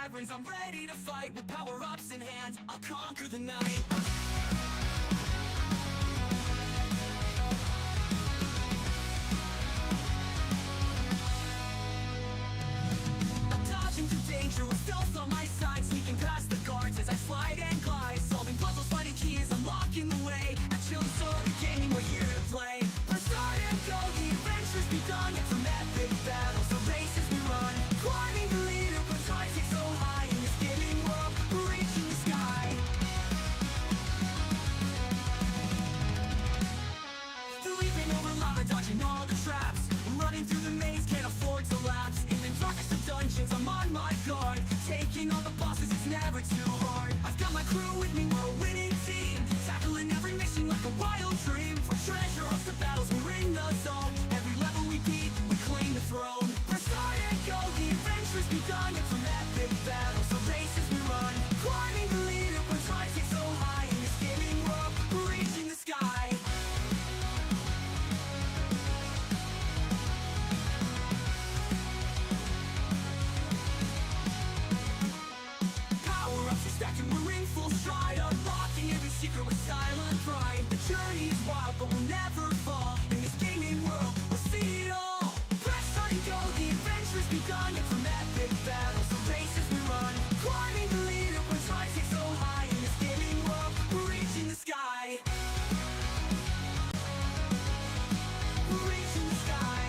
caverns, I'm ready to fight. With power-ups in hand, I'll conquer the night. I'm dodging through danger with stealth on my side, sneaking past the guards as I slide and glide, solving puzzles, finding keys, unlocking the way. At Chill Soda Gaming, we're here to play. Let's start and go, the adventure's begun. It's from epic battles, the races we run, climbing the leader, but rising so high in this gaming world, we're reaching the sky. Leaping over lava, dodging all the traps, running through the maze, can't afford to lapse. In the darkest of dungeons, I'm on my guard, taking on the bosses, it's never too hard. I've got my crew with me, we're a winning team, tackling every mission like a wild dream. For treasure of the battles, we're in the zone, every level we beat, we claim the throne. Press start and go, the adventure's begun. It's from epic battles, the races we run, climbing the leader, we're rising so high in this gaming world, we're reaching the sky. Power-ups are stacking, we're in full stride, unlocking every secret with silent pride. The journey is wild, but we'll never fall. In this gaming world, we'll see it all. Press start and go, the adventure's begun. And from epic battles, the races we run, climbing the leader, we're rising so high. In this gaming world, we're reaching the sky. We're reaching the sky.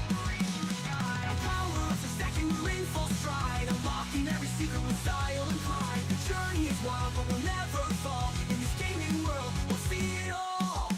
We're reaching the sky. Our power-ups are stacking, we're in full stride, unlocking every secret with style and pride. The journey is wild, but we'll never fall. In this gaming world, we'll see it all.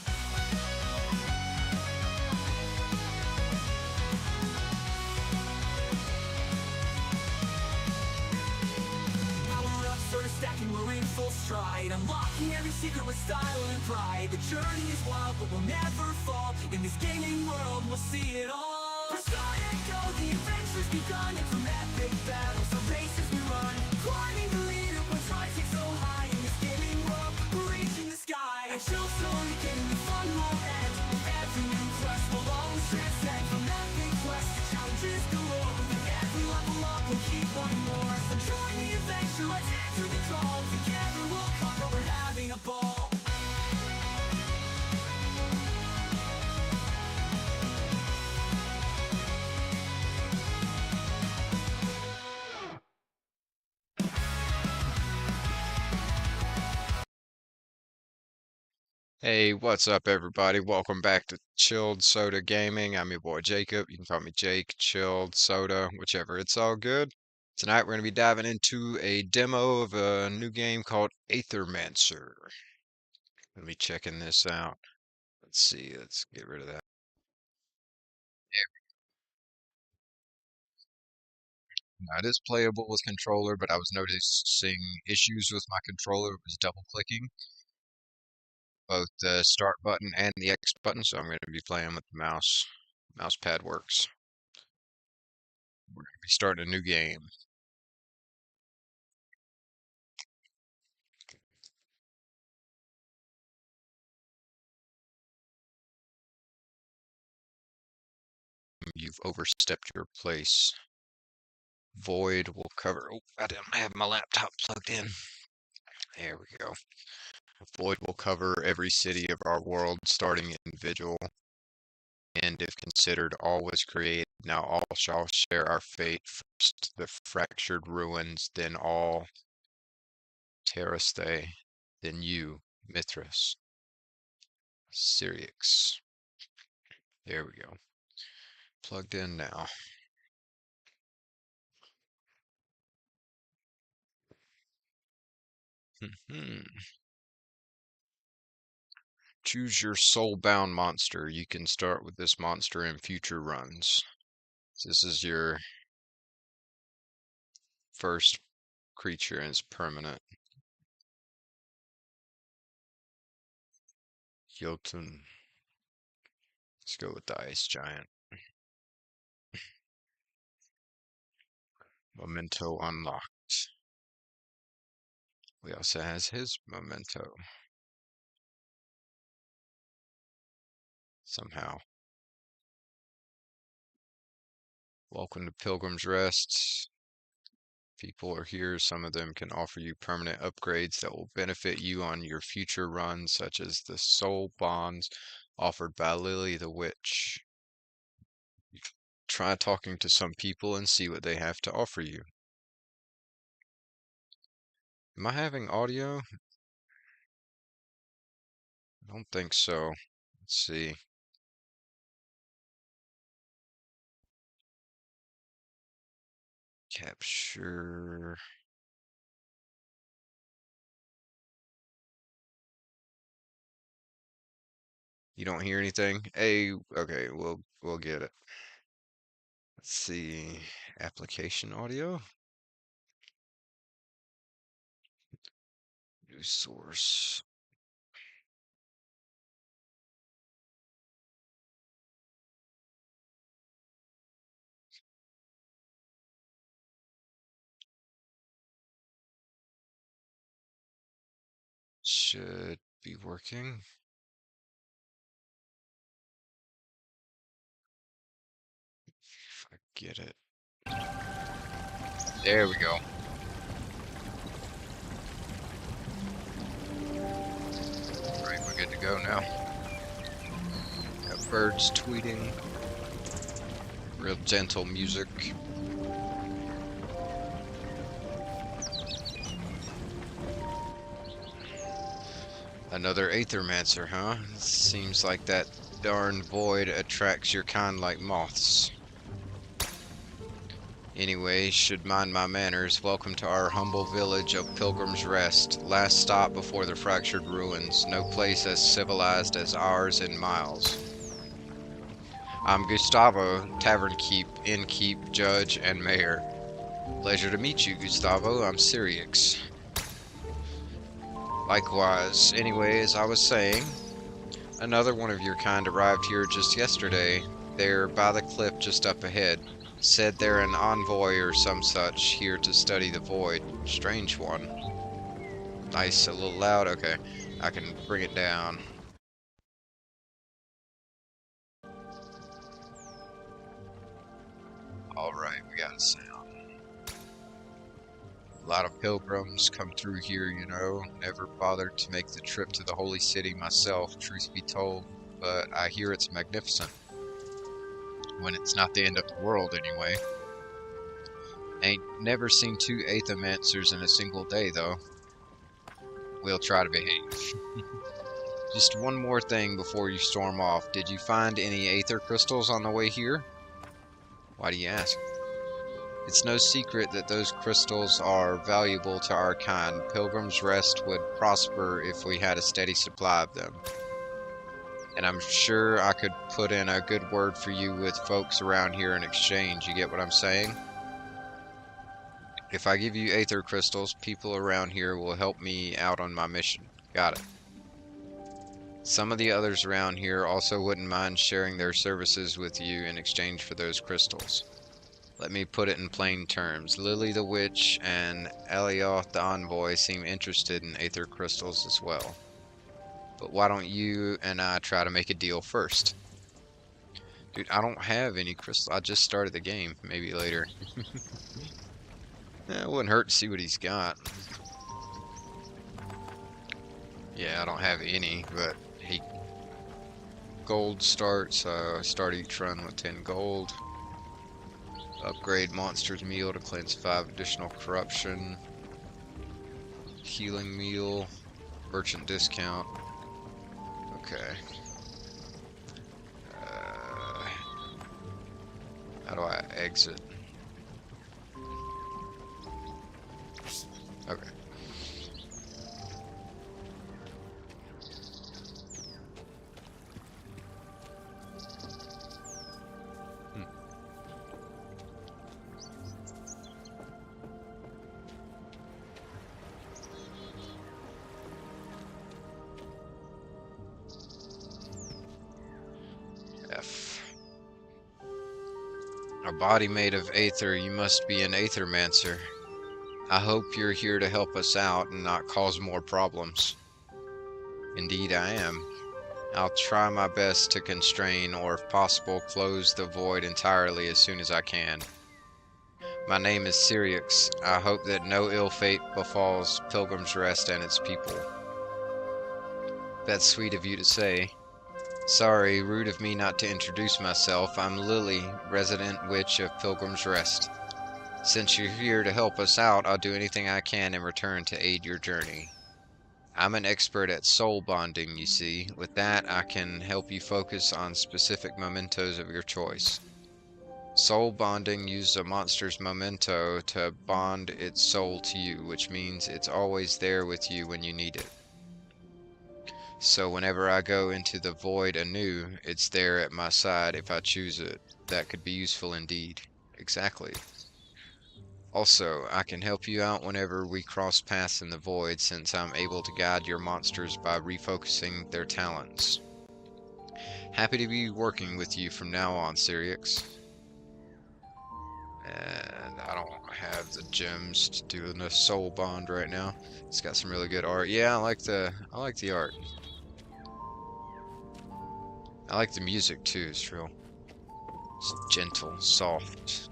Power-ups sort of stacking, we're in full stride, unlocking every secret with style and pride. The journey is wild, but we'll never fall. In this gaming world, we'll see it all. Press start and go, the adventure's begun. And from epic battles, the races we run, climbing the leader, we're rising so high. In this gaming world, we're reaching the sky. And Chill Soda Gaming, the fun will end. Every new quest will always transcend. From epic quest to challenges galore, with every level up, we'll keep wanting more. So join the adventure, let's answer the call. Together we'll conquer, we're having a ball. Hey, what's up, everybody? Welcome back to Chilled Soda Gaming. I'm your boy Jacob. You can call me Jake, Chilled Soda, whichever. It's all good. Tonight we're going to be diving into a demo of a new game called Aethermancer. Let me checking this out. Let's see. Let's get rid of that. Now, it is playable with controller, but I was noticing issues with my controller. It was double clicking both the start button and the X button, so I'm going to be playing with the mouse. Mouse pad works. We're going to be starting a new game. You've overstepped your place. Void will cover. Oh, I didn't have my laptop plugged in. There we go. Void will cover every city of our world, starting individual. And if considered, all was created. Now all shall share our fate. First the fractured ruins, then all Terrastay, then you, Mithras, Syrinx. There we go. Plugged in now. Choose your soul-bound monster. You can start with this monster in future runs. This is your first creature and it's permanent. Jotun. Let's go with the ice giant. Memento unlocked. We also has his memento. Somehow. Welcome to Pilgrim's Rest. People are here. Some of them can offer you permanent upgrades that will benefit you on your future runs, such as the soul bonds offered by Lily the Witch. Try talking to some people and see what they have to offer you. Am I having audio? I don't think so. Let's see. Capture. You don't hear anything? Hey, okay, we'll get it. Let's see. Application audio. New source. Should be working. If I get it. There we go. Right, we're good to go now. Got birds tweeting. Real gentle music. Another Aethermancer, huh? Seems like that darn void attracts your kind like moths. Anyway, should mind my manners. Welcome to our humble village of Pilgrim's Rest. Last stop before the fractured ruins. No place as civilized as ours in miles. I'm Gustavo, tavern keep, innkeep, judge, and mayor. Pleasure to meet you, Gustavo. I'm Sirius. Likewise. Anyway, as I was saying, another one of your kind arrived here just yesterday. They're by the cliff just up ahead. Said they're an envoy or some such, here to study the void. Strange one. Nice, a little loud? Okay, I can bring it down. Alright, we got a sound. A lot of pilgrims come through here, you know. Never bothered to make the trip to the holy city myself, truth be told, but I hear it's magnificent. When it's not the end of the world, anyway. Ain't never seen two Aethermancers in a single day, though. We'll try to behave. Just one more thing before you storm off. Did you find any Aether crystals on the way here? Why do you ask? It's no secret that those crystals are valuable to our kind. Pilgrim's Rest would prosper if we had a steady supply of them. And I'm sure I could put in a good word for you with folks around here in exchange. You get what I'm saying? If I give you Aether crystals, people around here will help me out on my mission. Got it. Some of the others around here also wouldn't mind sharing their services with you in exchange for those crystals. Let me put it in plain terms. Lily the Witch and Alioth the Envoy seem interested in Aether crystals as well. But why don't you and I try to make a deal first? Dude, I don't have any crystals. I just started the game. Maybe later. It wouldn't hurt to see what he's got. Yeah, I don't have any, but he... Gold starts. Start each run with 10 gold. Upgrade monster's meal to cleanse 5 additional corruption. Healing meal. Merchant discount. Okay. How do I exit? Okay. F. A body made of Aether, you must be an Aethermancer. I hope you're here to help us out and not cause more problems. Indeed I am. I'll try my best to constrain, or if possible, close the void entirely as soon as I can. My name is Syrinx. I hope that no ill fate befalls Pilgrim's Rest and its people. That's sweet of you to say. Sorry, rude of me not to introduce myself. I'm Lily, resident witch of Pilgrim's Rest. Since you're here to help us out, I'll do anything I can in return to aid your journey. I'm an expert at soul bonding, you see. With that, I can help you focus on specific mementos of your choice. Soul bonding uses a monster's memento to bond its soul to you, which means it's always there with you when you need it. So whenever I go into the void anew, it's there at my side if I choose it. That could be useful indeed. Exactly. Also, I can help you out whenever we cross paths in the void, since I'm able to guide your monsters by refocusing their talents. Happy to be working with you from now on, Syrinx. And I don't have the gems to do a soul bond right now. It's got some really good art. Yeah, I like the art. I like the music too. It's real. It's gentle, soft.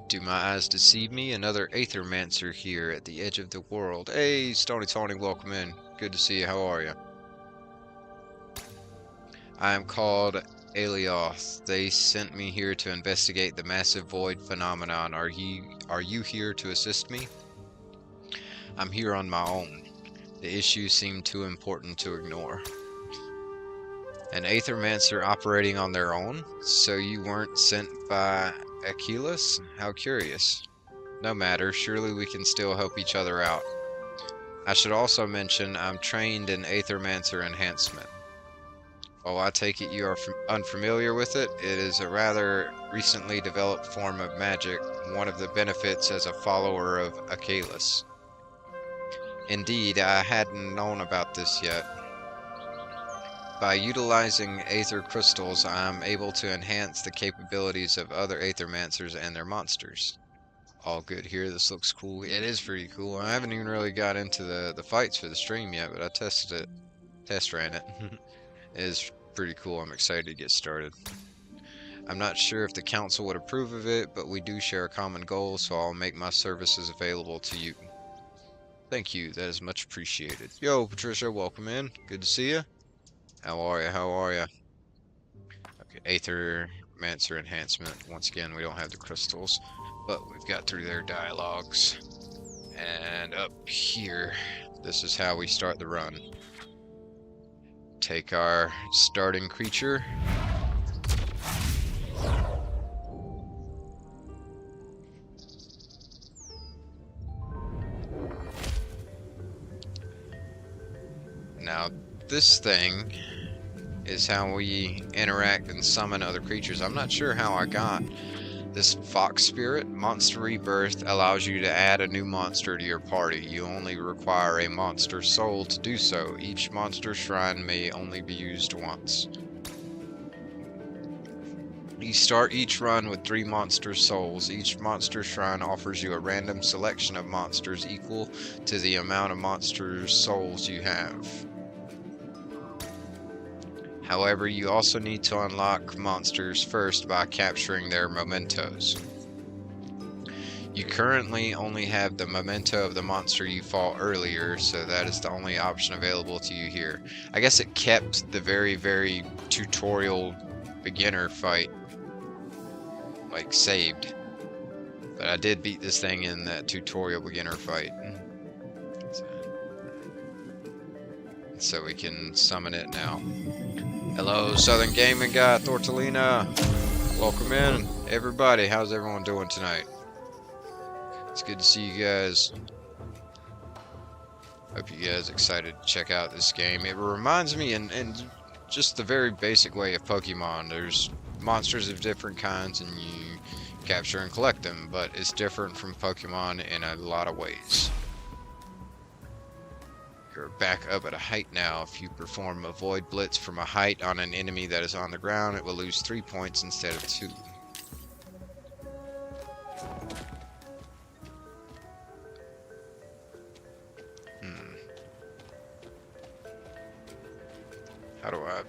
Do my eyes deceive me? Another Aethermancer here at the edge of the world. Hey, Stony Tony, welcome in. Good to see you. How are you? I am called Alioth. They sent me here to investigate the massive void phenomenon. Are you here to assist me? I'm here on my own. The issue seemed too important to ignore. An Aethermancer operating on their own? So you weren't sent by Achilles? How curious. No matter, surely we can still help each other out. I should also mention I'm trained in Aethermancer enhancement. Oh, I take it you are unfamiliar with it. It is a rather recently developed form of magic, one of the benefits as a follower of Achilles. Indeed, I hadn't known about this yet. By utilizing Aether crystals, I'm able to enhance the capabilities of other Aethermancers and their monsters. All good here. This looks cool. It is pretty cool. I haven't even really got into the fights for the stream yet, but I test ran it. It is pretty cool. I'm excited to get started. I'm not sure if the council would approve of it, but we do share a common goal, so I'll make my services available to you. Thank you. That is much appreciated. Yo, Patricia, welcome in. Good to see you. How are you? How are you? Okay, Aethermancer enhancement. Once again, we don't have the crystals, but we've got through their dialogues. And up here, this is how we start the run. Take our starting creature. Now, this thing is how we interact and summon other creatures. I'm not sure how I got this fox spirit. Monster rebirth allows you to add a new monster to your party. You only require a monster soul to do so. Each monster shrine may only be used once. You start each run with 3 monster souls. Each monster shrine offers you a random selection of monsters equal to the amount of monster souls you have. However, you also need to unlock monsters first by capturing their mementos. You currently only have the memento of the monster you fought earlier, so that is the only option available to you here. I guess it kept the very tutorial beginner fight like saved. But I did beat this thing in that tutorial beginner fight. So we can summon it now. Hello, Southern Gaming Guy, Tortellina. Welcome in, everybody. How's everyone doing tonight? It's good to see you guys. Hope you guys are excited to check out this game. It reminds me in just the very basic way of Pokemon. There's monsters of different kinds and you capture and collect them, but it's different from Pokemon in a lot of ways. You're back up at a height now. If you perform a Void Blitz from a height on an enemy that is on the ground, it will lose 3 points instead of 2. How do I...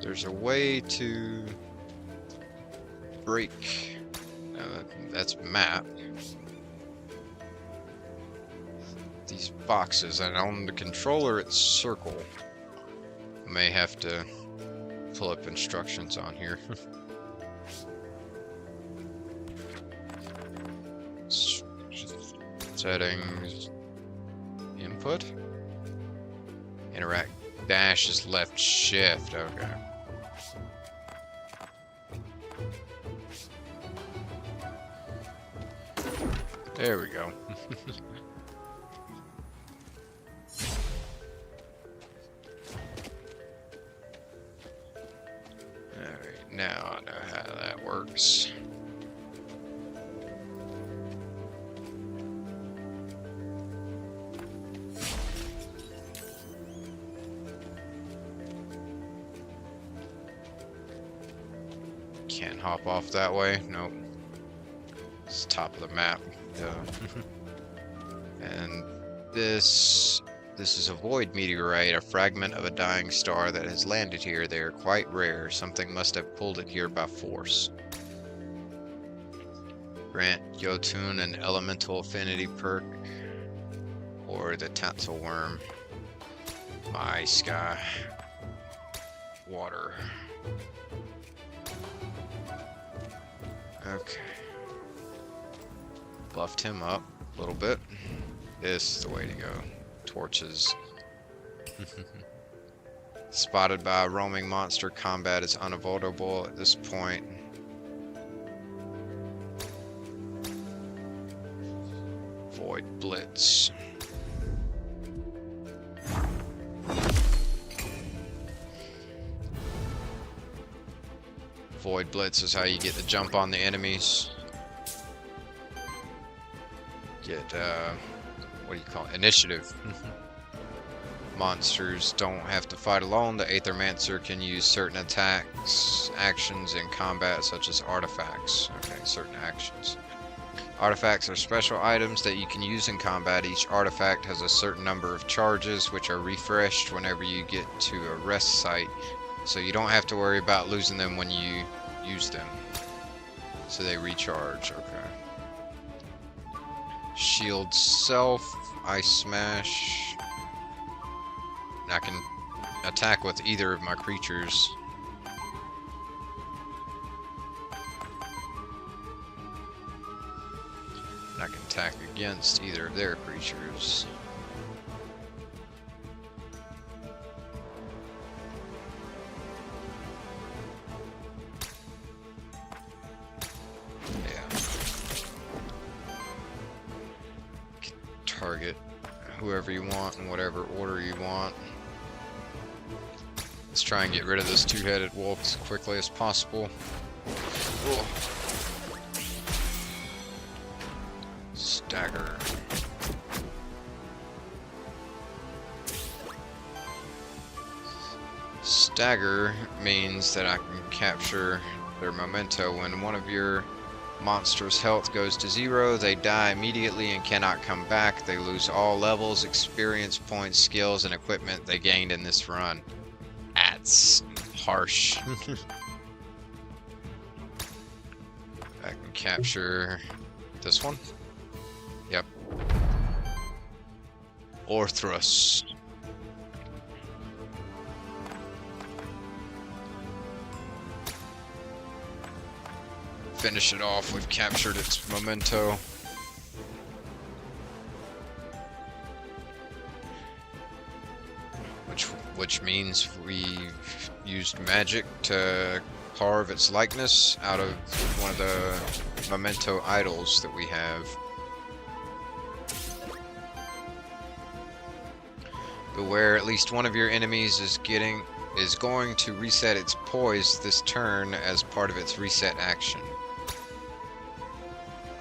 There's a way to break. That's map. These boxes, and on the controller it's circle. May have to pull up instructions on here. Settings. Input. Interact. Dash is left shift. Okay. There we go. Alright, now I know how that works. Can't hop off that way? Nope. It's top of the map. And this is a void meteorite, a fragment of a dying star that has landed here. They are quite rare. Something must have pulled it here by force. Grant Jotun an elemental affinity perk, or the Tansel worm. My sky. Water. Okay. Buffed him up a little bit. This is the way to go. Torches. Spotted by a roaming monster, combat is unavoidable at this point. Void Blitz. Void Blitz is how you get the jump on the enemies. Get, what do you call it? Initiative. Monsters don't have to fight alone. The Aethermancer can use certain attacks, actions in combat, such as artifacts. Okay, certain actions. Artifacts are special items that you can use in combat. Each artifact has a certain number of charges, which are refreshed whenever you get to a rest site. So you don't have to worry about losing them when you use them. So they recharge, okay. Shield self, Ice Smash. And I can attack with either of my creatures. And I can attack against either of their creatures. Target whoever you want in whatever order you want. Let's try and get rid of this two-headed wolf as quickly as possible. Whoa. Stagger. Stagger means that I can capture their memento. When one of your monster's health goes to 0, they die immediately and cannot come back. They lose all levels, experience points, skills, and equipment they gained in this run. That's harsh. I can capture this one. Yep. Orthrus. Finish it off. We've captured its memento. Which means we've used magic to carve its likeness out of one of the memento idols that we have. Beware, at least one of your enemies is going to reset its poise this turn as part of its reset action.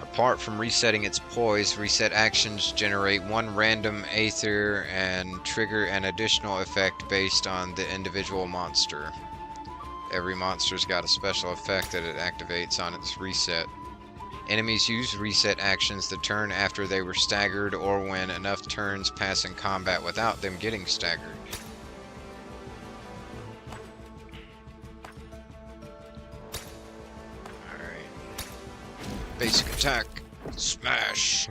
Apart from resetting its poise, reset actions generate one random Aether and trigger an additional effect based on the individual monster. Every monster's got a special effect that it activates on its reset. Enemies use reset actions the turn after they were staggered or when enough turns pass in combat without them getting staggered. Alright. Basic attack. Smash!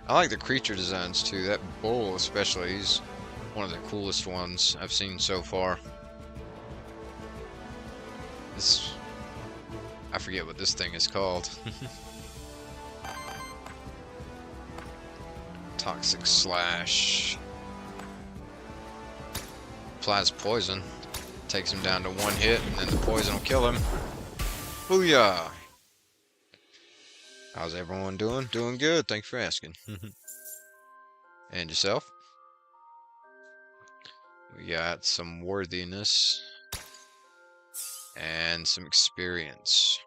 I like the creature designs too. That bull especially, he's one of the coolest ones I've seen so far. This... I forget what this thing is called. Toxic Slash. Applies poison. Takes him down to one hit, and then the poison will kill him. Booyah! How's everyone doing? Doing good, thanks for asking. And yourself? We got some worthiness. And some experience.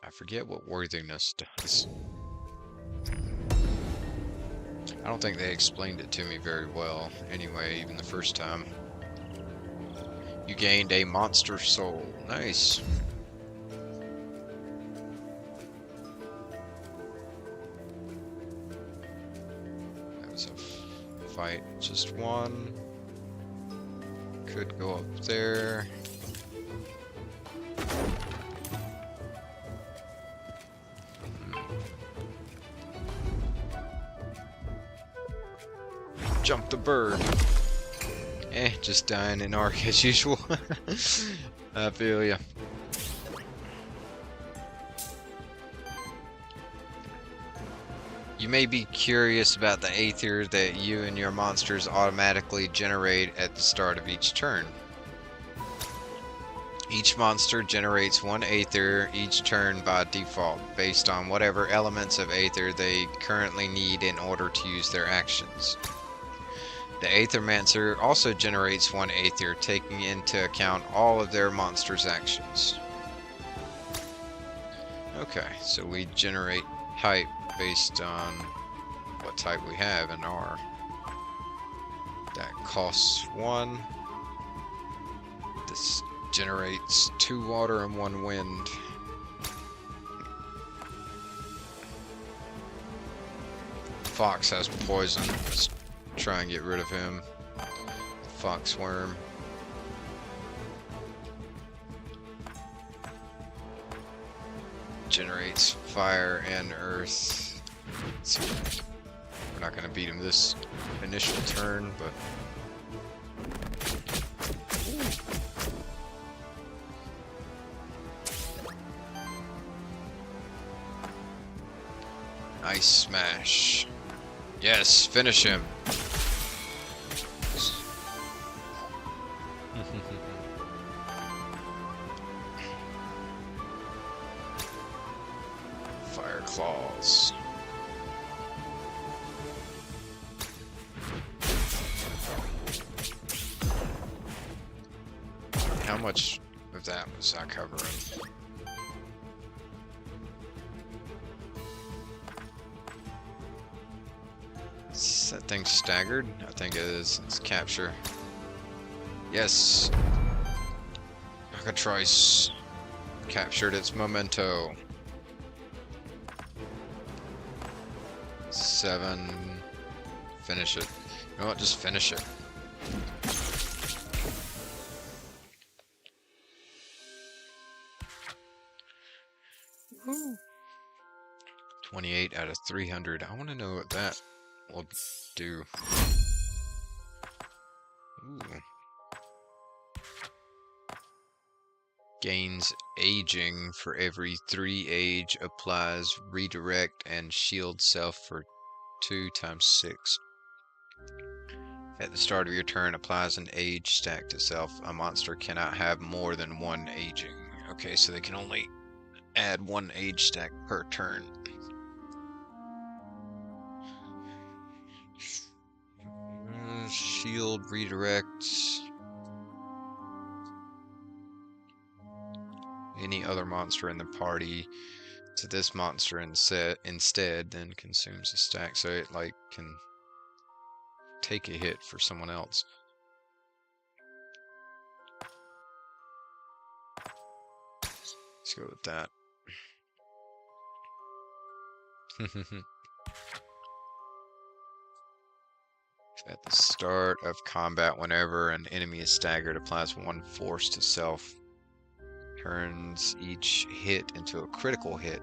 I forget what worthiness does. I don't think they explained it to me very well. Anyway, even the first time. You gained a monster soul. Nice. That was a fight. Just one. Could go up there. Jump the bird. Just dying in arc as usual. I feel ya. You may be curious about the Aether that you and your monsters automatically generate at the start of each turn. Each monster generates one Aether each turn by default, based on whatever elements of Aether they currently need in order to use their actions. The Aethermancer also generates one Aether, taking into account all of their monsters' actions. Okay, so we generate type based on what type we have in our... That costs 1. This generates 2 water and 1 wind. Fox has poison. Let's try and get rid of him. Fox worm. Generates fire and earth. We're not going to beat him this initial turn, but... Ice Smash. Yes, finish him. Fire Claws. How much of that was I covering? Is that thing staggered? I think it is. It's capture. Yes. Cockatrice captured its memento. 7. Finish it. You know what? Just finish it. Woo. 28 out of 300. I want to know what that will do. Ooh. Gains aging for every 3 age, applies redirect and shield self for 2 times 6. At the start of your turn, applies an age stack to self. A monster cannot have more than 1 aging. Okay, so they can only add 1 age stack per turn. Shield redirects any other monster in the party to this monster instead, then consumes a stack, so it like can take a hit for someone else. Let's go with that. At the start of combat, whenever an enemy is staggered, applies 1 force to self. Turns each hit into a critical hit.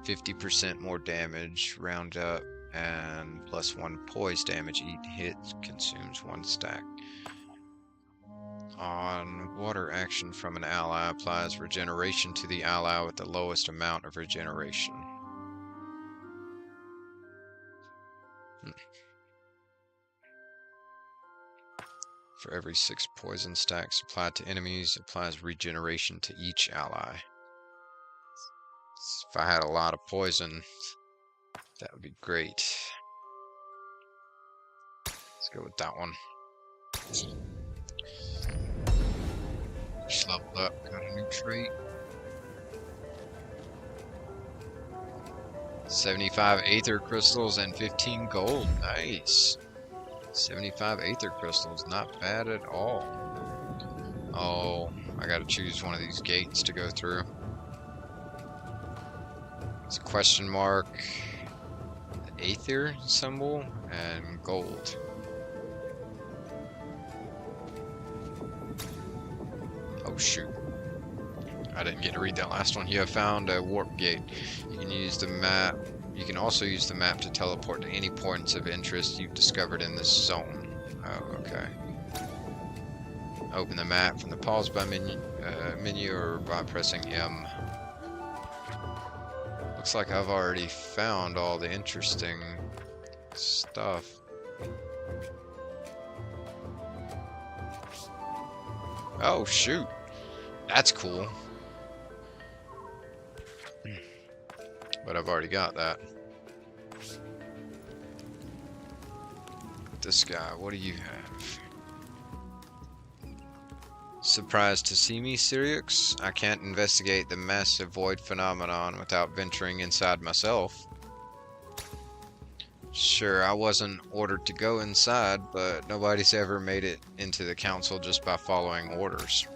50% more damage, round up, and plus 1 poise damage. Each hit consumes 1 stack. On water action from an ally, applies regeneration to the ally with the lowest amount of regeneration. For every 6 poison stacks applied to enemies, applies regeneration to each ally. If I had a lot of poison, that would be great. Let's go with that one. Just leveled up, got a new trait. 75 Aether Crystals and 15 gold. Nice. 75 Aether Crystals, not bad at all. Oh, I gotta choose one of these gates to go through. It's a question mark, Aether symbol, and gold. Oh shoot. I didn't get to read that last one. You have found a warp gate. You can use the map. You can also use the map to teleport to any points of interest you've discovered in this zone. Oh, okay. Open the map from the pause by menu or by pressing M. Looks like I've already found all the interesting stuff. Oh shoot. That's cool. But I've already got that. This guy, what do you have? Surprised to see me, Syrinx? I can't investigate the massive void phenomenon without venturing inside myself. Sure, I wasn't ordered to go inside, but nobody's ever made it into the council just by following orders.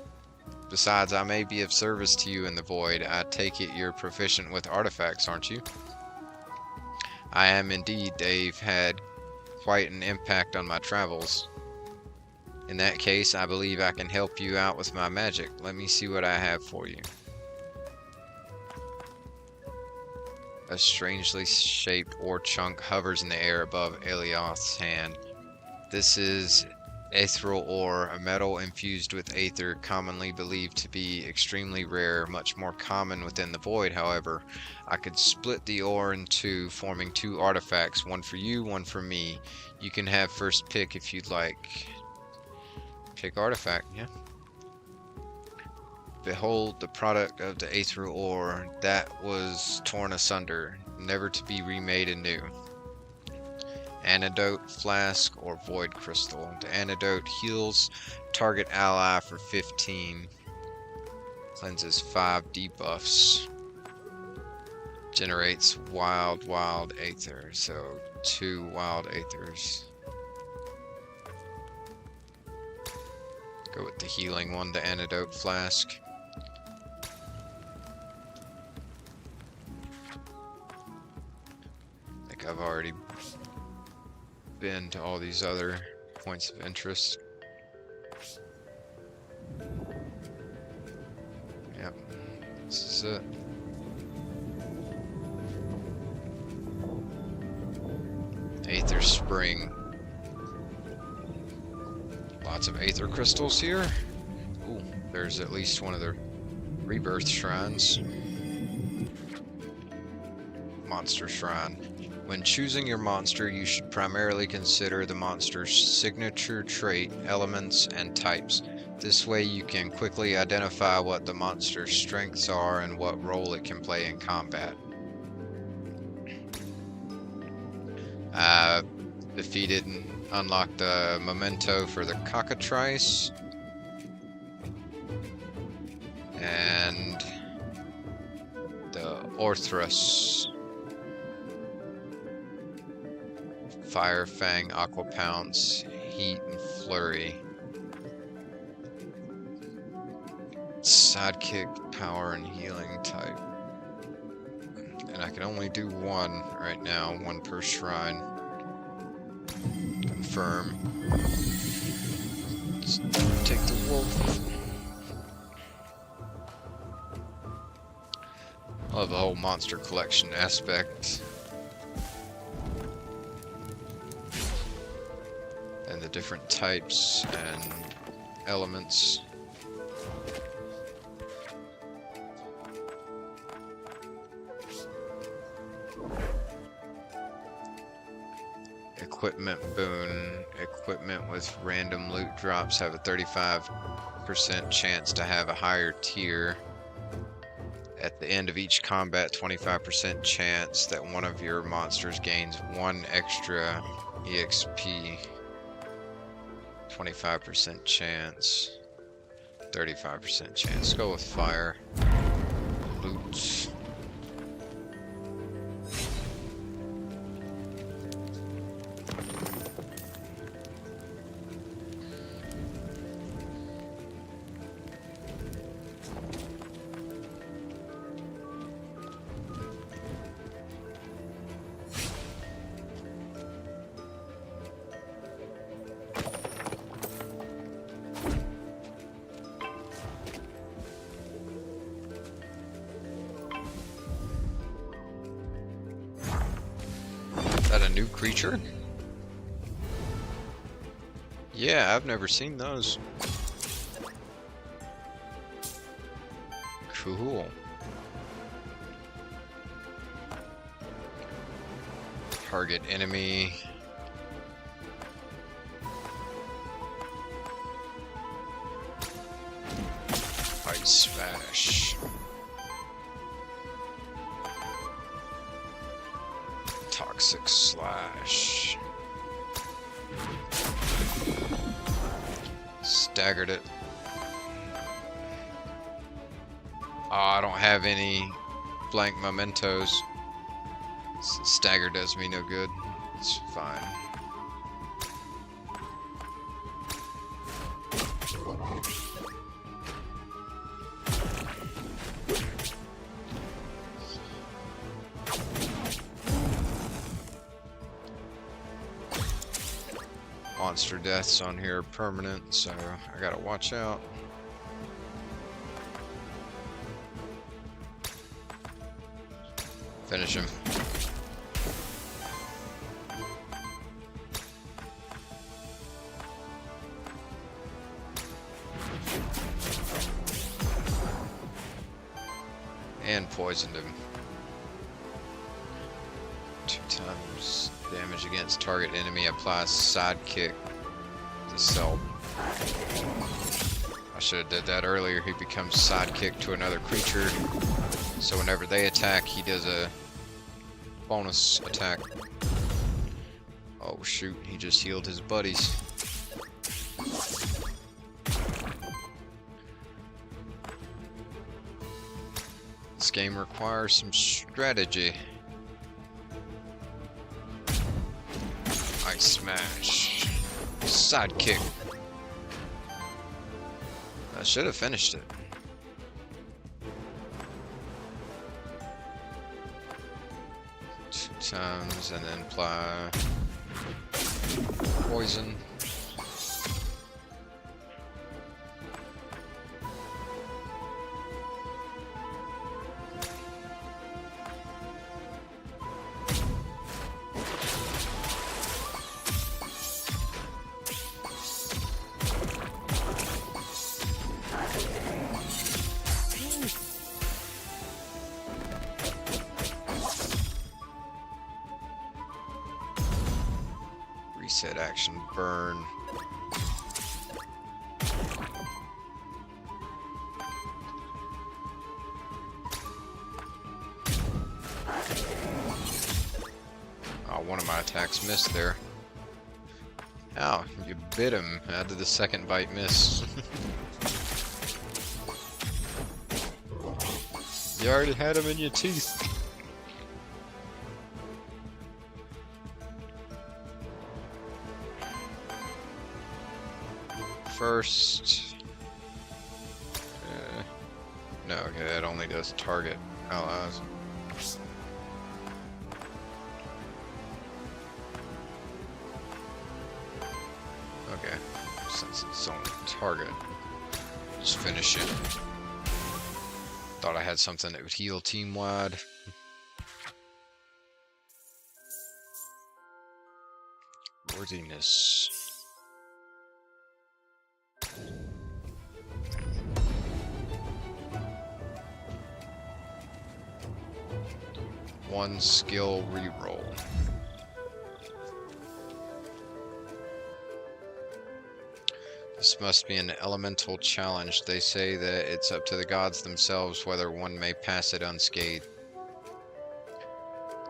Besides, I may be of service to you in the void. I take it you're proficient with artifacts, aren't you? I am indeed. They've had quite an impact on my travels. In that case, I believe I can help you out with my magic. Let me see what I have for you. A strangely shaped ore chunk hovers in the air above Elioth's hand. This is ethereal ore, a metal infused with aether, commonly believed to be extremely rare, much more common within the void, however. I could split the ore in two, forming 2 artifacts, one for you, one for me. You can have first pick if you'd like. Pick artifact, yeah. Behold the product of the ethereal ore that was torn asunder, never to be remade anew. Antidote, flask, or void crystal. The antidote heals target ally for 15. Cleanses 5 debuffs. Generates wild aether. So 2 wild aethers. Go with the healing one, the antidote flask. I think I've already been to all these other points of interest. Yep, this is it. Aether Spring. Lots of aether crystals here. Ooh, there's at least one of the rebirth shrines. Monster Shrine. When choosing your monster, you should primarily consider the monster's signature trait, elements, and types. This way you can quickly identify what the monster's strengths are and what role it can play in combat. Defeated and unlocked the memento for the cockatrice. And the Orthrus. Fire Fang, Aqua Pounce, Heat, and Flurry. Sidekick, power, and healing type. And I can only do one right now, one per shrine. Confirm. Let's take the wolf. I love the whole monster collection aspect. And the different types and elements. Equipment boon. Equipment with random loot drops have a 35% chance to have a higher tier. At the end of each combat, 25% chance that one of your monsters gains 1 extra EXP. 25% chance. 35% chance. Let's go with fire. Loot. Is that a new creature? Yeah, I've never seen those. Cool. Target enemy. Ice Smash. Toxic Slash. Staggered it. Oh, I don't have any blank mementos. Stagger does me no good. It's fine. Monster deaths on here are permanent, so I gotta watch out. Finish him. And poisoned him. 2 times damage against target enemy. Applies sidekick to self. I should have did that earlier. He becomes sidekick to another creature. So whenever they attack, he does a bonus attack. Oh shoot, he just healed his buddies. This game requires some strategy. Ice Smash. Sidekick. I should have finished it. Times and then apply poison. Reset action, burn. Oh, one of my attacks missed there. Ow, you bit him. How did the second bite miss? You already had him in your teeth. First, Okay, that only does target allies. Okay, since it's only target, just finish it. Thought I had something that would heal team-wide. Worthiness. One skill reroll. This must be an elemental challenge. They say that it's up to the gods themselves whether one may pass it unscathed.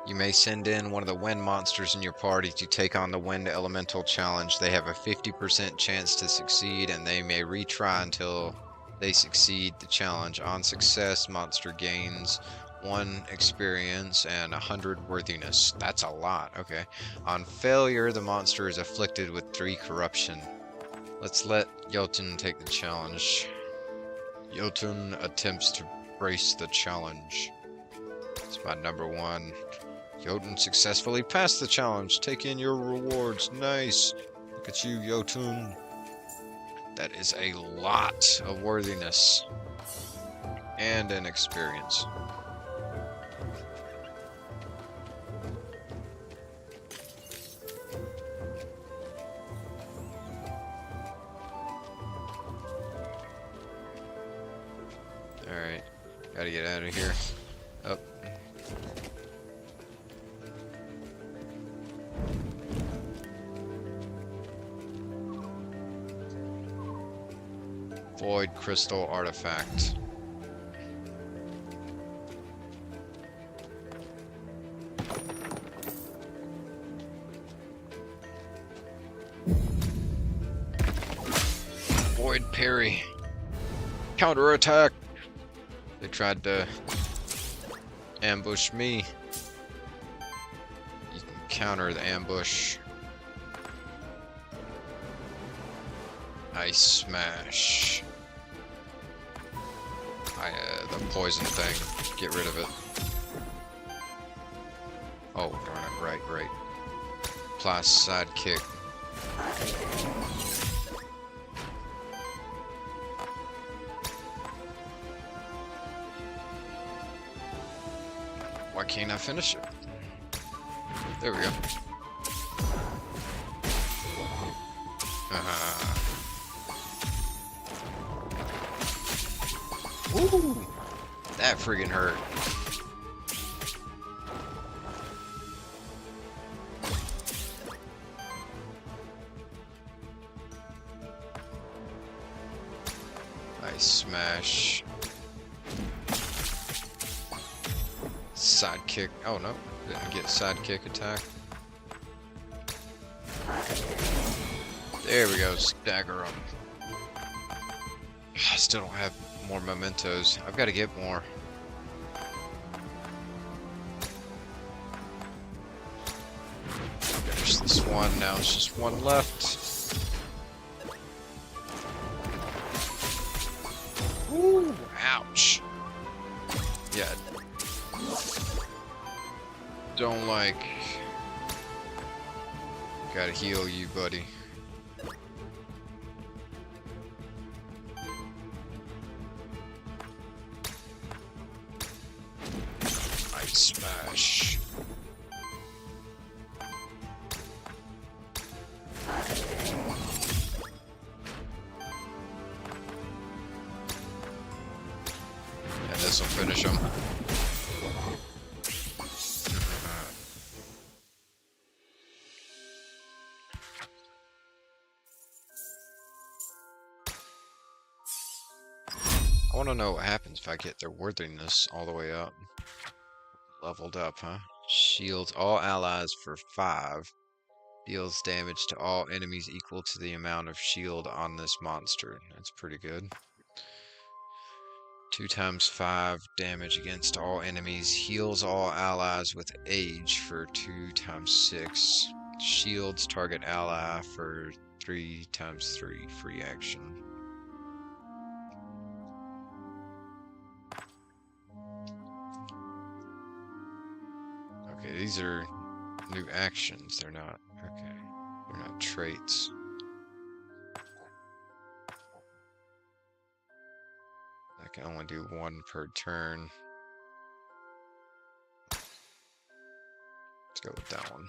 You may send in one of the wind monsters in your party to take on the wind elemental challenge. They have a 50% chance to succeed, and they may retry until they succeed the challenge. On success, monster gains 1 experience and 100 worthiness. That's a lot, okay. On failure, the monster is afflicted with 3 corruption. Let's let Jotun take the challenge. Jotun attempts to brace the challenge. It's my number 1. Jotun successfully passed the challenge. Take in your rewards. Nice. Look at you, Jotun. That is a lot of worthiness. And an experience. Alright. Gotta get out of here. Up. Void crystal artifact. Void parry. Counterattack. They tried to ambush me. You can counter the ambush. Ice smash. The poison thing. Get rid of it. Oh, darn it. Right. Plus side kick. Why can't I finish it? There we go. Ooh, that friggin' hurt. Ice smash. Side kick. Oh no, didn't get side kick attack. There we go, stagger them. I still don't have more mementos. I've got to get more. Finish this one. Now it's just one left. Ooh, ouch. Yeah. Don't like. Gotta heal you, buddy. Smash. And this will finish him. I want to know what happens if I get their worthiness all the way up. Leveled up, huh? Shields all allies for 5. Deals damage to all enemies equal to the amount of shield on this monster. That's pretty good. 2 times 5 damage against all enemies. Heals all allies with age for 2 times 6. Shields target ally for 3 times 3. Free action. these are new actions. They're not, okay. They're not traits. I can only do one per turn. Let's go with that one.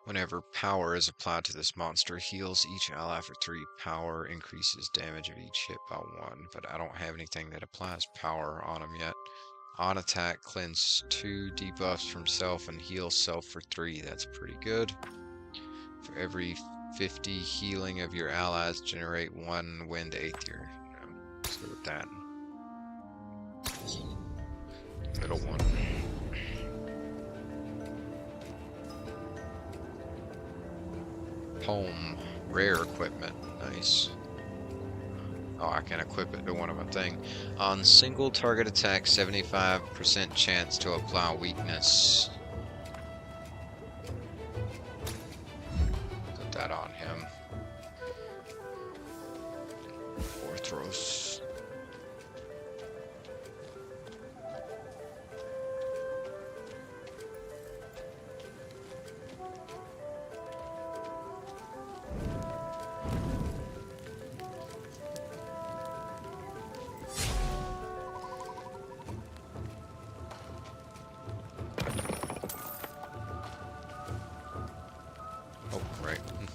Whenever power is applied to this monster, heals each ally for 3 power, increases damage of each hit by 1. But I don't have anything that applies power on him yet. On attack, cleanse 2 debuffs from self and heal self for 3. That's pretty good. For every 50 healing of your allies, generate 1 wind aether. Let's go with that. Middle one. Poem. Rare equipment. Nice. Oh, I can equip it to one of my thing. On single target attack, 75% chance to apply weakness. Put that on him. Orthros.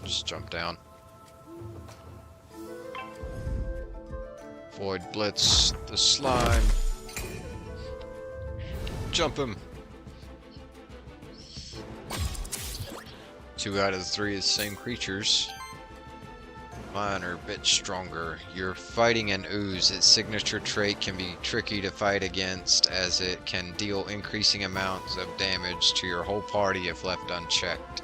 Just jump down. Void Blitz the slime. Jump him. 2 out of the 3 is the same creatures. Mine are a bit stronger. You're fighting an ooze. Its signature trait can be tricky to fight against, as it can deal increasing amounts of damage to your whole party if left unchecked.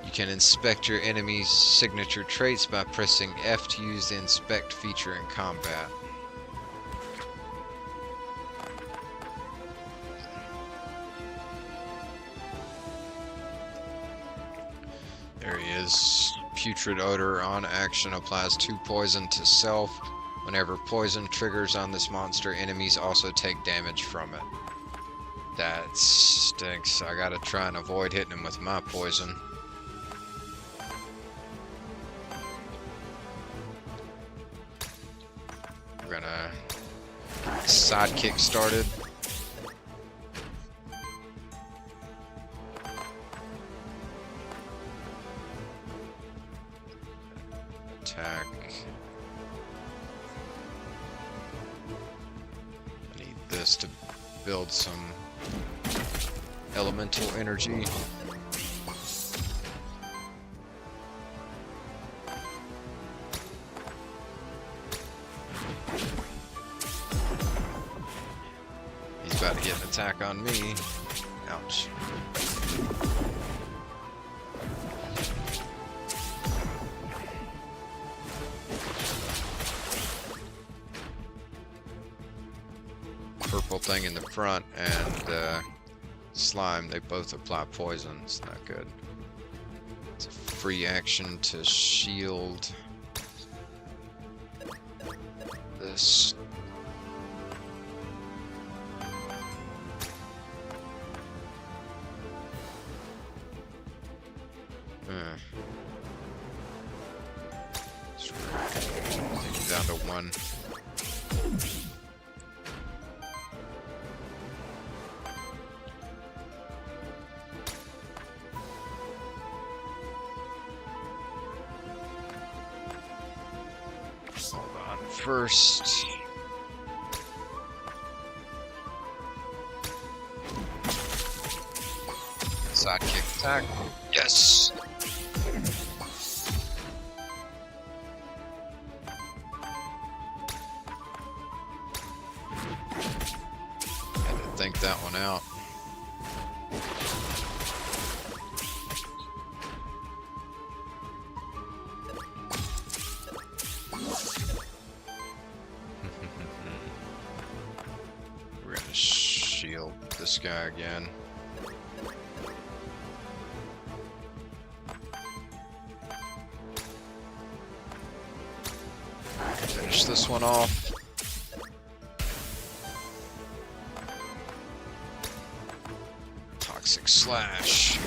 You can inspect your enemy's signature traits by pressing F to use the inspect feature in combat. There he is. Putrid odor on action applies 2 poison to self. Whenever poison triggers on this monster, enemies also take damage from it. That stinks. I gotta try and avoid hitting him with my poison. We're gonna sidekick started. Attack. I need this to build some elemental energy. He's about to get an attack on me. Ouch. Purple thing in the front and slime, they both apply poison. It's not good. It's a free action to shield this. Take it down to 1. Hold on. First, sidekick attack. Yes. Had to think that one out. We're gonna shield this guy again. Finish this one off. Toxic Slash.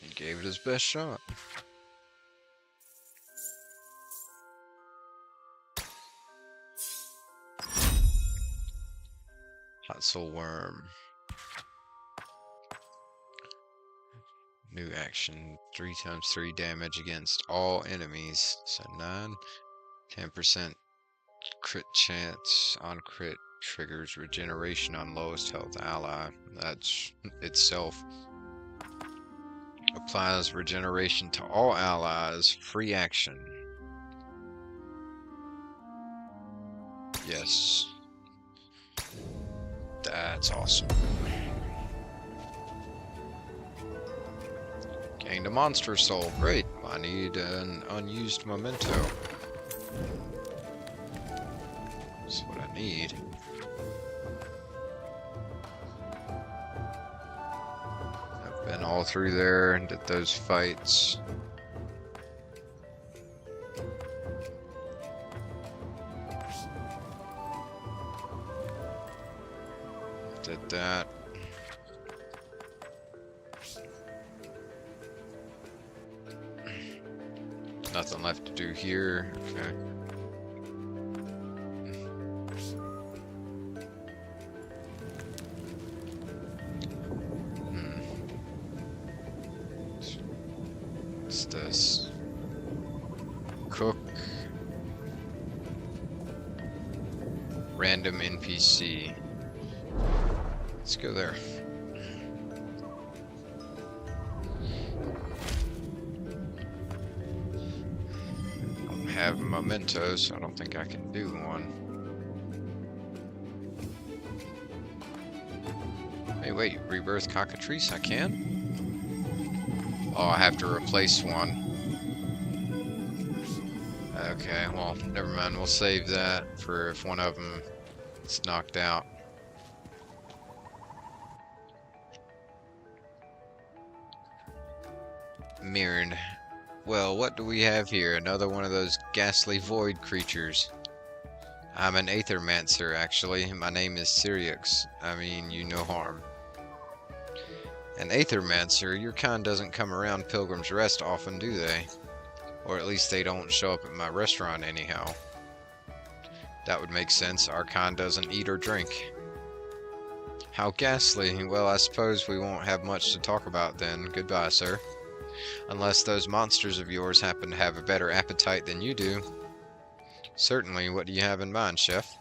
He gave it his best shot. Hot Soul Worm. New action. 3 times 3 damage against all enemies. So 9. 10% crit chance on crit. Triggers regeneration on lowest health ally. That's itself. Applies regeneration to all allies. Free action. Yes. That's awesome. Gained a monster soul. Great. I need an unused memento. That's what I need. I've been all through there and did those fights. Did that. Nothing left to do here. Okay. What's this? Cook. Random NPC. Let's go there. I don't have mementos, so I don't think I can do one. Hey, wait, rebirth cockatrice? I can? Oh, I have to replace one. Okay, well, never mind. We'll save that for if one of them is knocked out. Mirren. Well, what do we have here? Another one of those ghastly void creatures. I'm an Aethermancer, actually. My name is Syriux. I mean, you no harm. An Aethermancer? Your kind doesn't come around Pilgrim's Rest often, do they? Or at least they don't show up at my restaurant anyhow. That would make sense. Our kind doesn't eat or drink. How ghastly. Well, I suppose we won't have much to talk about then. Goodbye, sir. Unless those monsters of yours happen to have a better appetite than you do. Certainly. What do you have in mind, chef?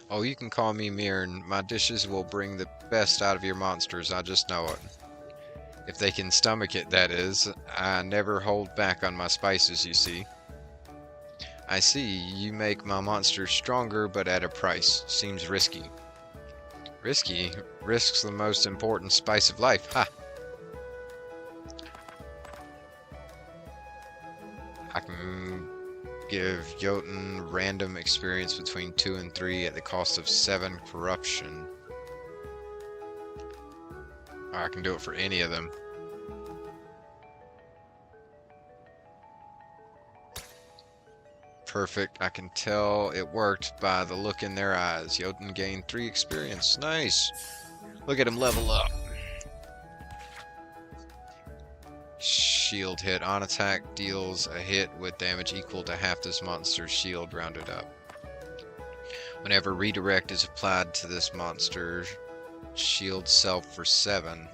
Oh, you can call me Mirren. My dishes will bring the best out of your monsters, I just know it. If they can stomach it, that is. I never hold back on my spices, you see. I see. You make my monsters stronger, but at a price. Seems risky. Risky? Risk's the most important spice of life. Ha! I can give Jotun random experience between 2 and 3 at the cost of 7 corruption. Or I can do it for any of them. Perfect. I can tell it worked by the look in their eyes. Jotun gained 3 experience. Nice. Look at him level up. Shield hit. On attack deals a hit with damage equal to half this monster's shield rounded up. Whenever redirect is applied to this monster, shield self for 7.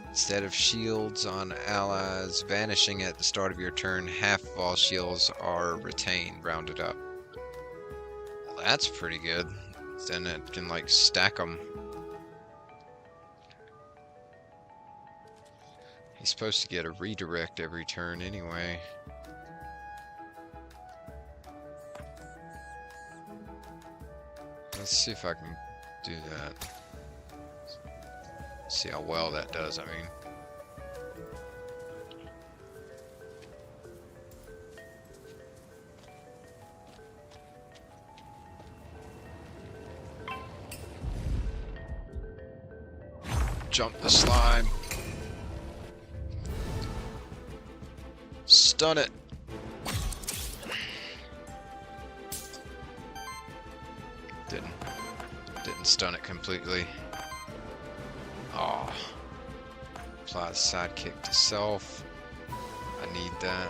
Instead of shields on allies vanishing at the start of your turn, half of all shields are retained, rounded up. Well, that's pretty good. Then it can like stack them. He's supposed to get a redirect every turn anyway. Let's see if I can do that. See how well that does, I mean. Jump the slime. Stun it. Didn't stun it completely. Oh. Apply the sidekick to self. I need that.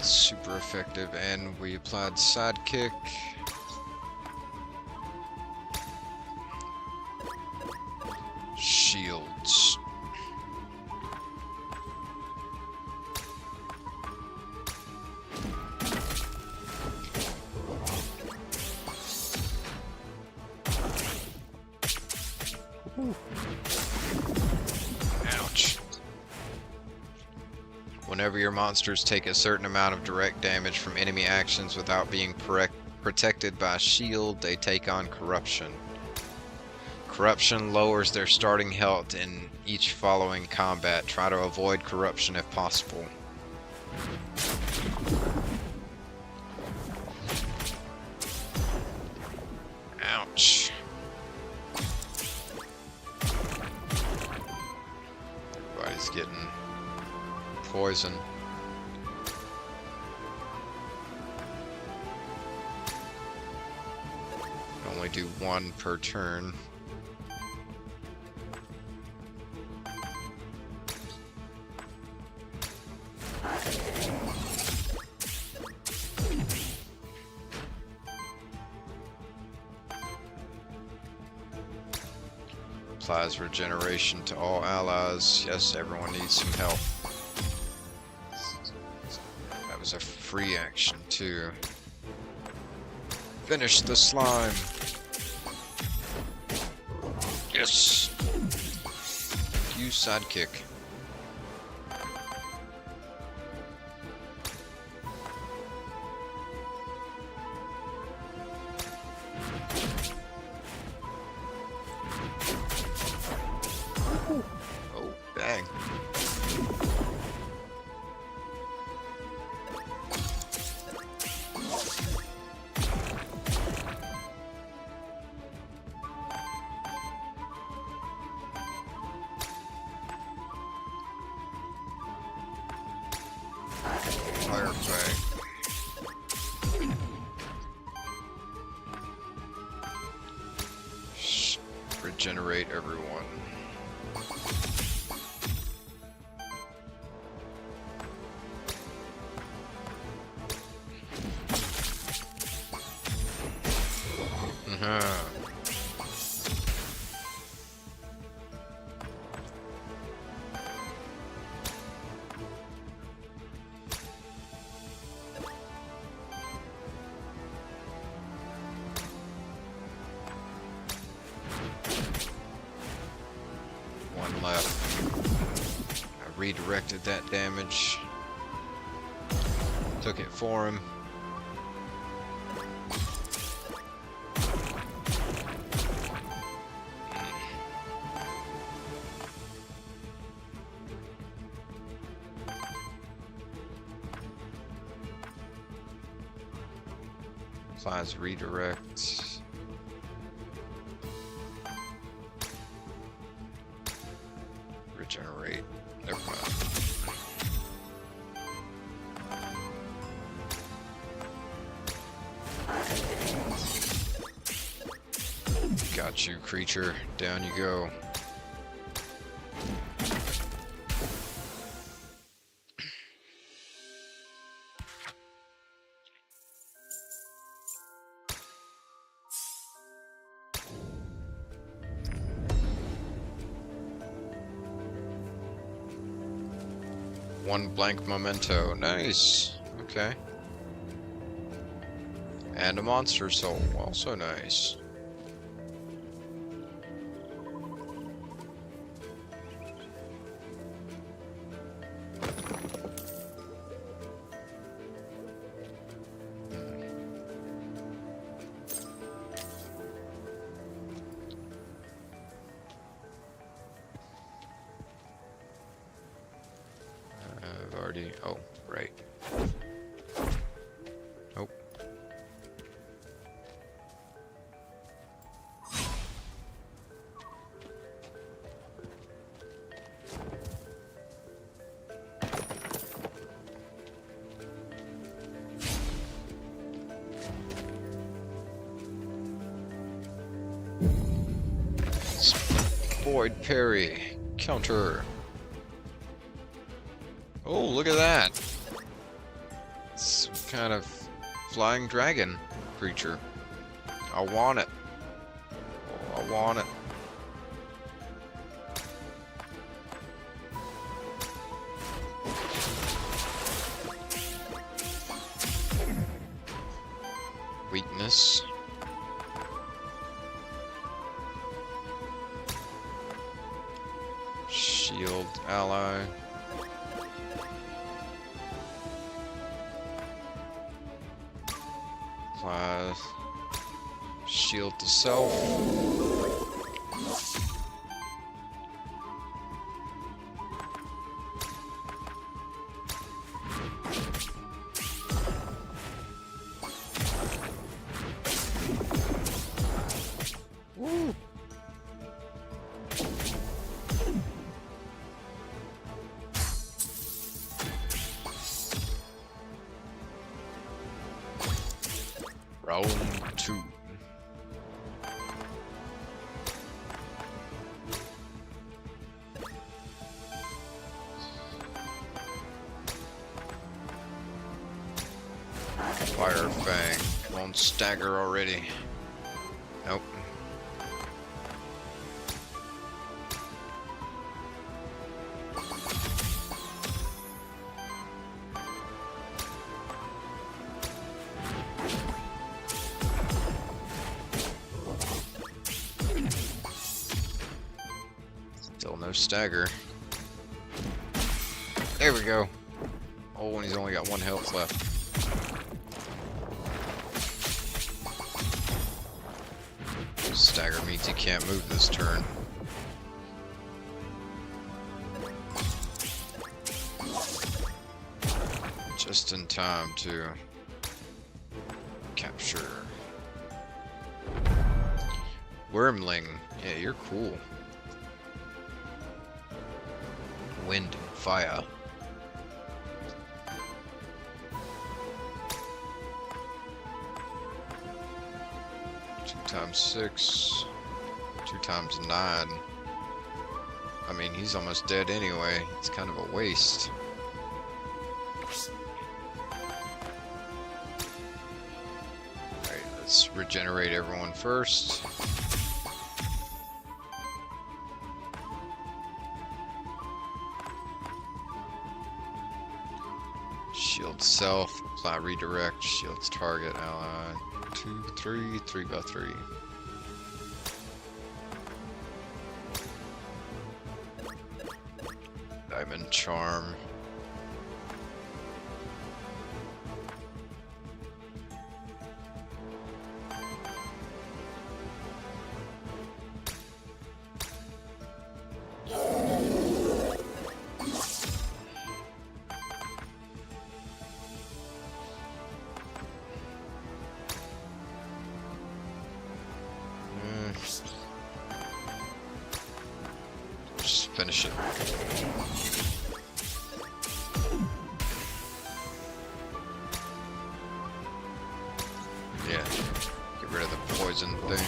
Super effective, and we applied sidekick. Shields. Ooh. Ouch. Whenever your monsters take a certain amount of direct damage from enemy actions without being protected by a shield, they take on corruption. Corruption lowers their starting health in each following combat. Try to avoid corruption if possible. Ouch. Everybody's getting poison. Only do one per turn. Applies regeneration to all allies. Yes, everyone needs some help. That was a free action too. Finish the slime. Yes. Use sidekick. Oh, dang. Fire fang. Regenerate everyone. One left. I redirected that damage. Took it for him. Applies redirect. Regenerate. Never mind. Got you, creature. Down you go. One blank memento. Nice. Okay. And a monster soul. Also nice. already. Oh, right. Oh. Void parry. Counter. Oh, look at that. It's some kind of flying dragon creature. I want it. Oh, I want it. Weakness. Shield ally. Apply shield to self. Woo. Round 2. Fire Fang. Won't stagger already. Nope. Still no stagger. There we go. Oh, and he's only got 1 health left. Stagger means he can't move this turn. Just in time to capture. Wormling. Yeah, you're cool. Wind and fire. Times 6, 2 times 9. I mean, he's almost dead anyway. It's kind of a waste. Alright, let's regenerate everyone first. Shield self, apply redirect, shields target, ally. 2, 3, 3 by 3. Diamond charm. Just finish it. Yeah, get rid of the poison thing.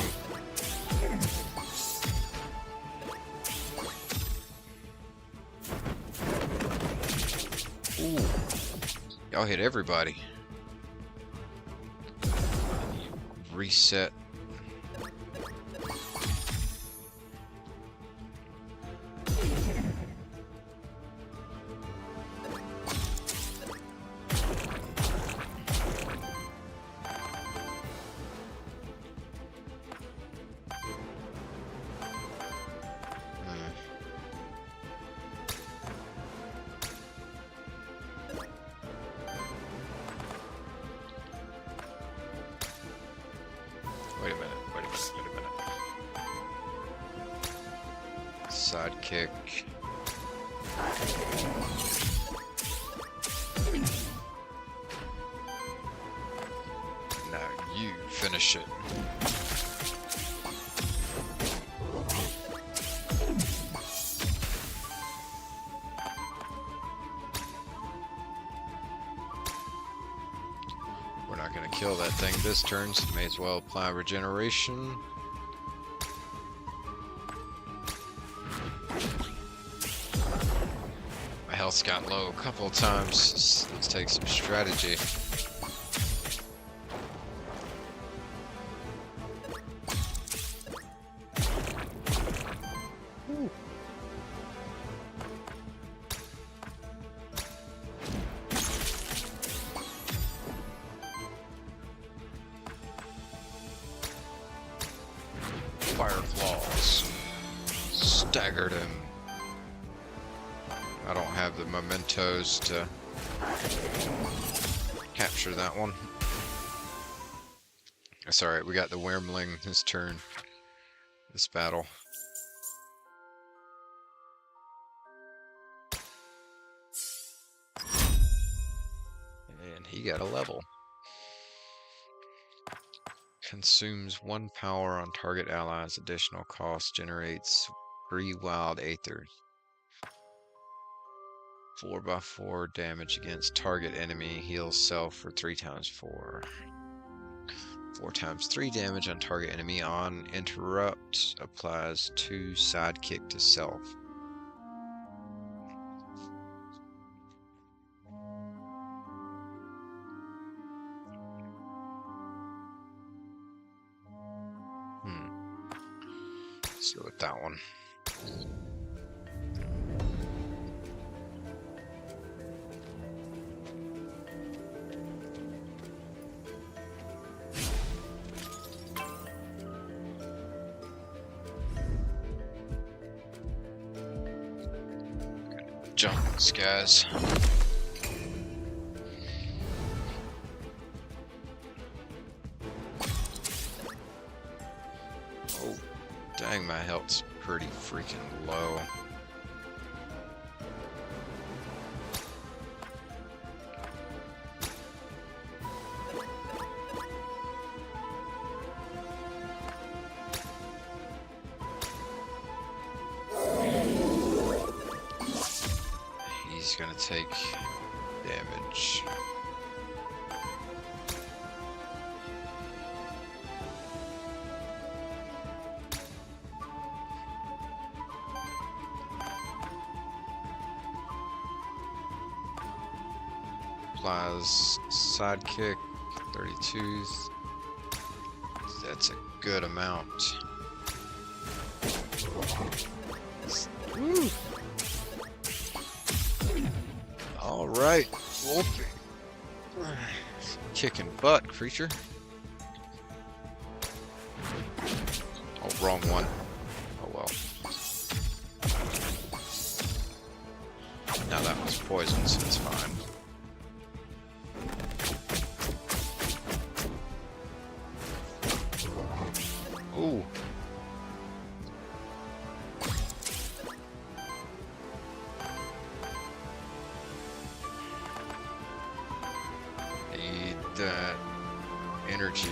Ooh, y'all hit everybody. Reset. Wait a minute, wait a minute, wait a minute. Sidekick. finish it. We're not going to kill that thing this turn, so may as well apply regeneration. My health's got low a couple of times. Let's take some strategy. Fire claws. Staggered him. I don't have the mementos to capture that one. That's alright, we got the Wyrmling this turn. This battle. And he got a level. Consumes 1 power on target allies. Additional cost generates 3 wild aethers. 4x4 damage against target enemy. Heals self for 3 times 4. 4 times 3 damage on target enemy. On interrupt, applies 2 sidekick to self. Let's go with that one. Jump these guys. Oh, dang, my health's pretty freaking low. He's gonna take damage. Applies sidekick, 32. That's a good amount. Woo. All right, Wolfie. Kicking butt, creature. Oh, wrong one. Oh well. Now that was poison, so it's fine. Ooh. Need that energy.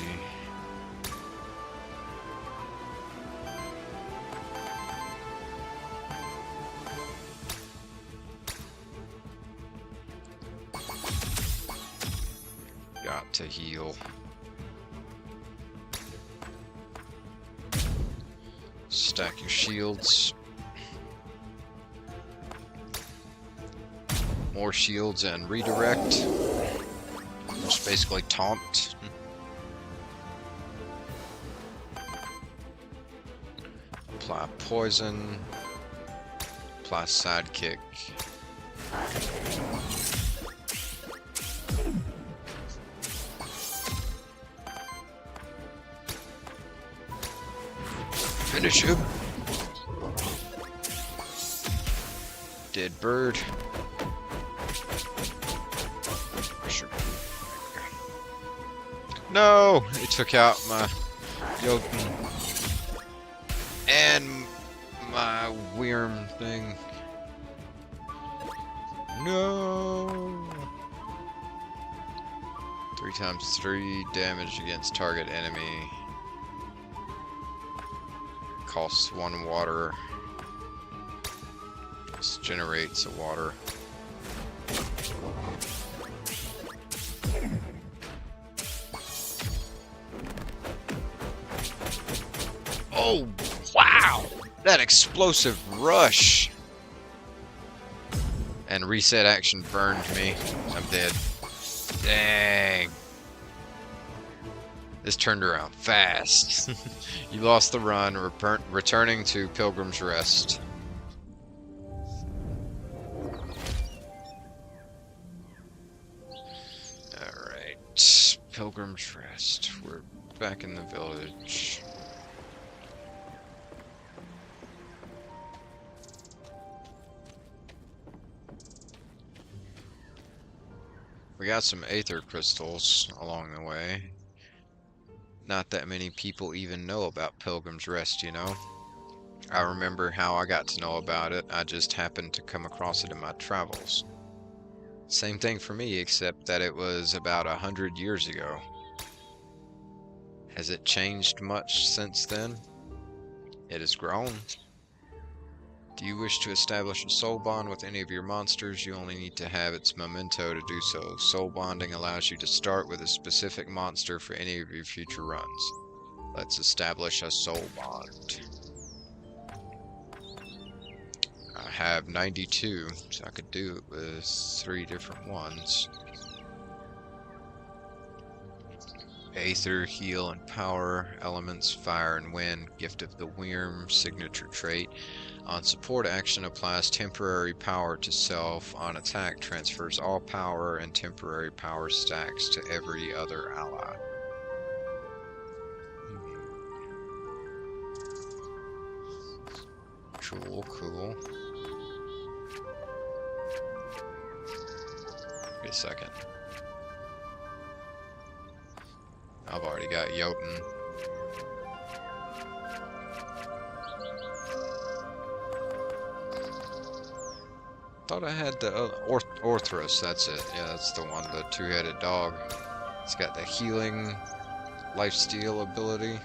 Got to heal. Stack your shields. More shields and redirect. Just basically taunt. Apply poison. Apply sidekick. Finish him. Dead bird. No! It took out my Jotun. And my Wyrm thing. No! 3x3 damage against target enemy. Costs 1 water. This generates a water. Oh, wow! That explosive rush! And reset action burned me. I'm dead. Dang. This turned around fast. You lost the run, returning to Pilgrim's Rest. Alright. Pilgrim's Rest. We're back in the village. We got some Aether crystals along the way. Not that many people even know about Pilgrim's Rest, you know? I remember how I got to know about it. I just happened to come across it in my travels. Same thing for me, except that it was about 100 years ago. Has it changed much since then? It has grown. Do you wish to establish a soul bond with any of your monsters? You only need to have its memento to do so. Soul bonding allows you to start with a specific monster for any of your future runs. Let's establish a soul bond. I have 92, so I could do it with 3 different ones. Aether, heal, and power. Elements, fire and wind. Gift of the Wyrm, signature trait. On support action, applies temporary power to self. On attack, transfers all power and temporary power stacks to every other ally. Cool, cool. Wait a second. I've already got Jotun. Thought I had the Orthros, that's it. Yeah, that's the one, the 2-headed dog. It's got the healing lifesteal ability.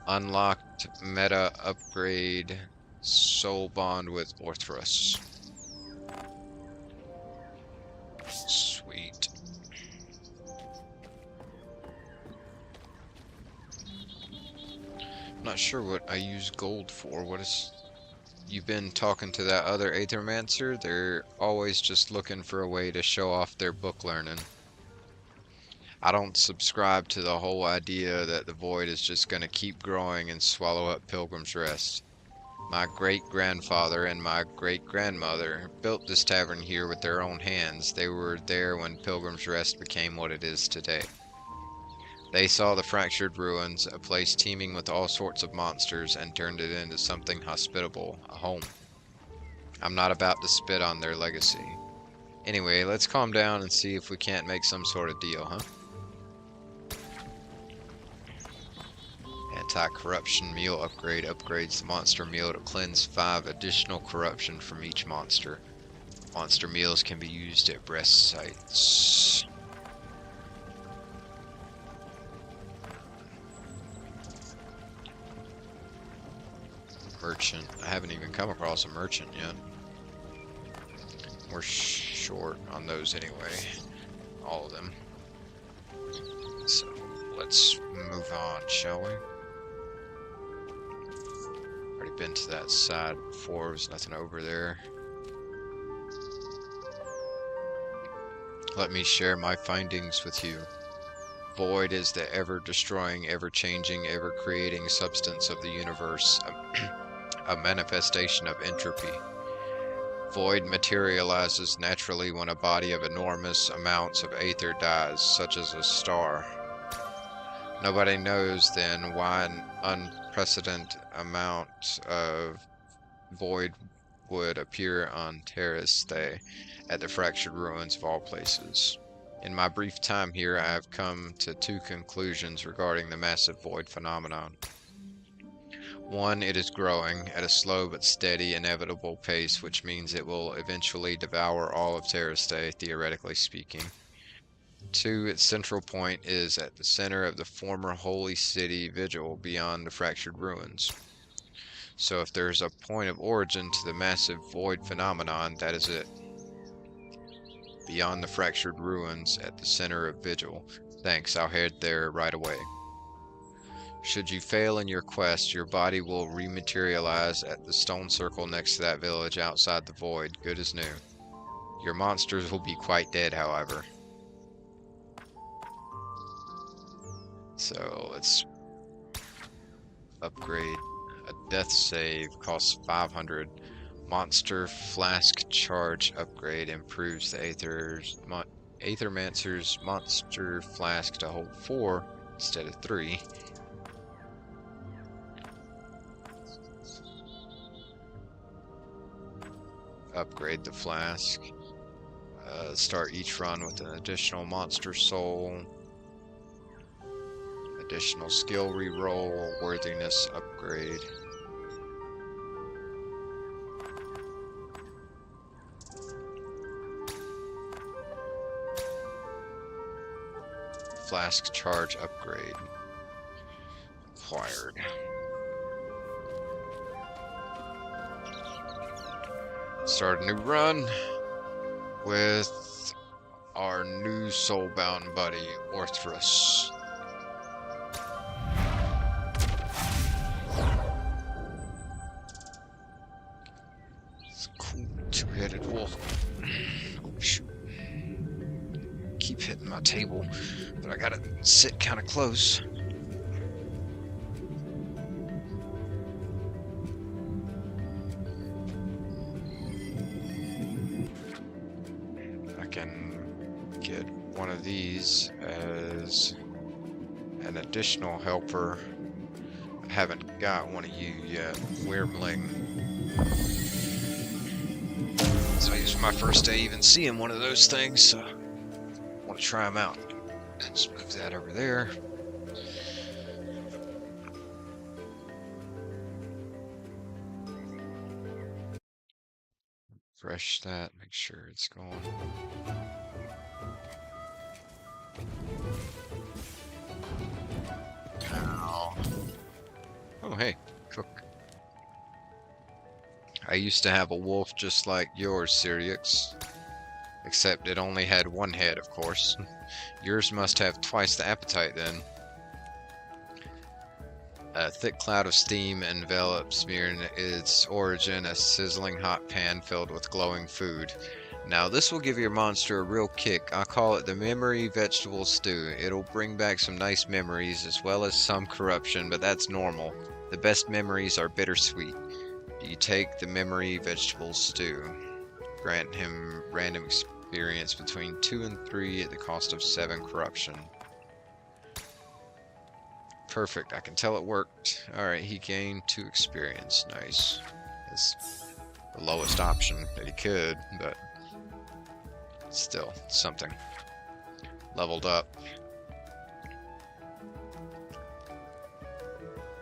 Unlocked meta upgrade soul bond with Orthros. Sweet. I'm not sure what I use gold for. What is... You've been talking to that other Aethermancer? They're always just looking for a way to show off their book learning. I don't subscribe to the whole idea that the Void is just going to keep growing and swallow up Pilgrim's Rest. My great-grandfather and my great-grandmother built this tavern here with their own hands. They were there when Pilgrim's Rest became what it is today. They saw the fractured ruins, a place teeming with all sorts of monsters, and turned it into something hospitable, a home. I'm not about to spit on their legacy. Anyway, let's calm down and see if we can't make some sort of deal, huh? Anti-corruption meal upgrade upgrades the monster meal to cleanse 5 additional corruption from each monster. Monster meals can be used at rest sites. Merchant. I haven't even come across a merchant yet. We're short on those anyway. All of them. So let's move on, shall we? Already been to that side before. There's nothing over there. Let me share my findings with you. Void is the ever-destroying, ever-changing, ever-creating substance of the universe. A manifestation of entropy. Void materializes naturally when a body of enormous amounts of aether dies, such as a star. Nobody knows then why an unprecedented amount of void would appear on Terraste at the fractured ruins of all places. In my brief time here, I have come to 2 conclusions regarding the massive void phenomenon. 1, it is growing at a slow but steady, inevitable pace, which means it will eventually devour all of Terraste, theoretically speaking. 2. Its central point is at the center of the former holy city Vigil beyond the fractured ruins. So if there's a point of origin to the massive void phenomenon, that is it. Beyond the fractured ruins at the center of Vigil. Thanks, I'll head there right away. Should you fail in your quest, your body will rematerialize at the stone circle next to that village outside the void, good as new. Your monsters will be quite dead, however. So let's upgrade. A death save costs 500. Monster flask charge upgrade improves the Aethermancer's monster flask to hold 4 instead of 3. Upgrade the flask. Start each run with an additional monster soul. Additional skill reroll, worthiness upgrade. Flask charge upgrade. Acquired. Start a new run with our new soulbound buddy, Orthrus. It's a cool two-headed wolf. Oh, shoot. Keep hitting my table, but I gotta sit kind of close. I can get one of these as an additional helper. I haven't got one of you yet, Weirbling. So this was my first day even seeing one of those things, so I want to try them out. Let's move that over there. Refresh that, make sure it's going. Ow. Oh, hey, cook. I used to have a wolf just like yours, Syriax. Except it only had one head, of course. Yours must have twice the appetite then. A thick cloud of steam envelops near its origin, a sizzling hot pan filled with glowing food. Now this will give your monster a real kick. I call it the memory vegetable stew. It'll bring back some nice memories as well as some corruption, but that's normal. The best memories are bittersweet. You take the memory vegetable stew. Grant him random experience between 2 and 3 at the cost of 7 corruption. Perfect, I can tell it worked. Alright, he gained 2 experience. Nice. That's the lowest option that he could, but still, something. Leveled up.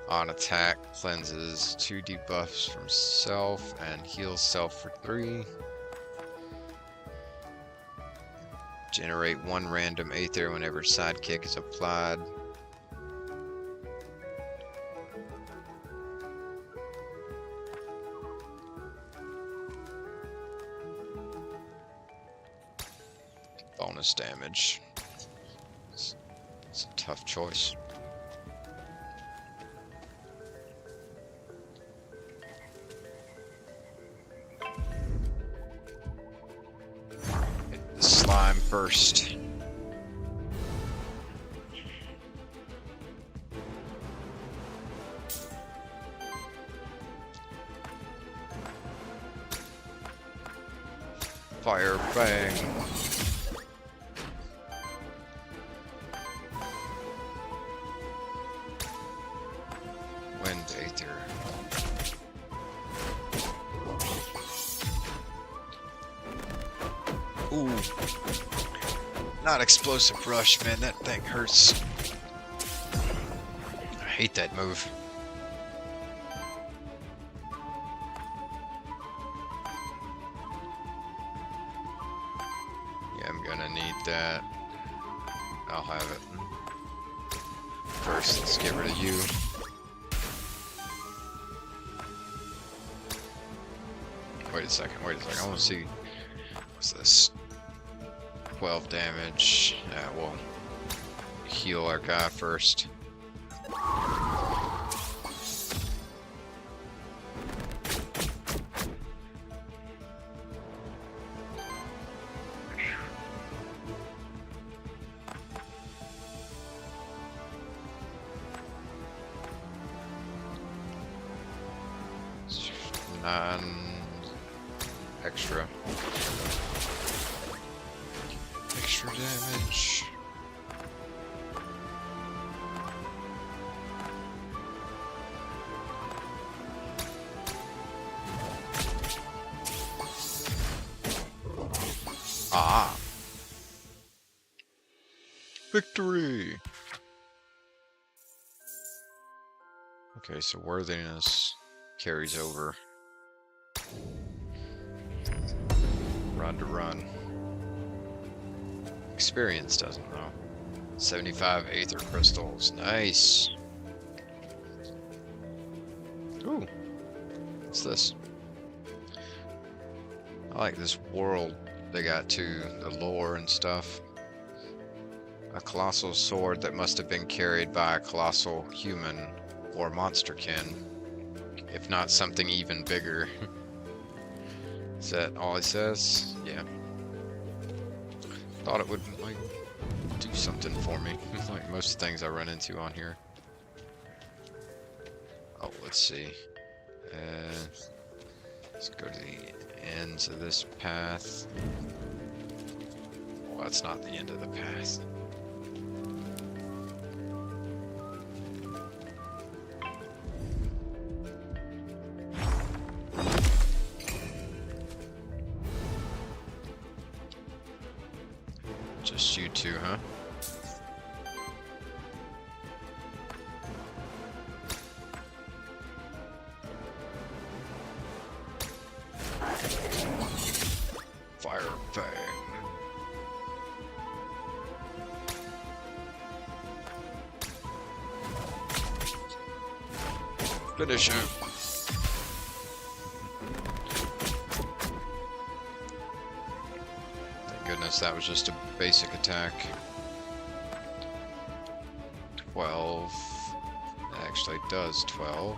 On attack, cleanses 2 debuffs from self and heals self for 3. Generate 1 random Aether whenever sidekick is applied. Bonus damage. It's a tough choice. Hit the slime first. Fire bang. Wind Aether. Ooh. Not explosive rush, man. That thing hurts. I hate that move. Yeah, I'm gonna need that. have it. First, let's get rid of you. Wait a second, wait a second. I want to see. What's this? 12 damage. Yeah, we'll heal our guy first. Extra damage. Ah. Victory. Okay, so worthiness carries over. Run to run. Experience doesn't though. 75 Aether crystals. Nice. Ooh. What's this? I like this world they got to, the lore and stuff. A colossal sword that must have been carried by a colossal human or monsterkin, if not something even bigger. Is that all it says? Yeah. Thought it would, like, do something for me, like most things I run into on here. Oh, let's see. Let's go to the ends of this path. Well, that's not the end of the path. Just you two, huh? Fire Fang. Finish him. Thank goodness that was just a basic attack. 12. It actually does 12.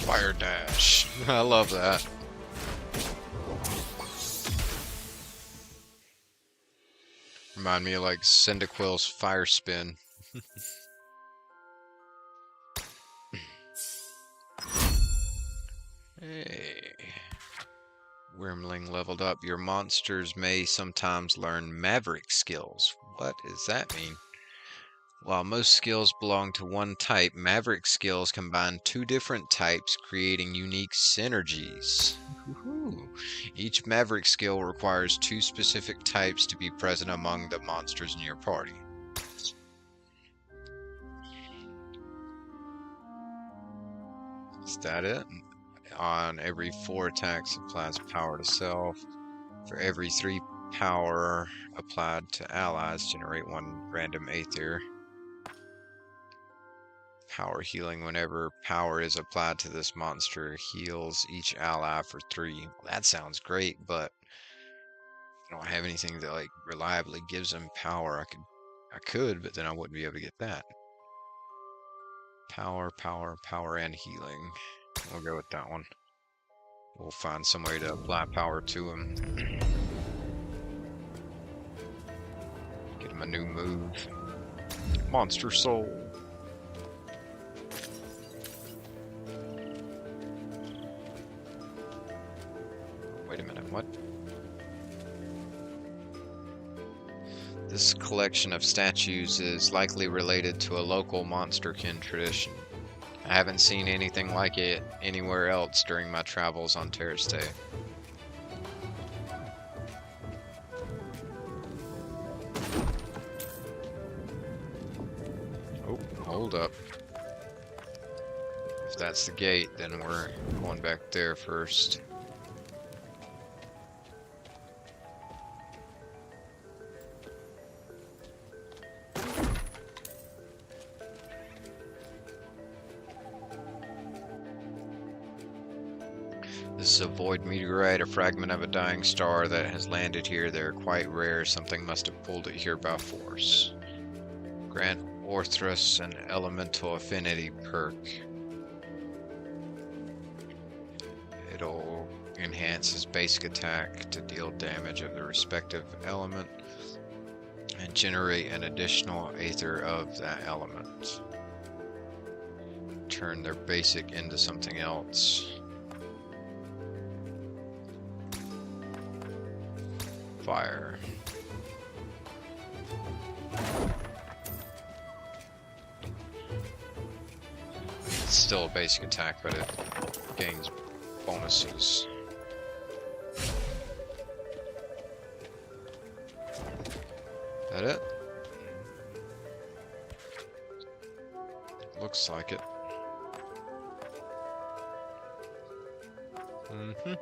Fire dash. I love that. Remind me of like Cyndaquil's fire spin. Hey. Wyrmling leveled up. Your monsters may sometimes learn maverick skills. What does that mean? While most skills belong to one type, maverick skills combine two different types, creating unique synergies. Woohoo. Each maverick skill requires two specific types to be present among the monsters in your party. Is that it? On every 4 attacks applies power to self. For every 3 power applied to allies, generate 1 random Aether. Power healing. Whenever power is applied to this monster, heals each ally for 3. Well, that sounds great, but I don't have anything that like reliably gives them power. I could, but then I wouldn't be able to get that. Power, and healing. We'll go with that one. We'll find some way to apply power to him. Get him a new move. Monster Soul. Wait a minute, what? This collection of statues is likely related to a local monsterkin tradition. I haven't seen anything like it anywhere else during my travels on Terrastay. Hold up. If that's the gate, then we're going back there first. This is a void meteorite, a fragment of a dying star that has landed here. They're quite rare. Something must have pulled it here by force. Grant Orthrus an elemental affinity perk. It'll enhance his basic attack to deal damage of the respective element and generate an additional aether of that element. Turn their basic into something else. Fire. It's still a basic attack, but it gains bonuses. That it? Looks like it. Mm-hmm.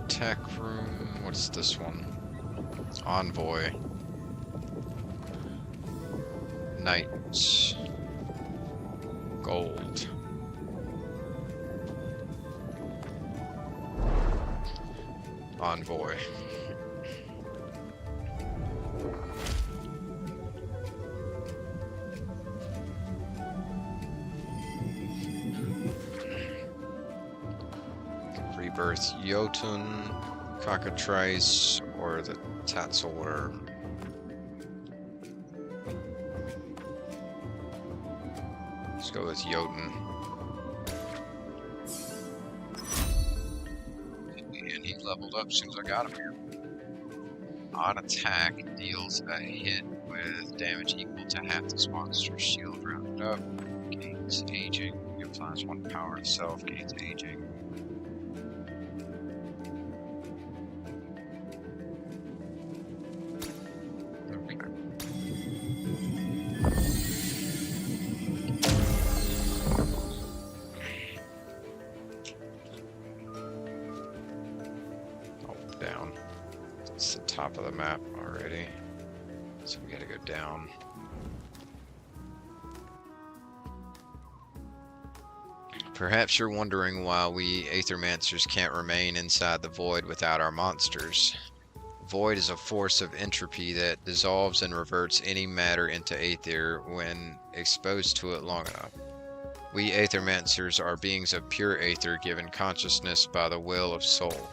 Attack room. What's this one? Envoy. Knights. Gold. Envoy. Rebirth Jotun, Cockatrice, or the Tatzelworm. Let's go with Jotun. And he leveled up as soon as I got him here. On attack, deals a hit with damage equal to half this monster's shield rounded up. Gains aging. Applies 1 power itself, gains aging. Down. It's the top of the map already, so we gotta go down. Perhaps you're wondering why we Aethermancers can't remain inside the void without our monsters. Void is a force of entropy that dissolves and reverts any matter into aether when exposed to it long enough. We Aethermancers are beings of pure aether given consciousness by the will of soul.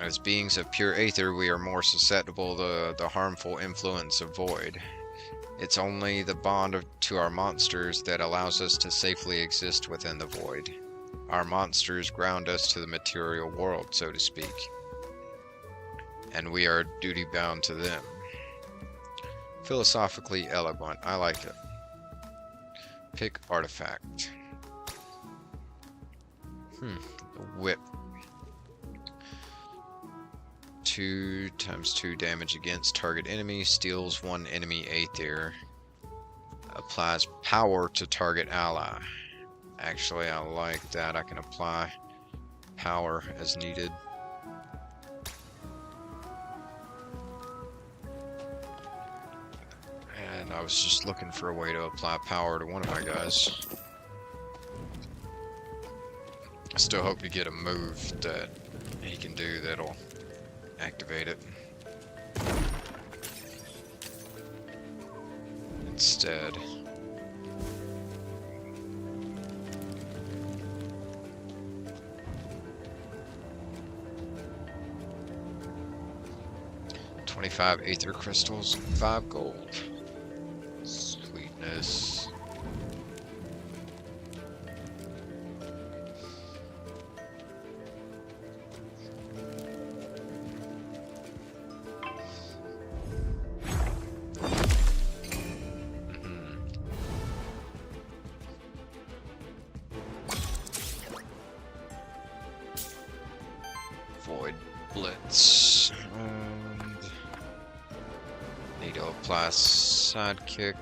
As beings of pure aether, we are more susceptible to the harmful influence of void. It's only the bond to our monsters that allows us to safely exist within the void. Our monsters ground us to the material world, so to speak. And we are duty-bound to them. Philosophically eloquent. I like it. Pick artifact. The whip. 2 times 2 damage against target enemy, steals 1 enemy aether, applies power to target ally. Actually, I like that. I can apply power as needed. And I was just looking for a way to apply power to one of my guys. I still hope to get a move that he can do that'll activate it. Instead, $25 aether crystals, 5 gold. Sweetness. Blitz. And need to apply sidekick.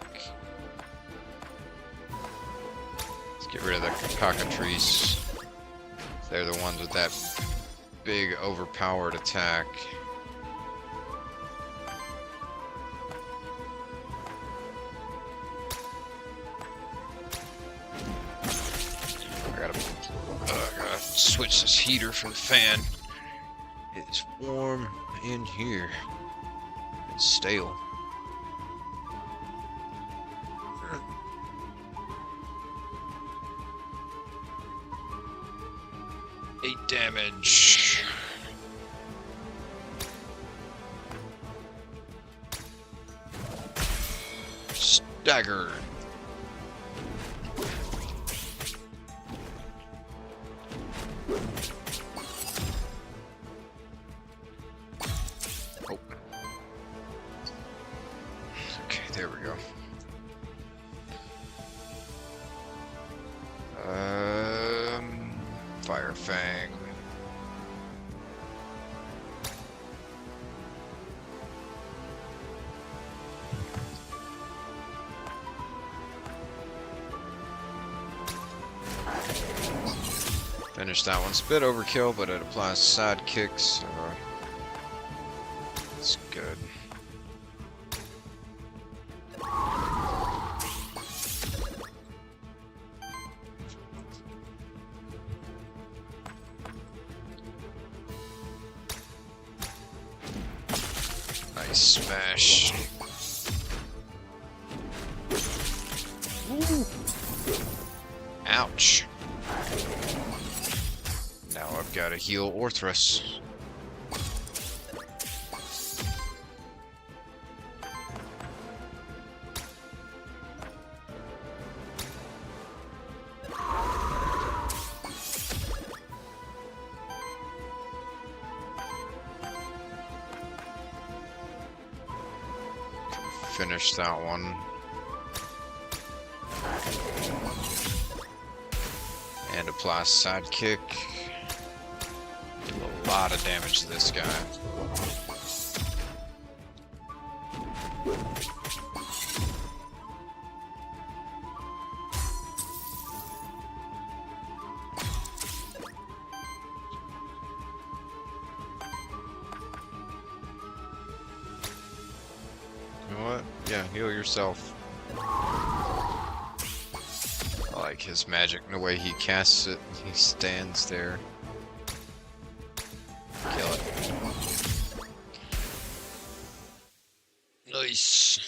Let's get rid of the cockatrice. They're the ones with that big overpowered attack. I gotta switch this heater for the fan. It's warm in here. It's stale. 8 damage. Staggered. Oh. Okay, there we go. Fire Fang. Finish that one. It's a bit overkill, but it applies side kicks, so it's good. Nice smash. Ooh. Ouch. Now I've got to heal Orthrus. Finish that one. And apply sidekick. Do a lot of damage to this guy. You know what? Yeah, heal yourself. I like his magic and the way he casts it. He stands there. Kill it. Nice.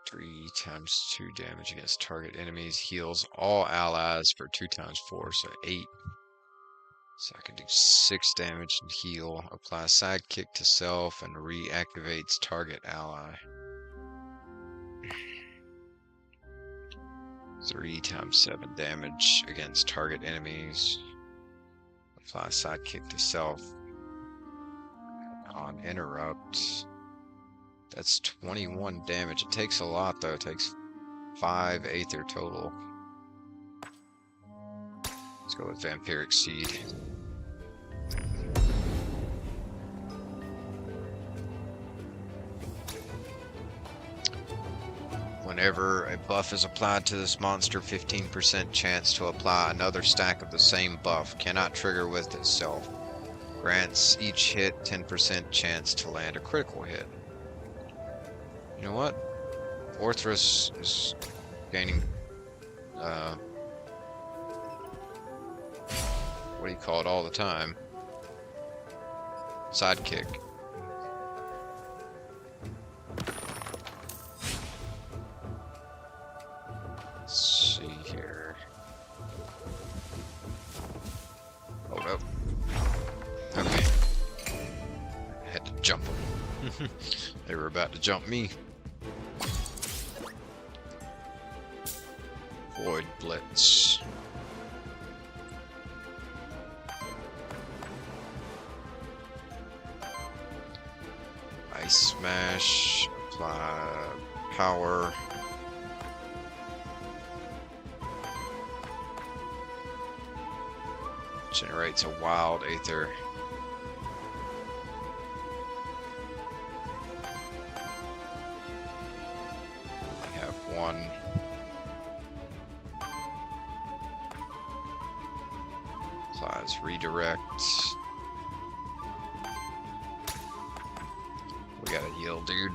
Three times 2 damage against target enemies. Heals all allies for 2 times 4, so 8. So I can do 6 damage and heal. Apply sidekick to self and reactivates target ally. 3 times 7 damage against target enemies. Apply sidekick to self on interrupt. That's 21 damage. It takes a lot though. It takes 5 Aether total. Let's go with Vampiric Seed. Whenever a buff is applied to this monster, 15% chance to apply another stack of the same buff. Cannot trigger with itself. Grants each hit 10% chance to land a critical hit. You know what? Orthrus is gaining what do you call it all the time? Sidekick. Let's see here. Oh no. Okay. I had to jump them. They were about to jump me. Void Blitz. Ice Smash. Apply power. Generates a wild Aether. We have one. Applies redirect. We gotta heal, dude.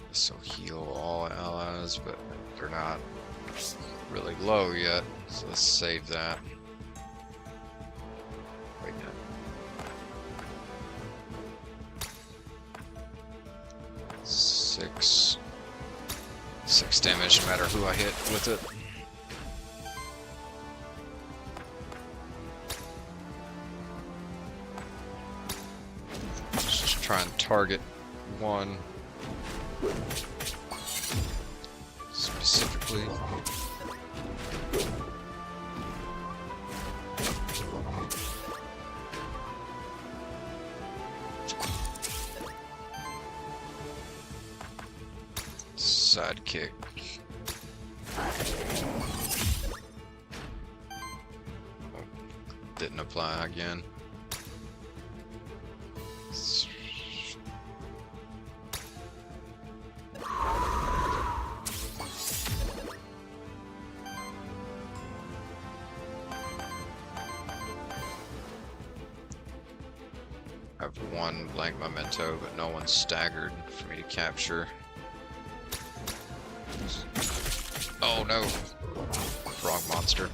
This will heal all allies, but they're not really low yet, so let's save that. Wait a minute. 6 damage no matter who I hit with it. Let's just try and target one specifically. Sidekick. Oh, didn't apply again. I have one blank memento, but no one's staggered for me to capture. Oh no! Frog monster.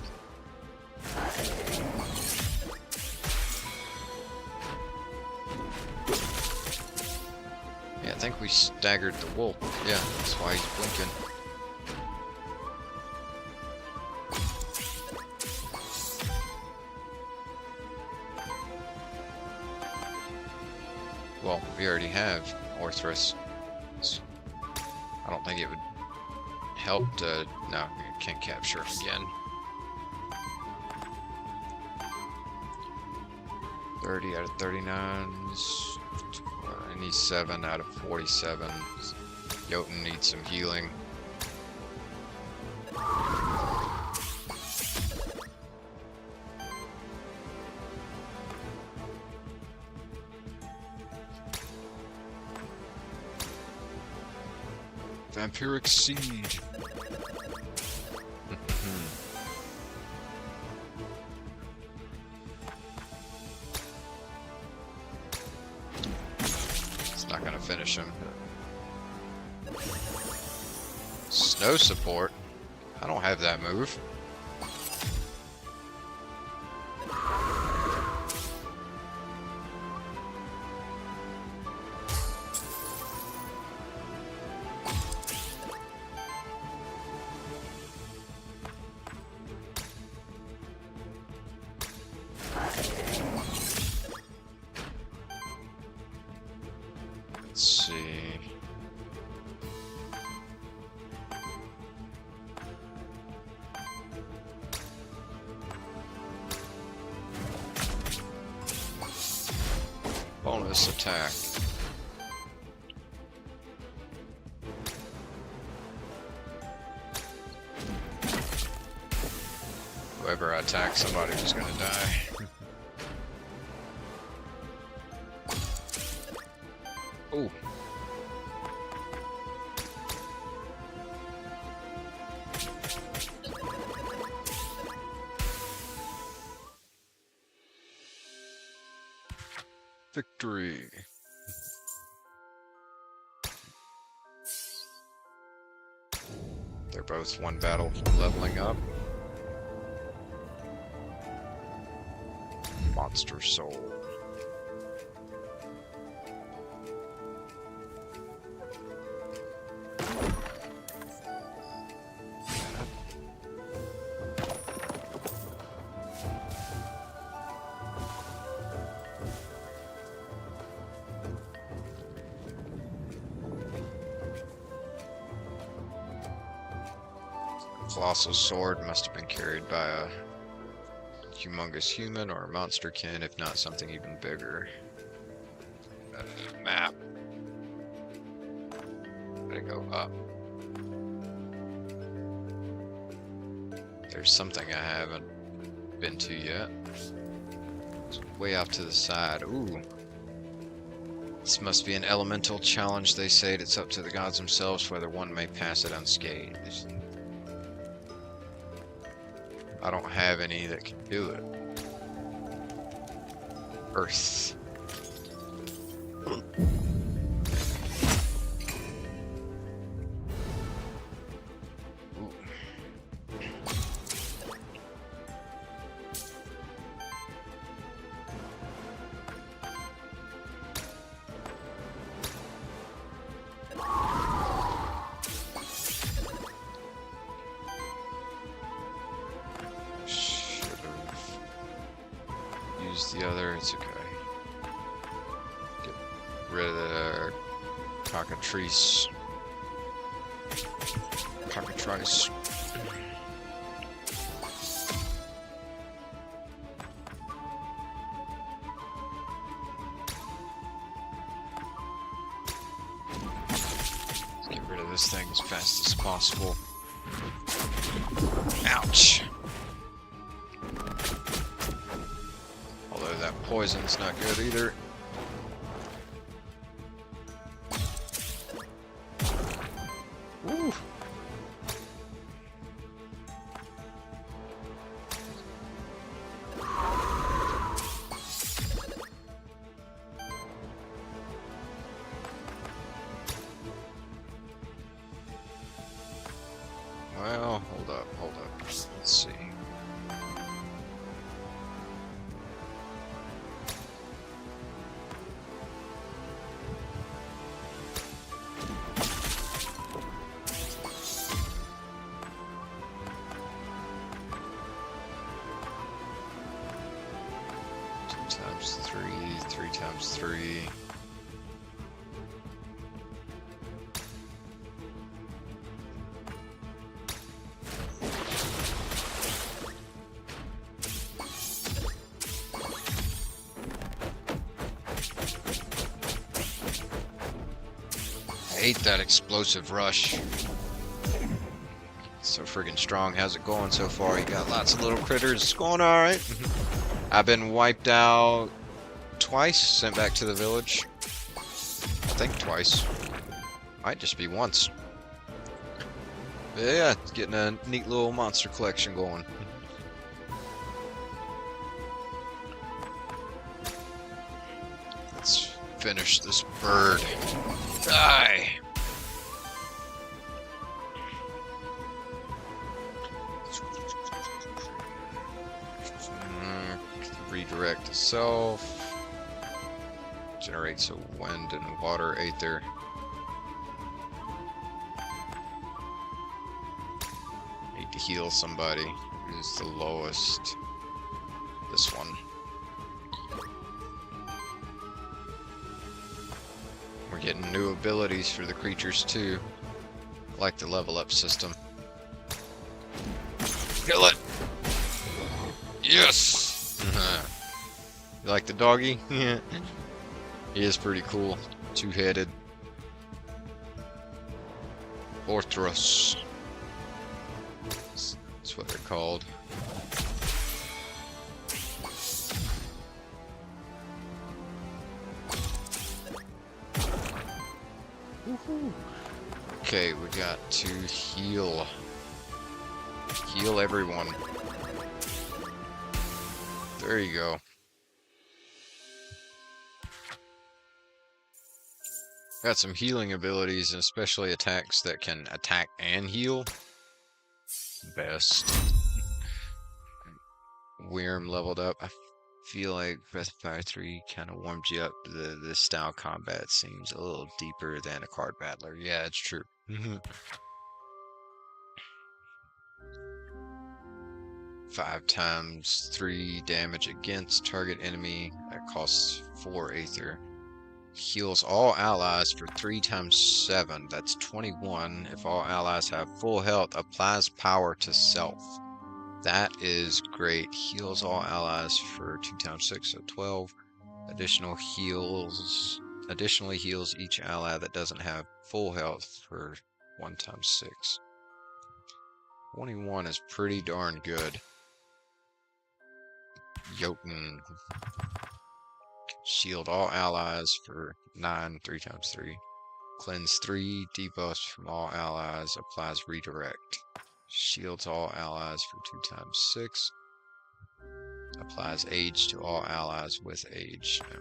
Yeah, I think we staggered the wolf. Yeah, that's why he's blinking. Well, we already have Orthrus. I don't think it would help to... No, we can't capture him again. 30 out of 39s. I need 7 out of 47. Jotun needs some healing. Vampiric Seed. It's not gonna finish him. Snow support? I don't have that move. Let's see. Bonus attack. Whoever I attack, somebody was gonna die. Oh. Victory. They're both one battle leveling up. Monster Soul. Colossal sword must have been carried by a humongous human or a monsterkin, if not something even bigger. Map. Gotta go up. There's something I haven't been to yet. It's way off to the side. Ooh. This must be an elemental challenge, they say. It's up to the gods themselves whether one may pass it unscathed. I don't have any that can do it. Earth. The other, it's okay. Get rid of the cockatrice. Cockatrice. Let's get rid of this thing as fast as possible. Ouch! That poison's not good either. Ooh. Well, hold up. Let's see. Times 3 times 3. I hate that explosive rush. It's so friggin' strong. How's it going so far? You got lots of little critters. It's going alright. I've been wiped out twice, sent back to the village. I think twice. Might just be once. But yeah, it's getting a neat little monster collection going. Let's finish this bird. Die! Redirect to self. Generates a wind and water aether. Need to heal somebody. Who's the lowest? This one. We're getting new abilities for the creatures too. I like the level up system. Kill it! Yes! You like the doggy? Yeah. He is pretty cool. Two-headed. Orthros. That's what they're called. Okay, we got to heal. Heal everyone. There you go. Got some healing abilities, and especially attacks that can attack and heal. Best. Wyrm leveled up. I feel like Breath of Fire 3 kind of warmed you up. The style combat seems a little deeper than a card battler. Yeah, it's true. 5 times 3 damage against target enemy. That costs 4 Aether. Heals all allies for 3 times 7. That's 21. If all allies have full health, applies power to self. That is great. Heals all allies for 2 times 6, so 12. Additionally heals each ally that doesn't have full health for 1 times 6. 21 is pretty darn good. Jotun. Shield all allies for 9, 3 times 3. Cleanse 3 debuffs from all allies, applies redirect. Shields all allies for 2 times 6. Applies age to all allies with age. No.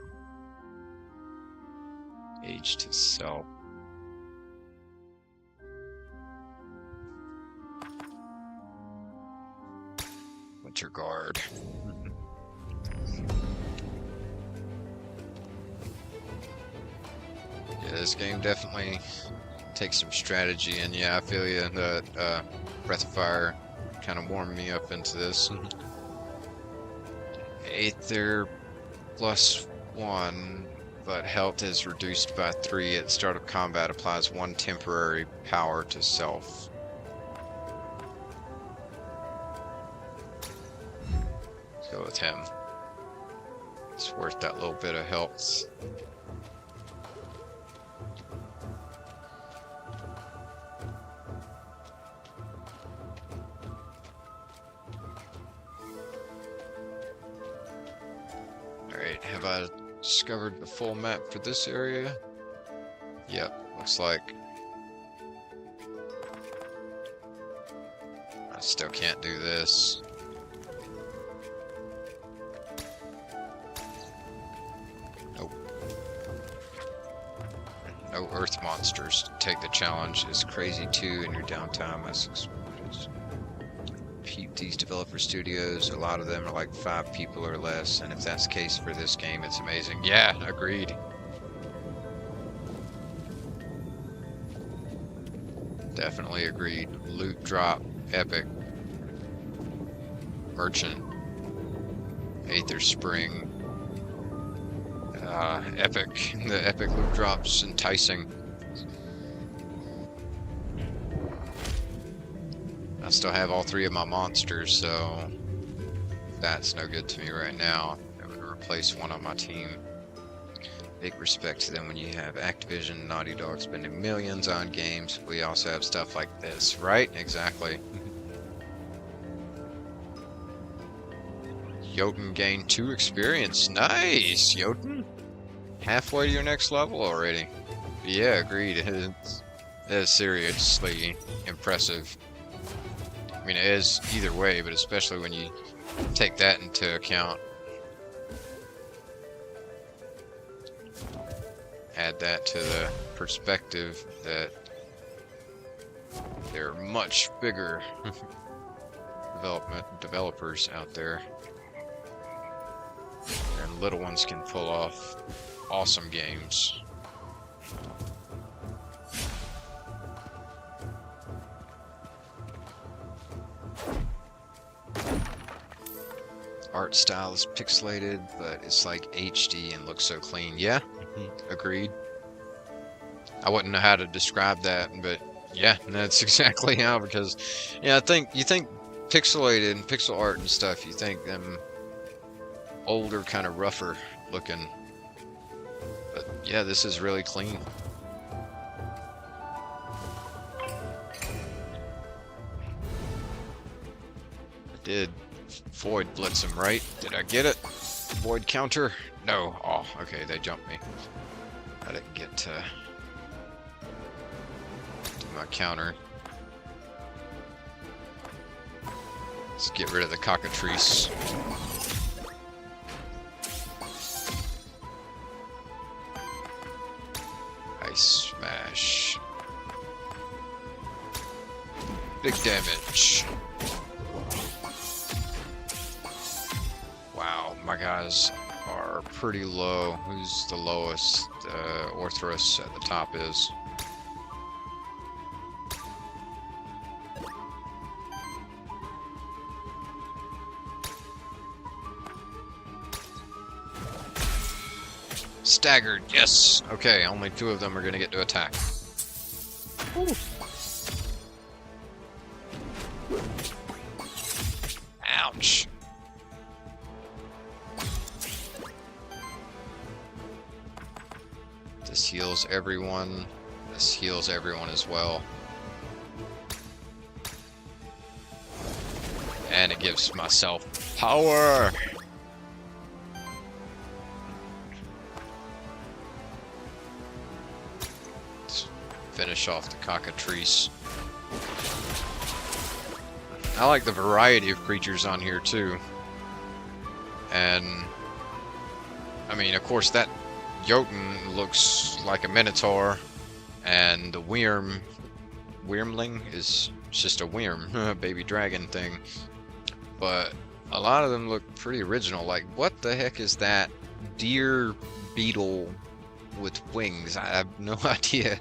Age to self. Winter Guard. Yeah, this game definitely takes some strategy, and yeah, I feel you. The Breath of Fire kind of warmed me up into this. Aether +1, but health is reduced by 3 at start of combat. Applies 1 temporary power to self. Let's go with him. It's worth that little bit of health. Alright, have I discovered the full map for this area? Yep, looks like. I still can't do this. Nope. No earth monsters. Take the challenge. It's crazy too in your downtime. These developer studios, a lot of them are like 5 people or less, and if that's the case for this game, it's amazing. Yeah, agreed. Definitely agreed. Loot drop, epic. Merchant. Aether Spring. Epic. The epic loot drops, enticing. I still have all 3 of my monsters, so that's no good to me right now. I'm going to replace one on my team. Big respect to them when you have Activision, Naughty Dog spending millions on games. We also have stuff like this, right? Exactly. Jotun gained 2 experience. Nice, Jotun! Halfway to your next level already. Yeah, agreed. It is seriously impressive. I mean, it is either way, but especially when you take that into account. Add that to the perspective that there are much bigger developers out there. And little ones can pull off awesome games. Art style is pixelated, but it's like HD and looks so clean. Yeah, agreed. I wouldn't know how to describe that, but yeah, that's exactly how, because yeah, you think pixelated and pixel art and stuff, you think them older, kind of rougher looking. But yeah, this is really clean. I did Void blitz him, right? Did I get it? Void counter? No. Oh, okay, they jumped me. I didn't get to do my counter. Let's get rid of the cockatrice. Ice smash. Big damage. Wow, my guys are pretty low. Who's the lowest? Orthrus at the top is. Staggered, yes! Okay, only 2 of them are gonna get to attack. Ooh. This heals everyone. This heals everyone as well. And it gives myself power! Let's finish off the cockatrice. I like the variety of creatures on here too. And I mean, of course, that Jotun looks like a minotaur, and the Wyrmling is just a Wyrm, baby dragon thing. But a lot of them look pretty original. Like, what the heck is that deer beetle with wings? I have no idea,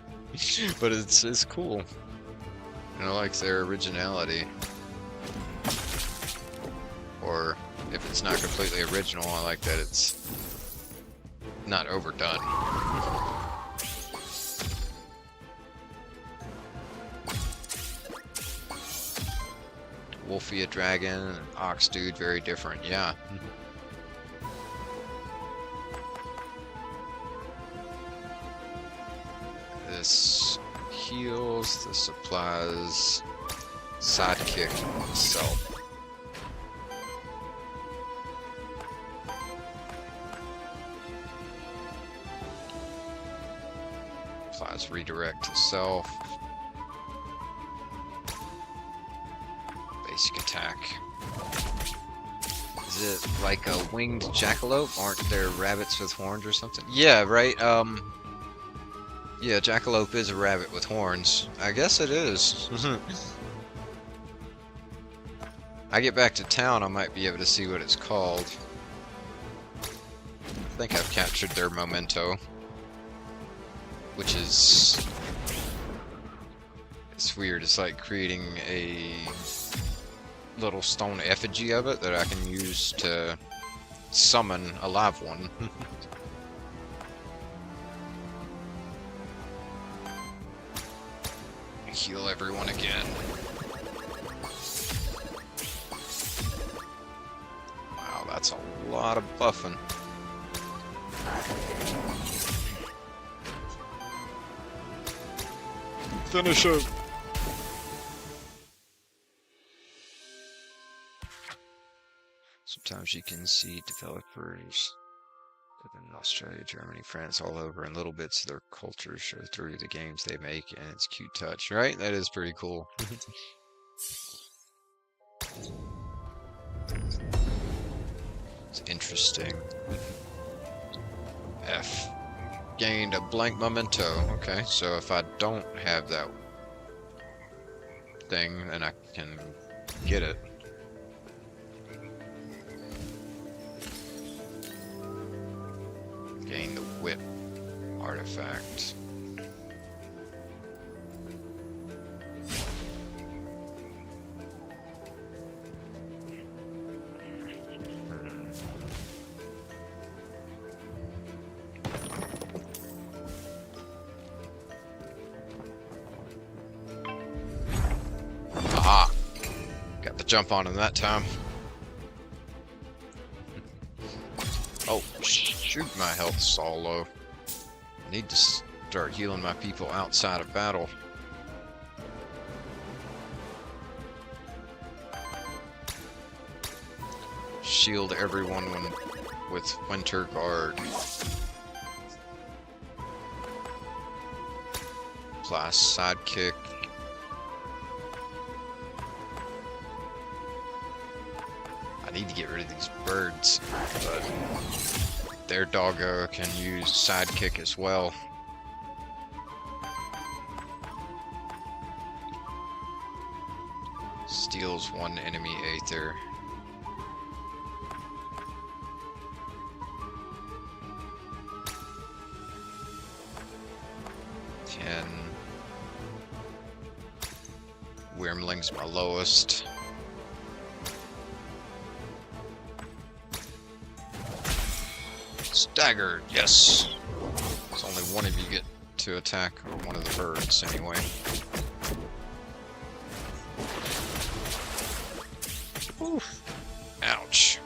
but it's cool. And I like their originality. Or if it's not completely original, I like that it's not overdone. Wolfia dragon, ox dude, very different, yeah. This heals, this applies sidekick itself. Applies redirect to self. Basic attack. Is it like a winged jackalope? Aren't there rabbits with horns or something? Yeah, right. Yeah, jackalope is a rabbit with horns. I guess it is. I get back to town, I might be able to see what it's called. I think I've captured their memento, which is... it's weird. It's like creating a little stone effigy of it that I can use to summon a live one. Heal everyone again. Wow, that's a lot of buffing. Finish it. Sometimes you can see developers in Australia, Germany, France, all over, and little bits of their culture show through the games they make, and it's cute touch, right? That is pretty cool. It's interesting. F. Gained a blank memento. Okay, so if I don't have that thing, then I can get it. Gain the whip artifact. Aha! Got the jump on him that time. Oh, shoot, my health's all low. I need to start healing my people outside of battle. Shield everyone with Winter Guard. Apply sidekick. I need to get rid of these birds, but their doggo can use sidekick as well. Steals one enemy Aether. Wyrmling's my lowest. Staggered, yes. It's only one of you get to attack one of the birds anyway. Oof. Ouch.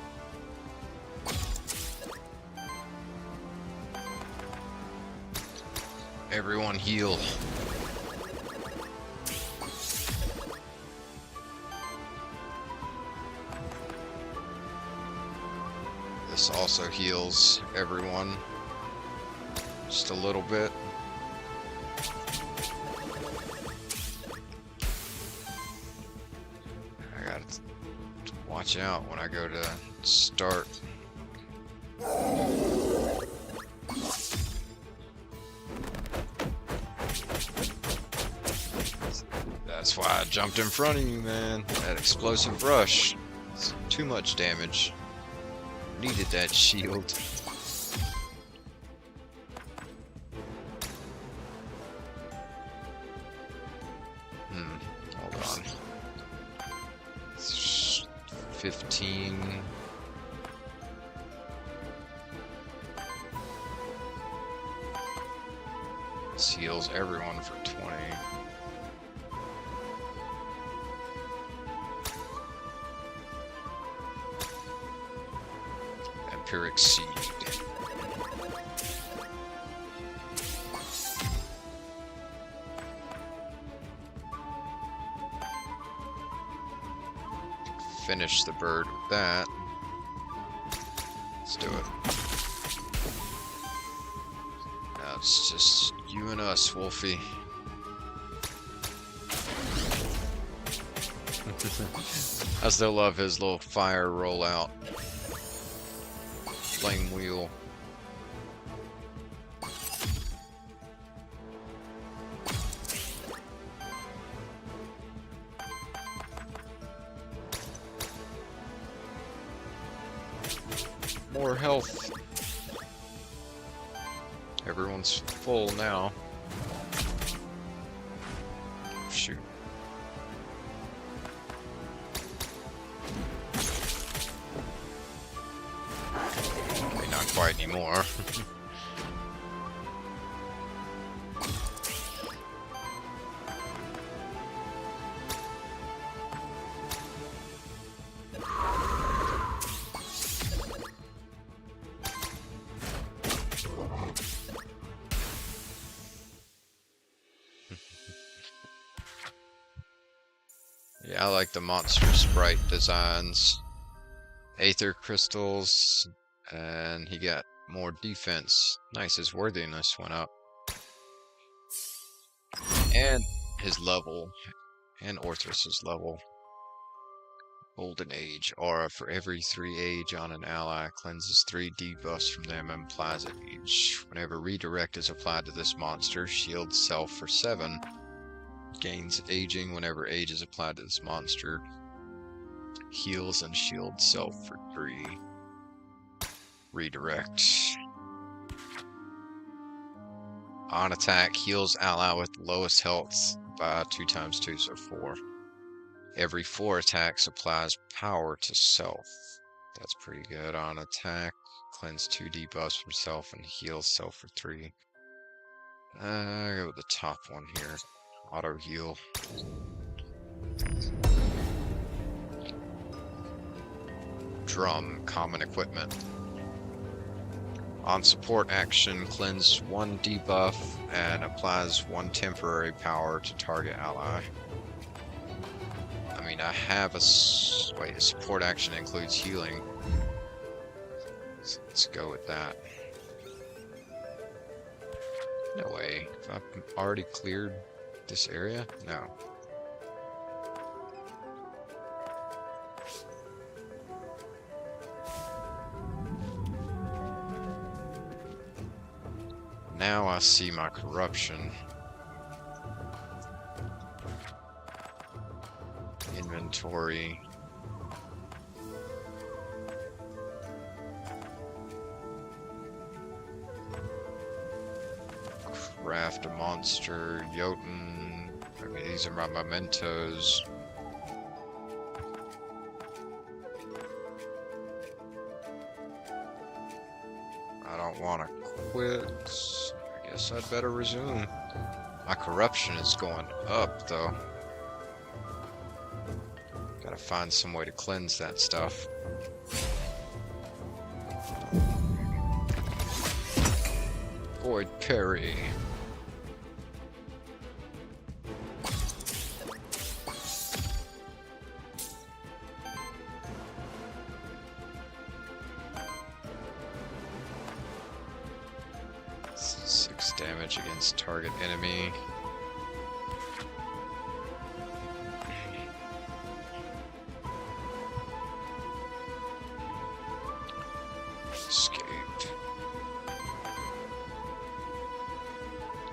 Everyone heal. This also heals everyone. Just a little bit. I gotta watch out when I go to start. That's why I jumped in front of you, man. That explosive rush. It's too much damage. Needed that shield. Hold on. 15. This heals everyone for 20. Empiric Seed. Finish the bird with that. Let's do it. Now it's just you and us, Wolfie. I still love his little fire rollout. Flame wheel. More health. Everyone's full now. Shoot. Okay, not quite anymore. Yeah, I like the monster sprite designs. Aether crystals, and he got more defense. Nice, his worthiness went up. And his level, and Orthrus's level. Golden Age aura for every 3 age on an ally, cleanses 3 debuffs from them and applies at each. Whenever redirect is applied to this monster, shields self for 7. Gains aging whenever age is applied to this monster. Heals and shields self for 3. Redirect. On attack, heals ally with lowest health by 2 times 2, so 4. Every 4 attacks applies power to self. That's pretty good. On attack, cleanse 2 debuffs from self and heals self for 3. I go with the top one here. Auto heal. Drum, common equipment. On support action, cleanse 1 debuff and applies 1 temporary power to target ally. I mean, I have a wait. A support action includes healing. So let's go with that. No way. Have I already cleared this area? No. Now I see my corruption. Inventory. Craft a monster, Jotun. Okay, these are my mementos. I don't want to quit. I guess I'd better resume. My corruption is going up, though. Gotta find some way to cleanse that stuff. Void Parry. 6 damage against target enemy. Escape.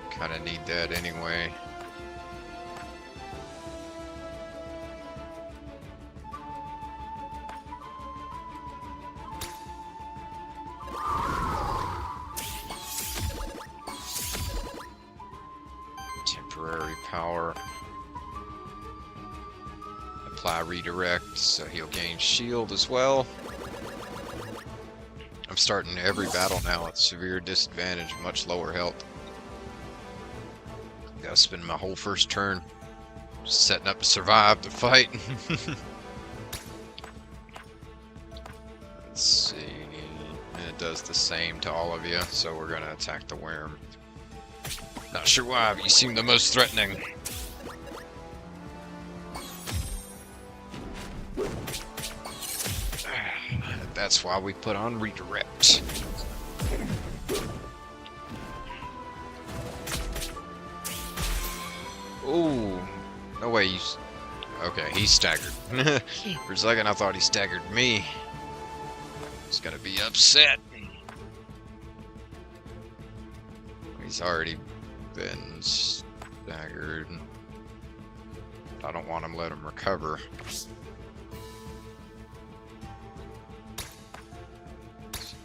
Kinda need that anyway. Temporary power. Apply redirect, so he'll gain shield as well. I'm starting every battle now at severe disadvantage, much lower health. Gotta spend my whole first turn just setting up to survive the fight. Let's see. And it does the same to all of you, so we're gonna attack the worm. Not sure why, but you seem the most threatening. That's why we put on redirect. Ooh, no way you... Okay, he staggered. For a second I thought he staggered me. He's gonna be upset. He's already been staggered. I don't want him to let him recover.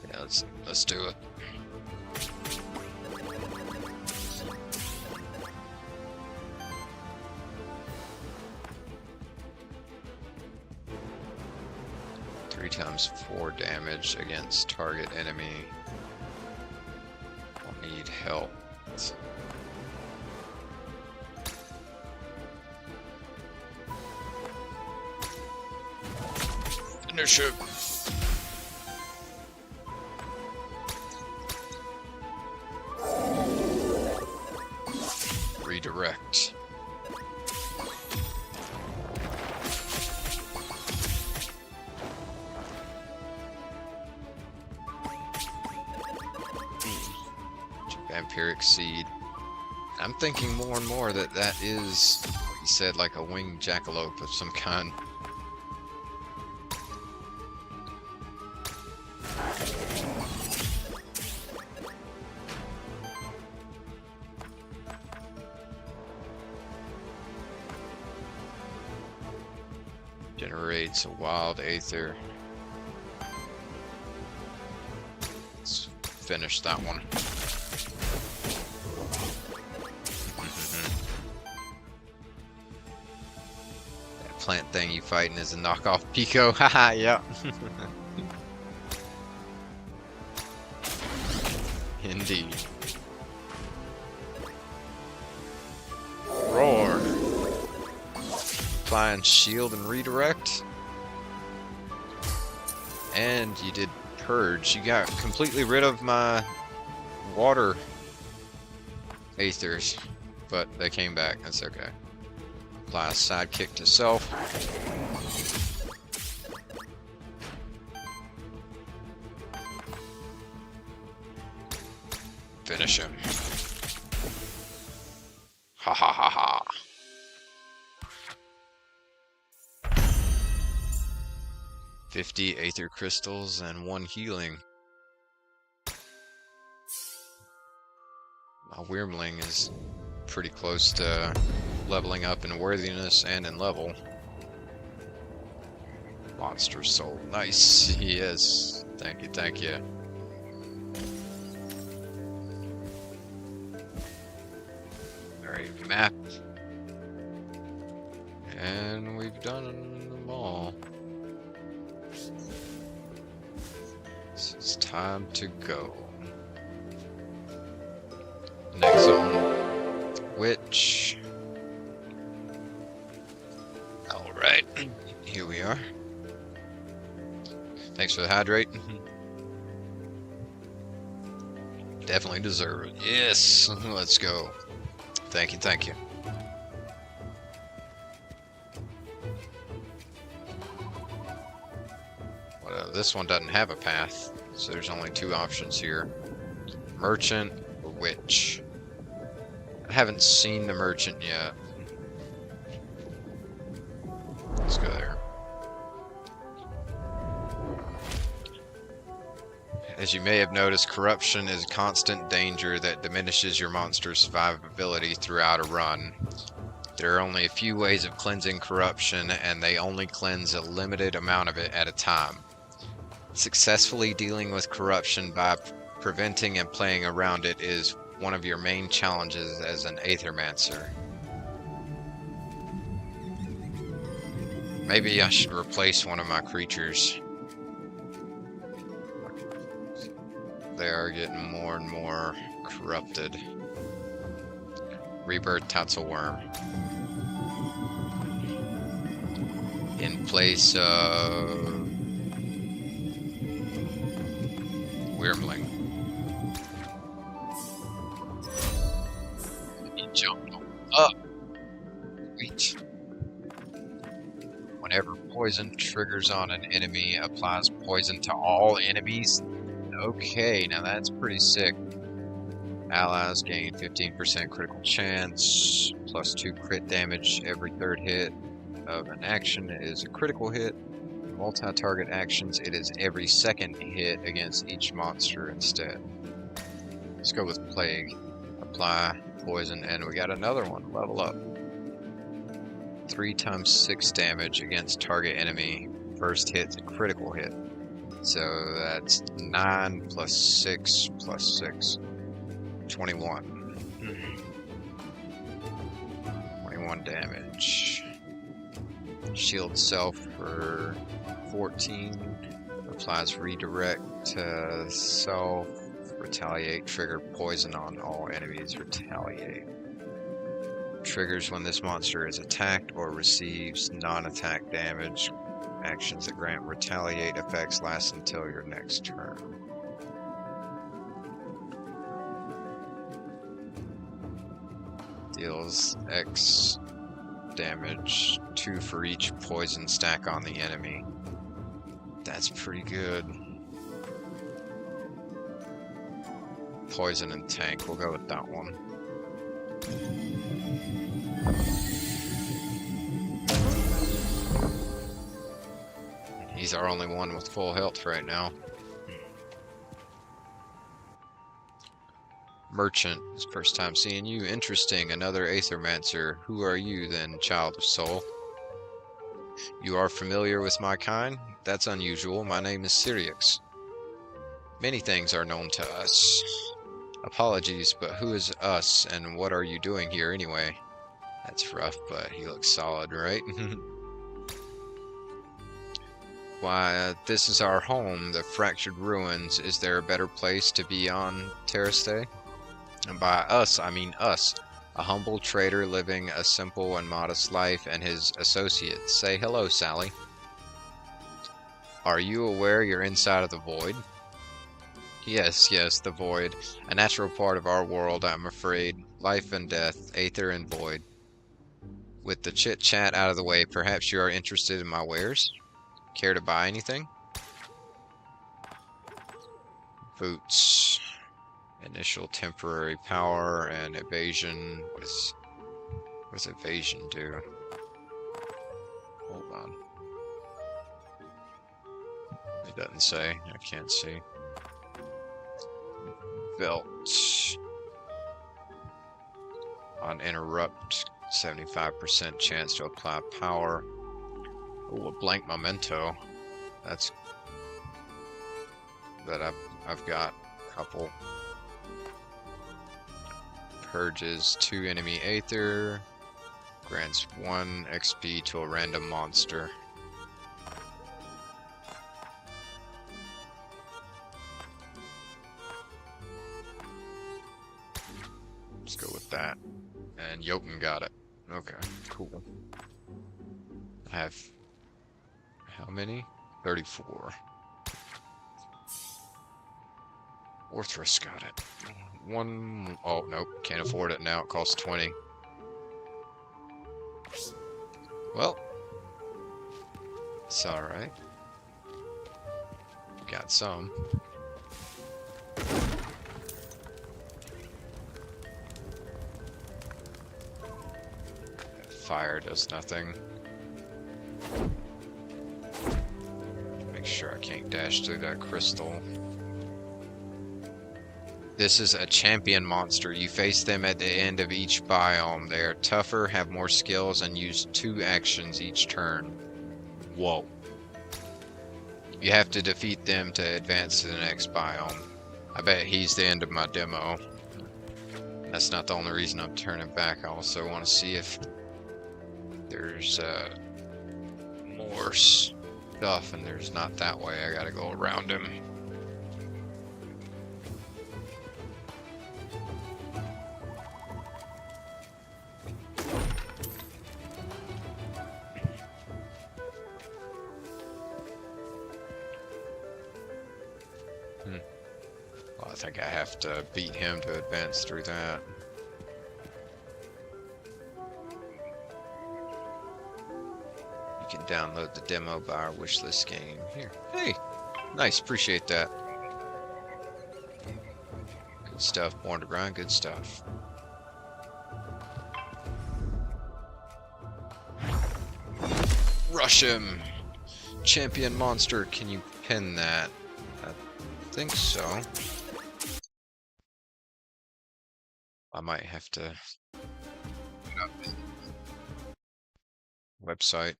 Yeah, let's do it. Three times 4 damage against target enemy. I'll need help. Finish it. Redirect. Vampiric seed. I'm thinking more and more that that is what you said, like a winged jackalope of some kind. Generates a wild aether. Let's finish that one. That plant thing you fighting is a knockoff Pico. Haha, yeah. Indeed. Roar. Applying shield and redirect. And you did purge. You got completely rid of my water aethers, but they came back. That's okay. Apply a sidekick to self. Finish him. Ha ha ha ha. $50 aether crystals and 1 healing. My Wyrmling is pretty close to leveling up in worthiness and in level. Monster soul. Nice. Yes. Thank you, thank you. Alright, map. And we've done them all. So it's time to go. Next zone. Witch. Alright. Here we are. Thanks for the hydrate. Definitely deserve it. Yes. Let's go. Thank you, thank you. Well, this one doesn't have a path, so there's only 2 options here. Merchant or Witch. I haven't seen the merchant yet. Let's go there. As you may have noticed, corruption is a constant danger that diminishes your monster's survivability throughout a run. There are only a few ways of cleansing corruption, and they only cleanse a limited amount of it at a time. Successfully dealing with corruption by preventing and playing around it is one of your main challenges as an Aethermancer. Maybe I should replace one of my creatures. They are getting more and more corrupted. Rebirth Tatzelworm. In place of Wyrmling. He jumped up. Sweet. Whenever poison triggers on an enemy, applies poison to all enemies. Okay, now that's pretty sick. Allies gain 15% critical chance, plus 2 crit damage every third hit of an action is a critical hit. Multi-target actions, it is every second hit against each monster instead. Let's go with Plague. Apply poison, and we got another one. Level up. 3 times 6 damage against target enemy. First hit's a critical hit. So that's 9 plus 6 plus 6. 21. 21 damage. Shield self for 14. Applies redirect to self. Retaliate. Trigger poison on all enemies. Retaliate. Triggers when this monster is attacked or receives non-attack damage. Actions that grant retaliate effects last until your next turn. Deals X damage, 2 for each poison stack on the enemy. That's pretty good. Poison and tank, we'll go with that one. He's our only one with full health right now. Merchant, it's first time seeing you. Interesting, another Aethermancer. Who are you then, child of soul? You are familiar with my kind? That's unusual. My name is Syriax. Many things are known to us. Apologies, but who is us and what are you doing here anyway? That's rough, but he looks solid, right? Why, this is our home, the Fractured Ruins. Is there a better place to be on Terraste? And by us, I mean us. A humble trader living a simple and modest life, and his associates. Say hello, Sally. Are you aware you're inside of the void? Yes, the void. A natural part of our world, I'm afraid. Life and death, aether and void. With the chit-chat out of the way, perhaps you are interested in my wares? Care to buy anything? Boots. Initial temporary power and evasion. What does evasion do? Hold on. It doesn't say. I can't see. Belt. On interrupt, 75% chance to apply power. Oh, a blank memento. That's that I've got a couple. Purges 2 enemy aether. Grants 1 XP to a random monster. Let's go with that. And Jotun got it. Okay, cool. I have how many? 34. Orthrus got it. One. Oh, nope. Can't afford it now. It costs 20. Well, it's alright. Got some. fire does nothing. Make sure I can't dash through that crystal. This is a champion monster. You face them at the end of each biome. They are tougher, have more skills, and use 2 actions each turn. Whoa. You have to defeat them to advance to the next biome. I bet he's the end of my demo. That's not the only reason I'm turning back. I also want to see if there's more stuff, and there's not that way. I gotta go around him. Well, I think I have to beat him to advance through that. You can download the demo by our wishlist game. Here. Hey! Nice, appreciate that. Good stuff, Born to Grind, good stuff. Rush him! Champion monster, can you pin that? I think so. I might have to put up a website.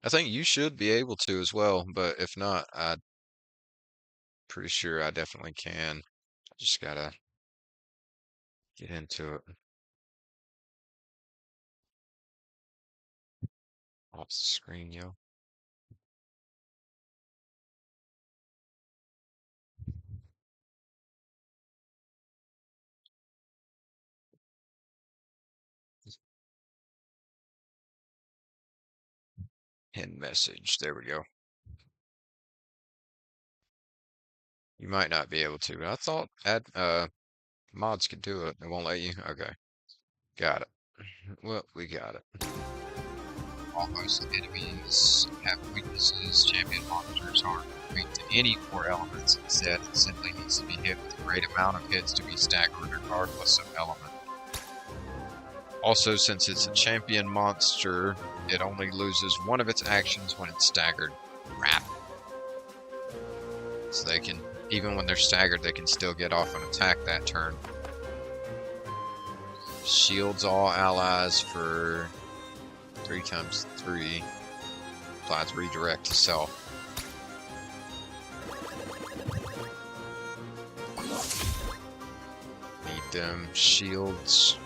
I think you should be able to as well, but if not, I'm pretty sure I definitely can. I just gotta get into it. Off the screen, yo. End message. There we go. You might not be able to, but I thought add mods could do it. It won't let you? Okay. Got it. Well, we got it. Almost enemies have weaknesses. Champion monsters aren't weak to any 4 elements. Instead, it simply needs to be hit with a great amount of hits to be staggered regardless of element. Also, since it's a champion monster, it only loses 1 of its actions when it's staggered. Crap. So they can, even when they're staggered, they can still get off an attack that turn. Shields all allies for 3 times 3. Applies redirect to self. Need them shields.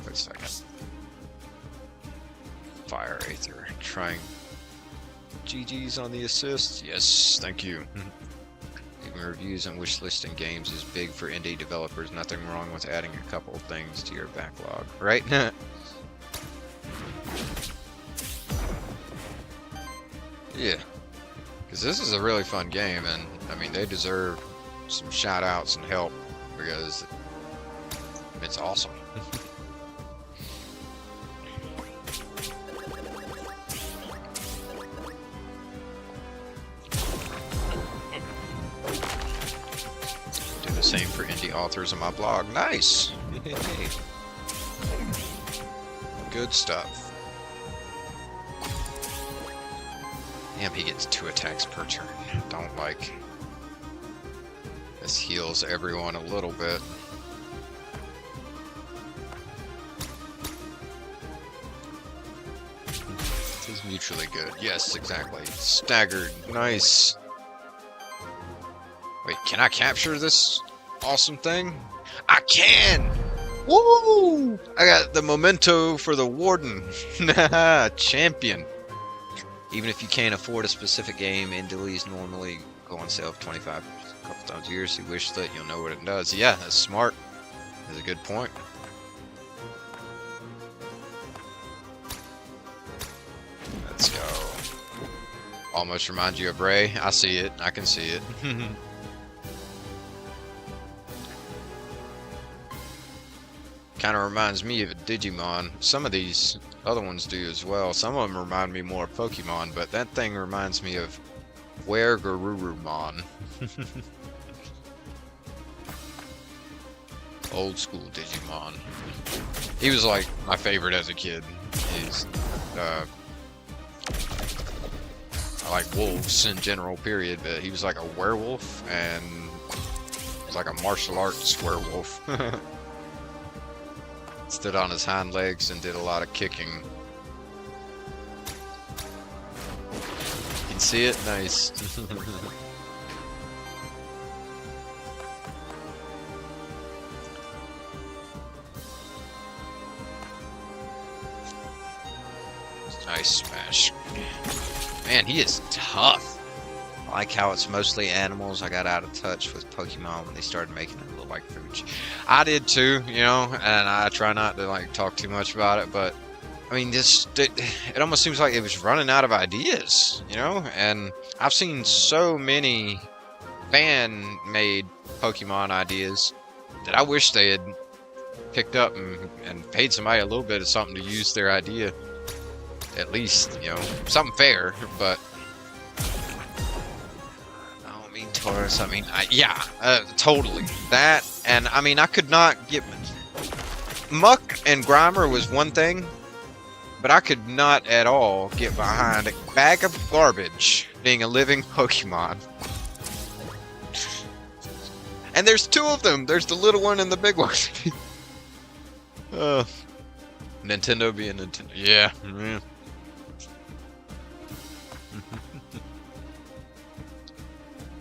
Wait a second. Fire Aether. Trying. GG's on the assist. Yes, thank you. Leaving reviews and wishlisting games is big for indie developers. Nothing wrong with adding a couple of things to your backlog, right? Yeah, because this is a really fun game, and I mean they deserve some shout outs and help because it's awesome. Do the same for indie authors on my blog. Nice. Good stuff. Damn, he gets 2 attacks per turn. Don't like. This heals everyone a little bit. This is mutually good. Yes, exactly. Staggered. Nice. Wait, can I capture this awesome thing? I can! Woo! I got the memento for the warden. Champion. Even if you can't afford a specific game, indies normally go on sale for 25 a couple times a year, so you wish that you'll know what it does. Yeah, that's smart. That's a good point. Let's go. Almost reminds you of Ray. I see it. I can see it. kind of reminds me of a Digimon. Some of these other ones do as well. Some of them remind me more of Pokemon, but that thing reminds me of Wergarurumon. Old school Digimon. He was like my favorite as a kid. He's I like wolves in general, period, but he was like a werewolf, and he was like a martial arts werewolf. Stood on his hind legs and did a lot of kicking. You can see it? Nice. Nice smash. Man, he is tough. I like how it's mostly animals. I got out of touch with Pokemon when they started making it look like food. I did too, you know, and I try not to like talk too much about it, but I mean, it almost seems like it was running out of ideas, you know, and I've seen so many fan-made Pokemon ideas that I wish they had picked up and paid somebody a little bit of something to use their idea. At least, you know, something fair, but I don't mean Taurus, I mean, yeah, totally. That, and I mean, I could not get, Muck and Grimer was one thing, but I could not at all get behind a bag of garbage being a living Pokemon. And there's two of them, there's the little one and the big one. Nintendo being Nintendo, yeah.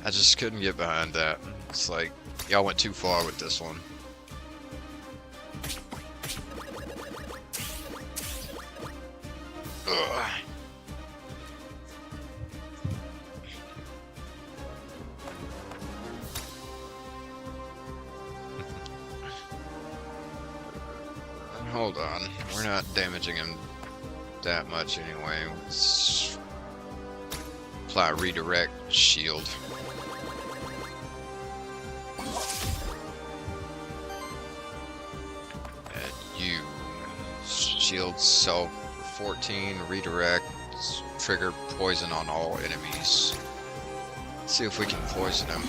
I just couldn't get behind that. It's like, y'all went too far with this one. Ugh. Hold on, we're not damaging him that much anyway. Let's apply redirect shield. You shield self 14, redirect, trigger poison on all enemies. Let's see if we can poison him.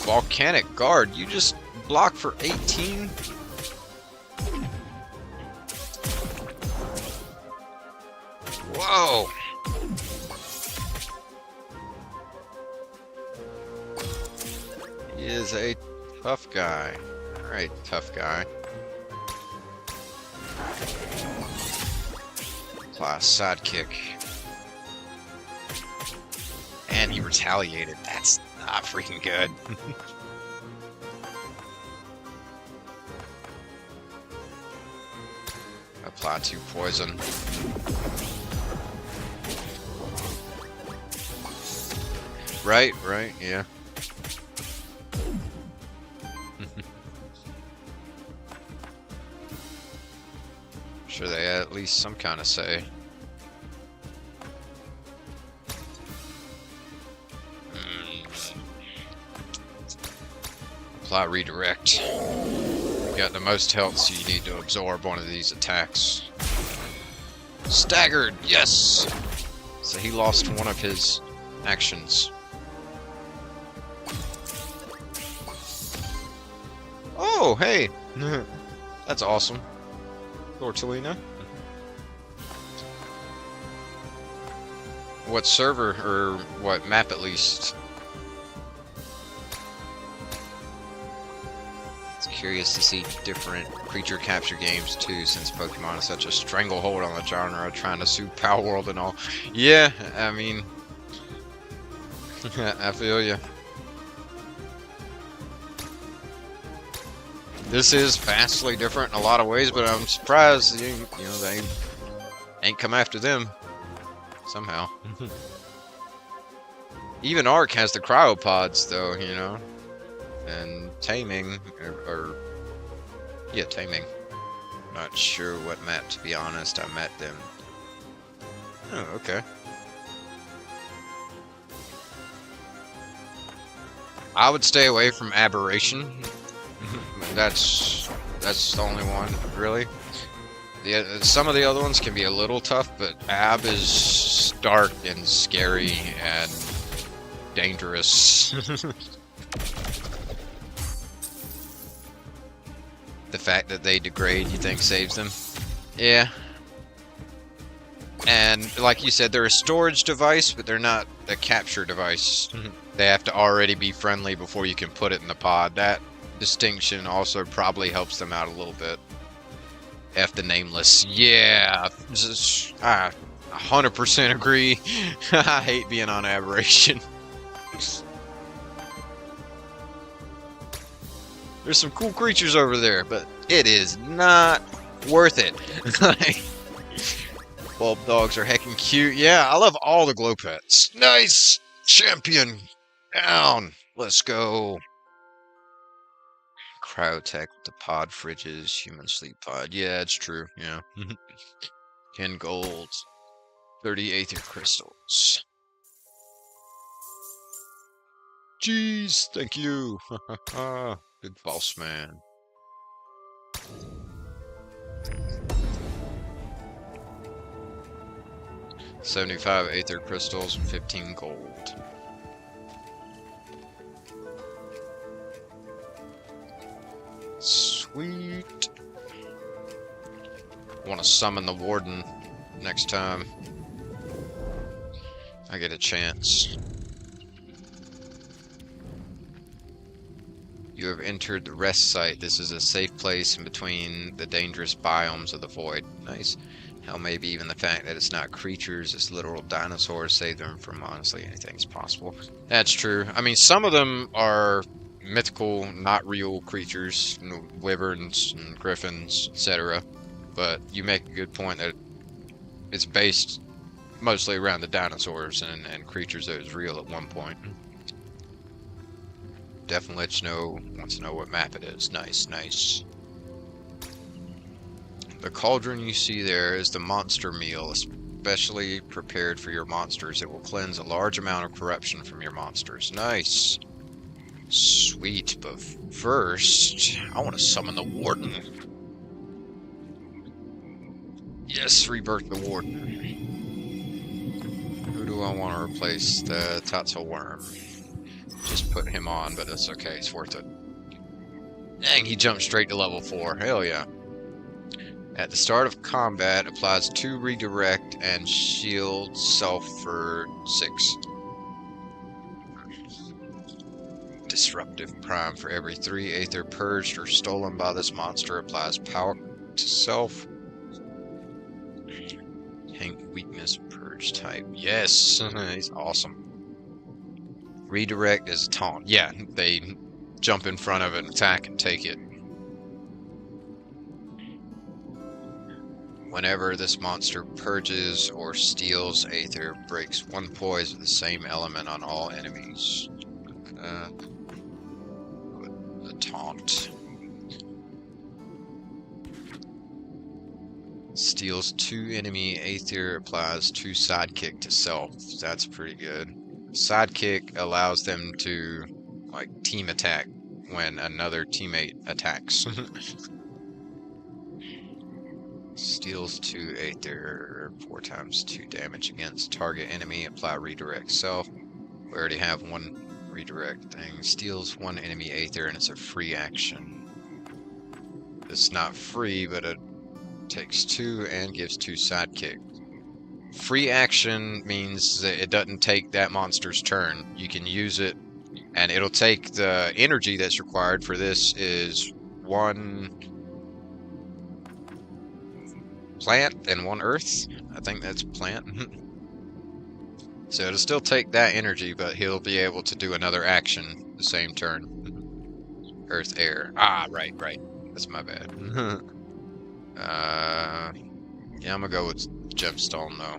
Volcanic guard, you just block for 18? Whoa! He is a tough guy. Alright, tough guy. Class sidekick. And he retaliated. That's not freaking good. Apply 2 poison. Right, yeah. Sure they had at least some kind of say. Apply redirect. You got the most health, so you need to absorb one of these attacks. Staggered, yes! So he lost one of his actions. Oh, hey! That's awesome. Tortellina. What server, or what map at least? It's curious to see different creature capture games too, since Pokemon is such a stranglehold on the genre, trying to sue Power World and all. Yeah, I mean, I feel you. This is vastly different in a lot of ways, but I'm surprised you know they ain't come after them somehow. Even Ark has the cryopods, though, you know, and taming or yeah, taming. Not sure what map, to be honest. I met them. Oh, okay. I would stay away from aberration. That's the only one, really. Some of the other ones can be a little tough, but ab is dark and scary and dangerous. The fact that they degrade, you think, saves them? Yeah. And like you said, they're a storage device, but they're not a capture device. They have to already be friendly before you can put it in the pod. That distinction also probably helps them out a little bit. F the nameless. Yeah. I 100% agree. I hate being on aberration. There's some cool creatures over there, but it is not worth it. Bulb dogs are heckin' cute. Yeah, I love all the glow pets. Nice! Champion! Down! Let's go. Cryotech with the pod fridges, human sleep pod. Yeah, it's true. Yeah. 10 gold. 30 aether crystals. Jeez, thank you. Good boss man. $75 aether crystals and 15 gold. Sweet. Want to summon the warden next time I get a chance. You have entered the rest site. This is a safe place in between the dangerous biomes of the void. Nice. Hell, maybe even the fact that it's not creatures, it's literal dinosaurs, save them from honestly anything's possible. That's true. I mean, some of them are mythical, not real creatures, you know, wyverns and griffins, etc. But you make a good point that it's based mostly around the dinosaurs and creatures that was real at one point. Definitely let you know, wants to know what map it is. Nice, nice. The cauldron you see there is the monster meal, especially prepared for your monsters. It will cleanse a large amount of corruption from your monsters. Nice. Sweet, but first, I want to summon the warden. Yes, rebirth the warden. Who do I want to replace? The Tatzel worm. Just put him on, but it's okay, it's worth it. Dang, he jumped straight to level 4. Hell yeah. At the start of combat, applies 2 redirect and shield self for 6. Disruptive prime for every 3 aether purged or stolen by this monster applies power to self. Tank weakness purge type. Yes, he's awesome. Redirect is a taunt. Yeah, they jump in front of it, attack, and take it. Whenever this monster purges or steals aether, breaks 1 poise of the same element on all enemies. The taunt. Steals 2 enemy aether, applies 2 sidekick to self. That's pretty good. Sidekick allows them to, like, team attack when another teammate attacks. Steals 2 aether, 4 times 2 damage against target enemy, apply redirect self. We already have 1 redirect thing. Steals 1 enemy aether and it's a free action. It's not free, but it takes 2 and gives 2 sidekick. Free action means that it doesn't take that monster's turn. You can use it, and it'll take the energy that's required for this is 1 plant and 1 earth. I think that's plant. So it'll still take that energy, but he'll be able to do another action the same turn. Earth, air. Ah, right. That's my bad. Yeah, I'm gonna go with gemstone though.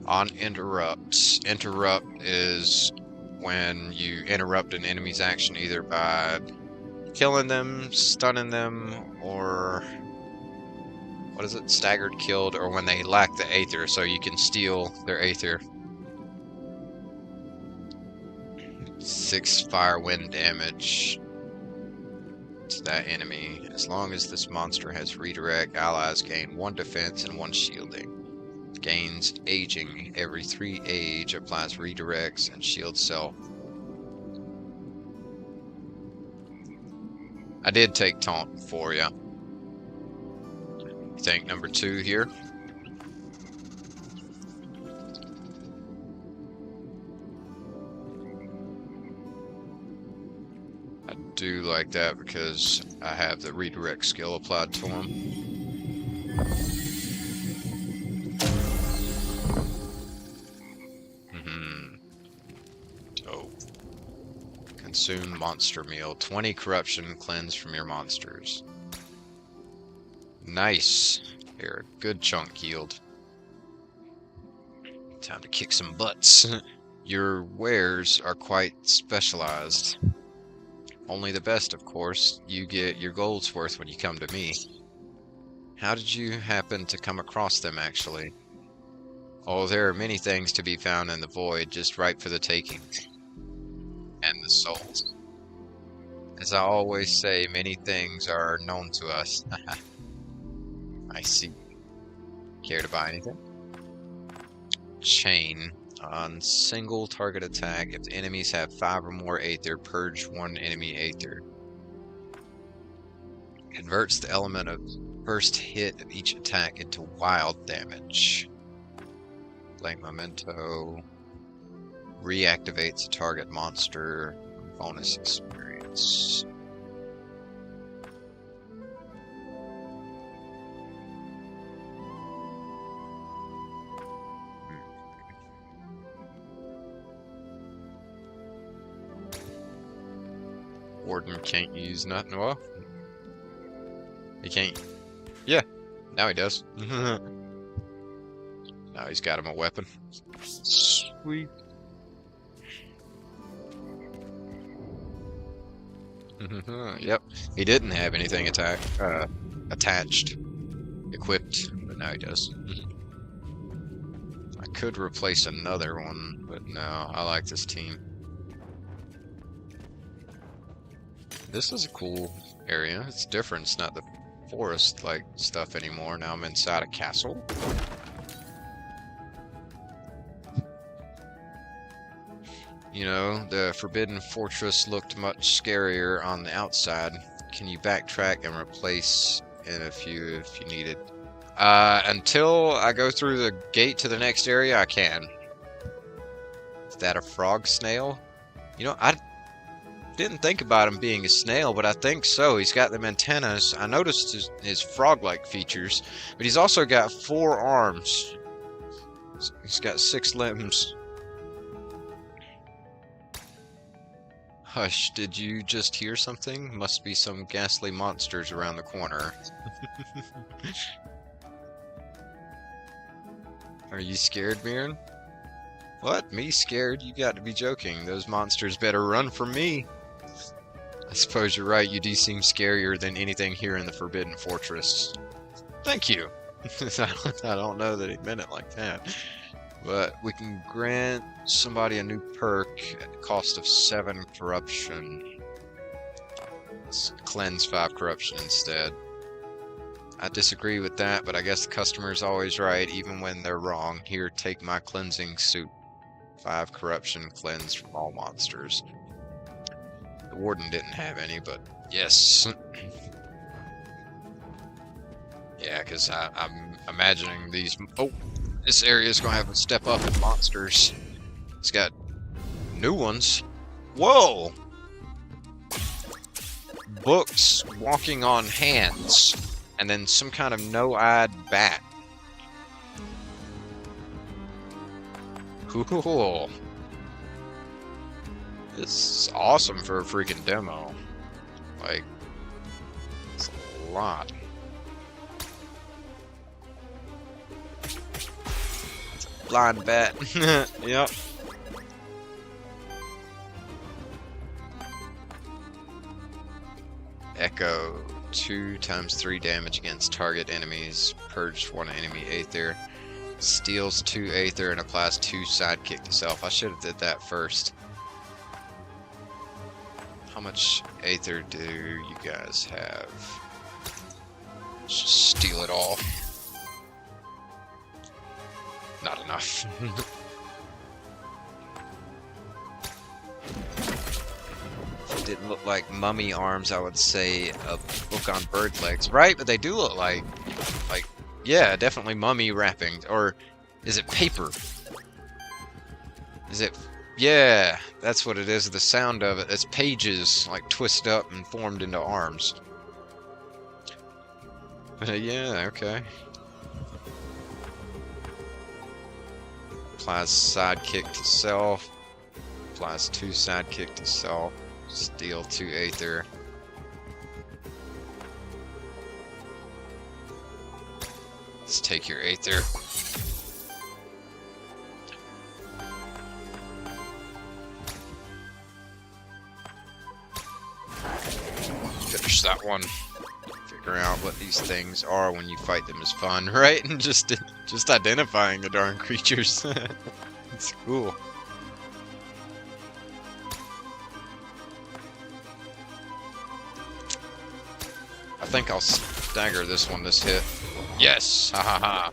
On interrupts. Interrupt is when you interrupt an enemy's action either by killing them, stunning them, or what is it? Staggered, killed, or when they lack the aether, so you can steal their aether. 6 fire wind damage to that enemy. As long as this monster has redirect, allies gain 1 defense and 1 shielding. Gains aging. Every 3 age applies redirects and shield self. I did take taunt for ya. You think number 2 here? I do like that because I have the redirect skill applied to him. Dope. Consume monster meal. 20 corruption cleanse from your monsters. Nice. Here, good chunk healed. Time to kick some butts. Your wares are quite specialized. Only the best, of course. You get your gold's worth when you come to me. How did you happen to come across them, actually? Oh, there are many things to be found in the void, just ripe for the taking. And the souls. As I always say, many things are known to us. I see. Care to buy anything? Chain. On single target attack, if the enemies have 5 or more Aether, purge 1 enemy Aether. Converts the element of first hit of each attack into wild damage. Blank memento. Reactivates a target monster. Bonus experience. Warden can't use nothing. Well, he can't. Yeah, now he does. Now he's got him a weapon. Sweet. Yep, he didn't have anything attached, equipped, but now he does. I could replace another one, but no, I like this team. This is a cool area. It's different. It's not the forest-like stuff anymore. Now I'm inside a castle. You know, the Forbidden Fortress looked much scarier on the outside. Can you backtrack and replace in a few if you need it? Until I go through the gate to the next area, I can. Is that a frog snail? You know, I didn't think about him being a snail, but I think so. He's got them antennas. I noticed his frog-like features, but he's also got 4 arms. He's got 6 limbs. Hush, did you just hear something? Must be some ghastly monsters around the corner. Are you scared, Mirren? What? Me scared? You got to be joking. Those monsters better run from me. I suppose you're right. You do seem scarier than anything here in the Forbidden Fortress. Thank you. I don't know that he meant it like that. But we can grant somebody a new perk at the cost of 7 corruption. Let's cleanse 5 corruption instead. I disagree with that, but I guess the customer's always right, even when they're wrong. Here, take my cleansing suit. 5 corruption cleansed from all monsters. The warden didn't have any, but yes. Yeah, because I'm imagining these... Oh! This area is going to have a step up in monsters. It's got new ones. Whoa! Books walking on hands. And then some kind of no-eyed bat. Cool. This is awesome for a freaking demo. Like, it's a lot. Blind bat. Yep. Echo. 2 times 3 damage against target enemies. Purge 1 enemy Aether. Steals 2 Aether and applies 2 sidekick to self. I should have did that first. How much Aether do you guys have? Let's just steal it all. Not enough. If it didn't look like mummy arms, I would say a book on bird legs, right? But they do look like, yeah, definitely mummy wrappings. Or is it paper? Is it? Yeah, that's what it is. The sound of it. It's pages like twisted up and formed into arms. Yeah, okay. Applies sidekick to self. Applies 2 sidekick to self. Steal 2 Aether. Let's take your Aether. Finish that one. Figure out what these things are when you fight them is fun, right? And just identifying the darn creatures. It's cool. I think I'll stagger this one this hit. Yes! Ha ha ha!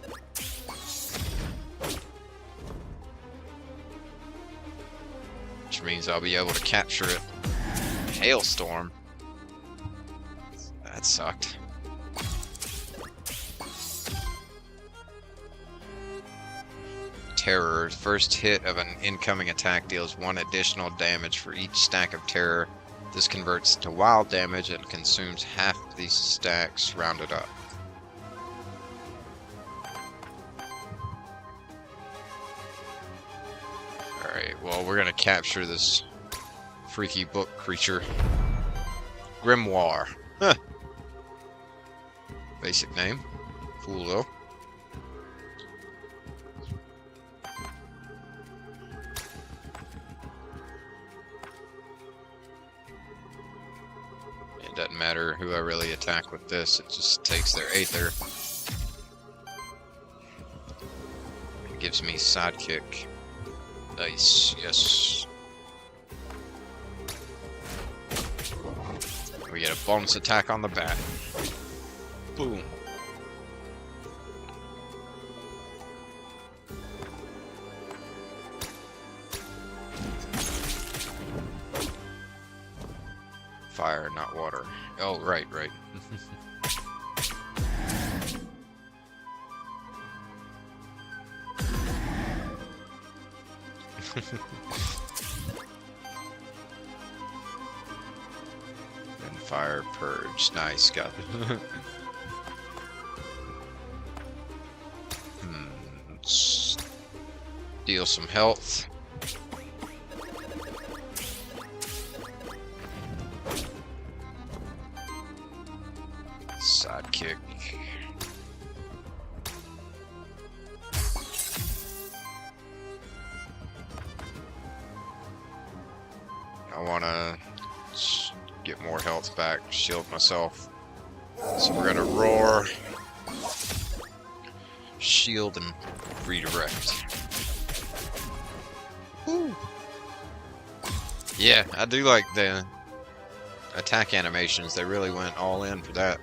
Which means I'll be able to capture it. Hailstorm. That sucked. Terror. First hit of an incoming attack deals 1 additional damage for each stack of terror. This converts to wild damage and consumes half of these stacks rounded up. Alright, well, we're gonna capture this freaky book creature. Grimoire. Huh. Basic name. Cool though. It doesn't matter who I really attack with this, it just takes their Aether. It gives me sidekick. Nice, yes. We get a bonus attack on the bat. Boom. Fire, not water. Oh, right. And fire purge. Nice, got it. Deal some health. Sidekick. I want to get more health back, shield myself. So we're gonna roar, shield, and redirect. Woo. Yeah, I do like the attack animations. They really went all in for that.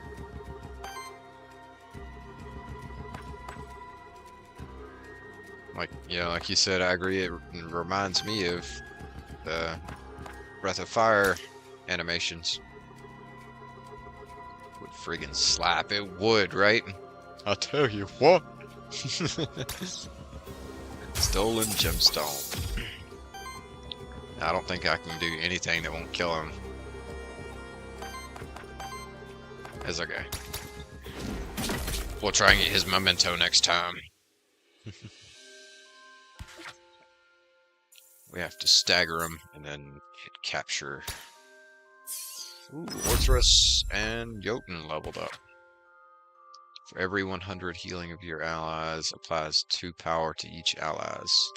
Like you said, I agree. It reminds me of the Breath of Fire animations. Would friggin' slap. It would, right? I'll tell you what. Stolen gemstone. I don't think I can do anything that won't kill him. It's okay. We'll try and get his memento next time. We have to stagger him and then hit capture. Ooh, Orthrus and Jotun leveled up. For every 100 healing of your allies, applies 2 power to each allies.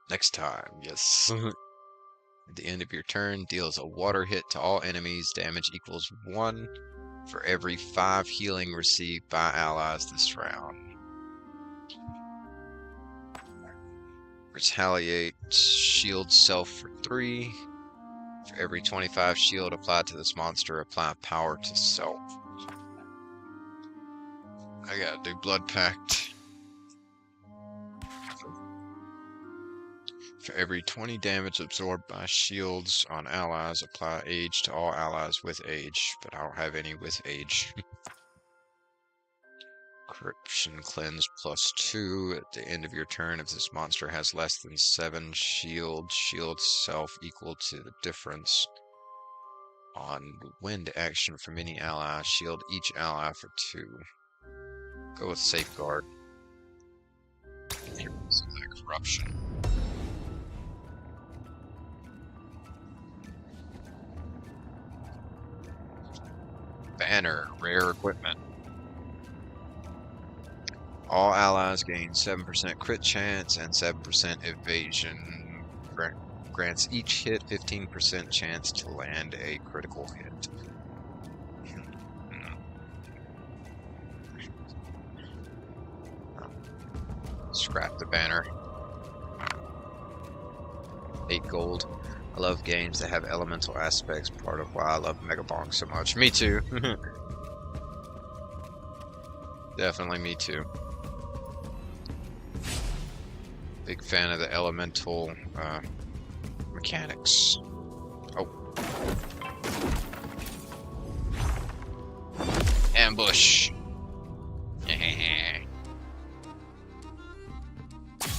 Next time, yes. At the end of your turn, deals a water hit to all enemies. Damage equals 1 for every 5 healing received by allies this round. Retaliate, shield self for 3. For every 25 shield applied to this monster, apply power to self. I gotta do Blood Pact. For every 20 damage absorbed by shields on allies, apply Age to all allies with Age, but I don't have any with Age. Corruption Cleanse +2. At the end of your turn, if this monster has less than 7 shield self equal to the difference. On wind action from any ally, shield each ally for 2. Go with Safeguard. Here is that corruption. Banner, rare equipment. All allies gain 7% crit chance and 7% evasion. Grants each hit 15% chance to land a critical hit. Scrap the banner. 8 gold. I love games that have elemental aspects, part of why I love Mega Bonk so much. Me too. Definitely me too. Big fan of the elemental mechanics. Oh. Ambush.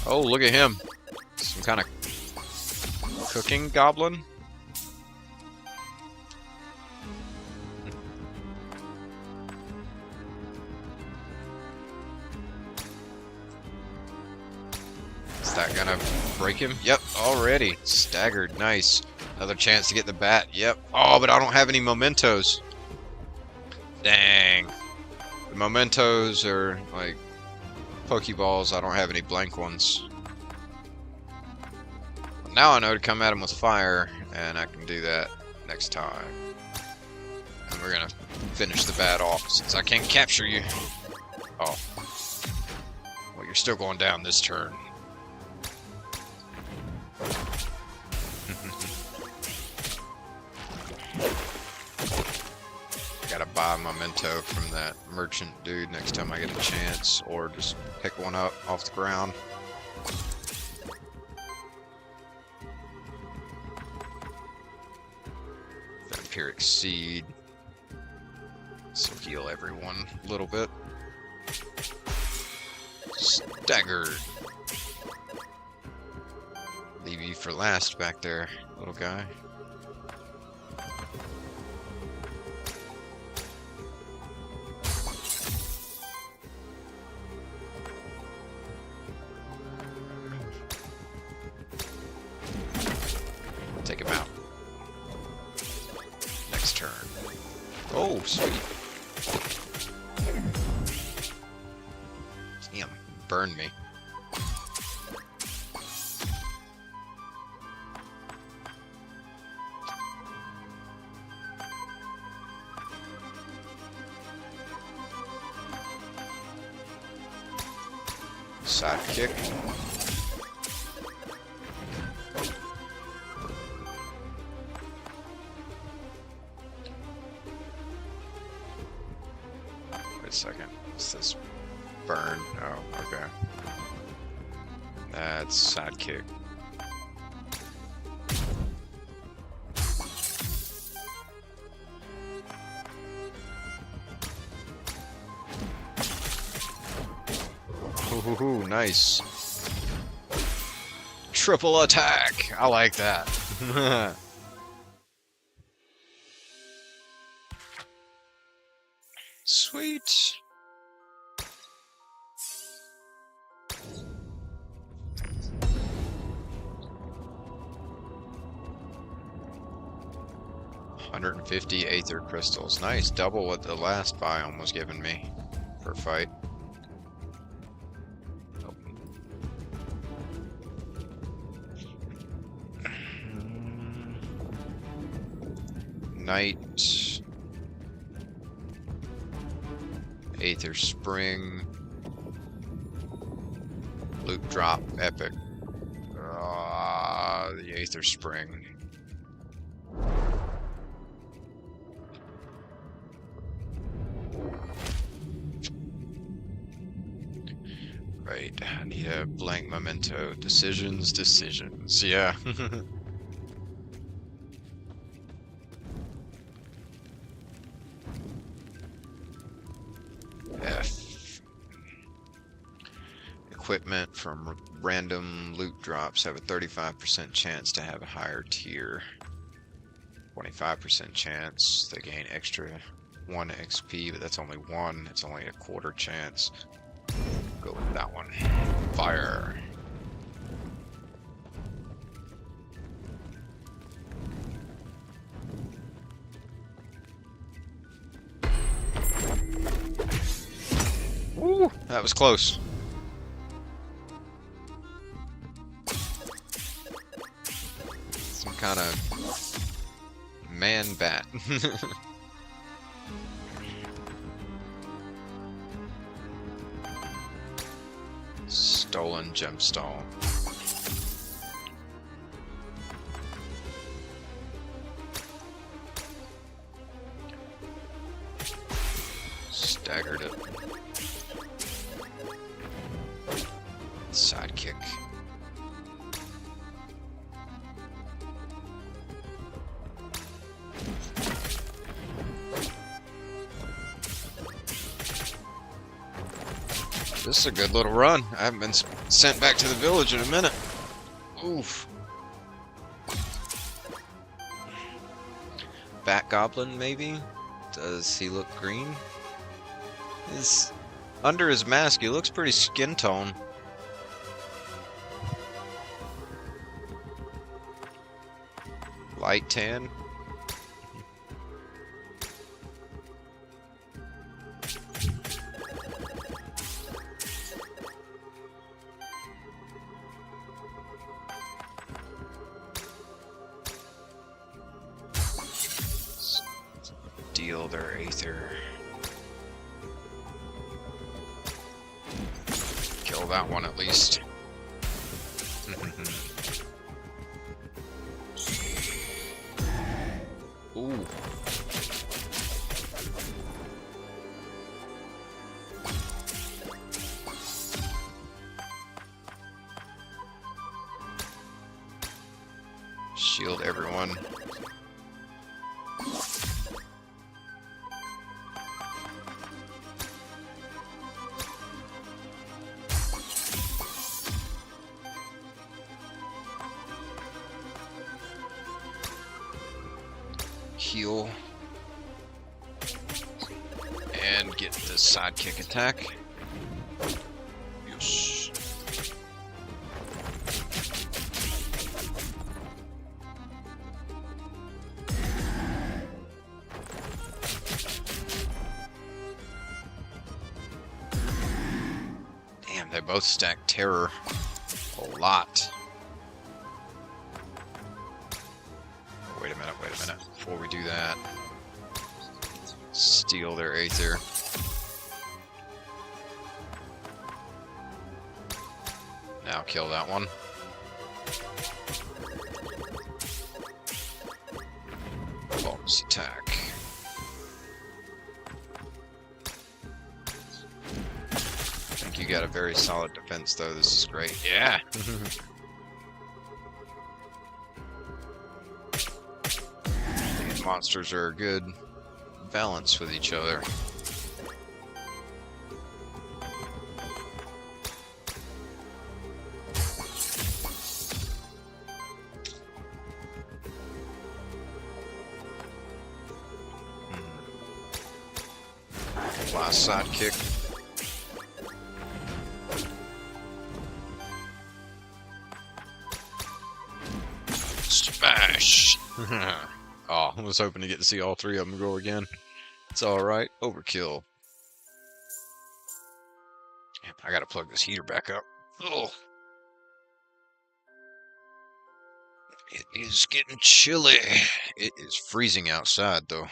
Oh, look at him. Some kind of cooking goblin. Is that gonna break him? Yep, already. Staggered, nice. Another chance to get the bat, yep. Oh, but I don't have any mementos. Dang. The mementos are like Pokeballs, I don't have any blank ones. Now I know to come at him with fire, and I can do that next time. And we're gonna finish the bat off since I can't capture you. Oh. Well, you're still going down this turn. Gotta buy a memento from that merchant dude next time I get a chance, or just pick one up off the ground. Vampiric Seed. This will heal everyone a little bit. Staggered. Leave you for last back there, little guy. Take him out. Next turn. Oh, sweet. Damn, burned me. Sidekick. Wait a second. What's this? Burn. Oh, okay. That's sidekick. Ooh, nice. Triple attack. I like that. Sweet. $150 Aether crystals. Nice, double what the last biome was giving me for a fight. Night. Aether Spring. Loot drop, epic. The Aether Spring. Right, I need a blank memento. Decisions, decisions. Yeah. F. Equipment from random loot drops have a 35% chance to have a higher tier. 25% chance they gain extra 1 XP, but that's only 1. It's only a quarter chance. Go with that one. Fire. Woo! That was close. Some kind of man bat. Stolen gemstone. Staggered it. Sidekick. This is a good little run. I haven't been sent back to the village in a minute. Oof. Bat Goblin, maybe? Does he look green? Under his mask, he looks pretty skin tone. Light tan. Steal their Aether. Kill that one at least. Ooh. Shield everyone. Heal. And get the sidekick attack. Yes. Damn, they both stack terror a lot. Wait a minute. Before we do that, steal their Aether. Now kill that one. Bonus attack. I think you got a very solid defense though. This is great. Yeah. Monsters are a good balance with each other. Last sidekick. Smash! Oh, I was hoping to get to see all 3 of them go again. It's alright. Overkill. Damn, I gotta plug this heater back up. Oh. It is getting chilly. It is freezing outside, though.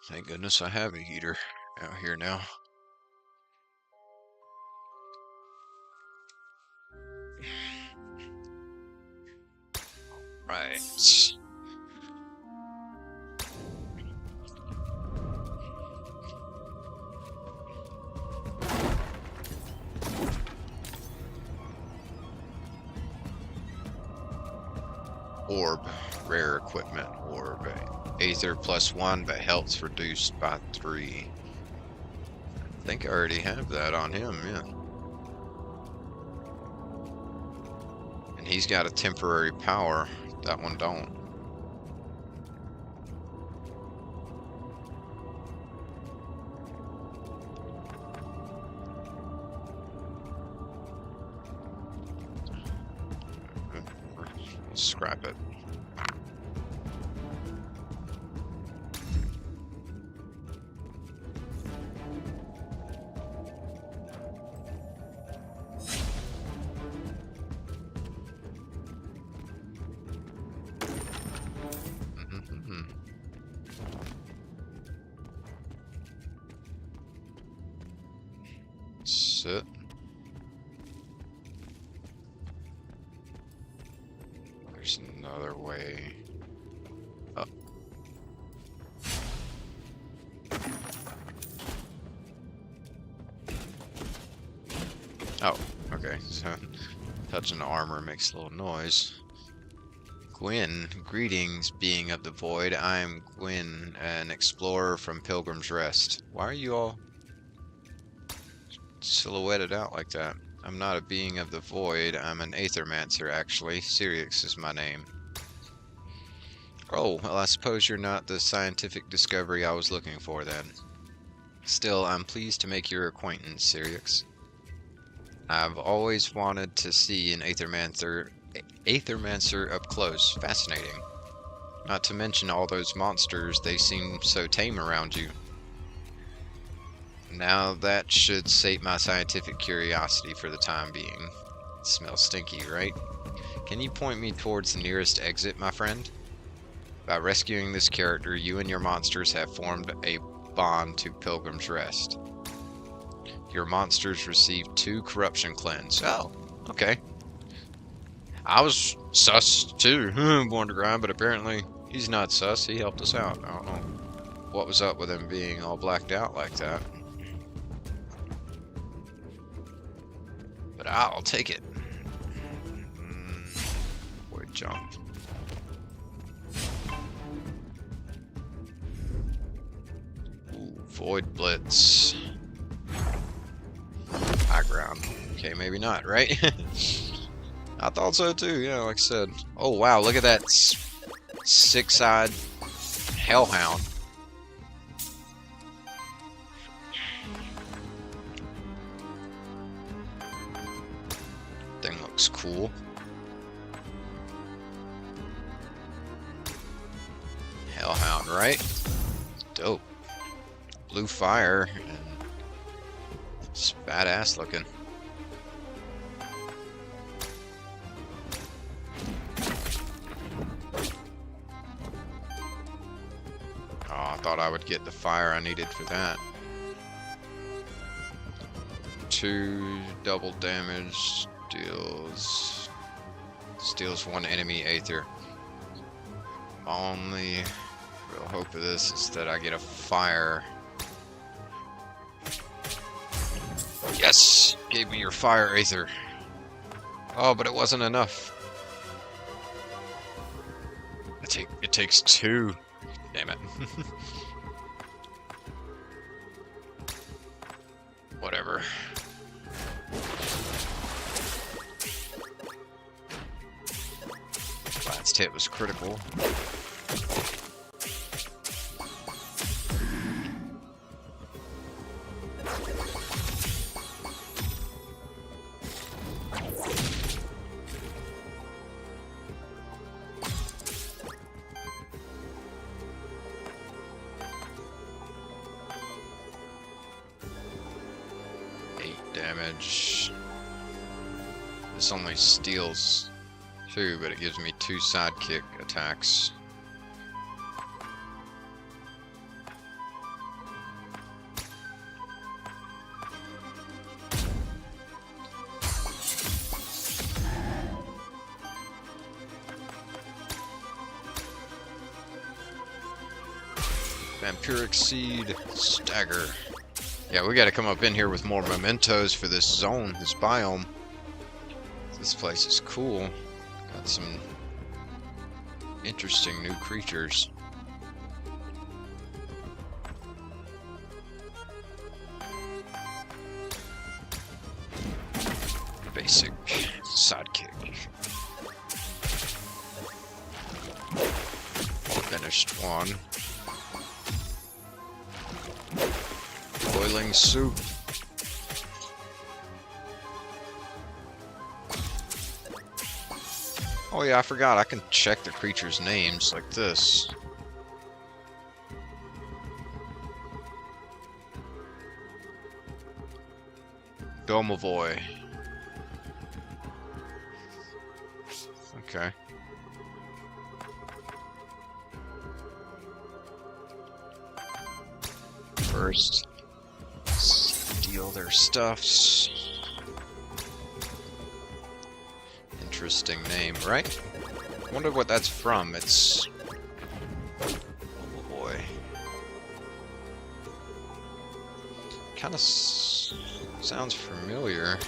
Thank goodness I have a heater out here now. Right. orb, rare equipment orb. Aether +1, but health's reduced by 3. I think I already have that on him, yeah. And he's got a temporary power. That one don't. Let's scrap it. Sit. There's another way up. Oh, okay. So touching the armor makes a little noise. Gwyn, greetings, being of the void. I'm Gwyn, an explorer from Pilgrim's Rest. Why are you all silhouetted out like that? I'm not a being of the void. I'm an Aethermancer, actually. Sirius is my name. Oh, well, I suppose you're not the scientific discovery I was looking for, then. Still, I'm pleased to make your acquaintance, Sirius. I've always wanted to see an Aethermancer up close. Fascinating. Not to mention all those monsters, they seem so tame around you. Now that should sate my scientific curiosity for the time being. It smells stinky, right? Can you point me towards the nearest exit, my friend? By rescuing this character, you and your monsters have formed a bond to Pilgrim's Rest. Your monsters receive 2 corruption cleanse. Oh, okay. I was sus too, born to grind, but apparently he's not sus. He helped us out. I don't know what was up with him being all blacked out like that. But I'll take it. Void jump. Ooh, Void Blitz. High ground. Okay, maybe not, right? I thought so too, yeah, like I said. Oh wow, look at that 6-eyed hellhound. Thing looks cool. Hellhound, right? Dope. Blue fire, and it's badass looking. Oh, I thought I would get the fire I needed for that. 2 double damage, steals 1 enemy Aether. Only real hope of this is that I get a fire. Yes! Gave me your fire Aether. Oh, but it wasn't enough. It takes 2. Damn it. Whatever. Last hit was critical. Damage. This only steals 2, but it gives me 2 sidekick attacks. Vampiric Seed, Stagger. Yeah, we gotta come up in here with more mementos for this zone, this biome. This place is cool. Got some interesting new creatures. Basic sidekick. Finished one. Boiling soup. Oh yeah, I forgot. I can check the creatures' names like this. Domovoy. Okay. First, steal their stuffs. Interesting name, right? Wonder what that's from. It's... Oh boy. Kind of sounds familiar.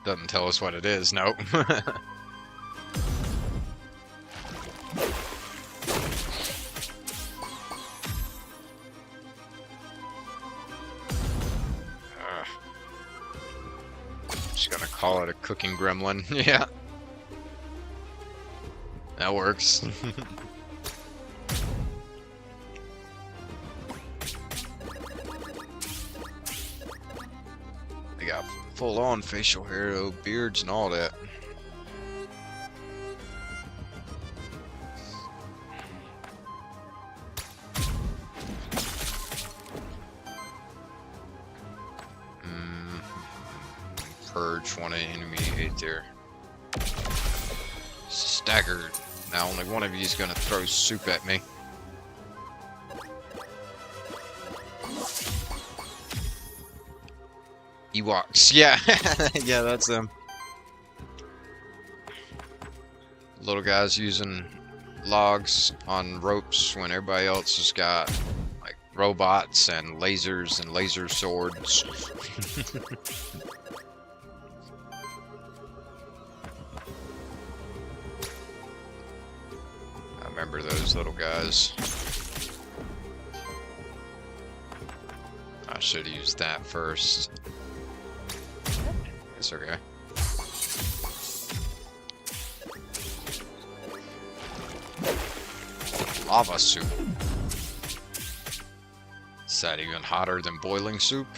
Doesn't tell us what it is, nope. Just gonna call it a cooking gremlin. Yeah. That works. They got full-on facial hair, though, beards and all that. Purge one enemy Aether. Staggered. Now only one of you is gonna throw soup at me. Ewoks. Yeah, yeah, that's them. Little guys using logs on ropes when everybody else has got like robots and lasers and laser swords. I remember those little guys. I should have used that first. It's okay. Lava soup. Is that even hotter than boiling soup?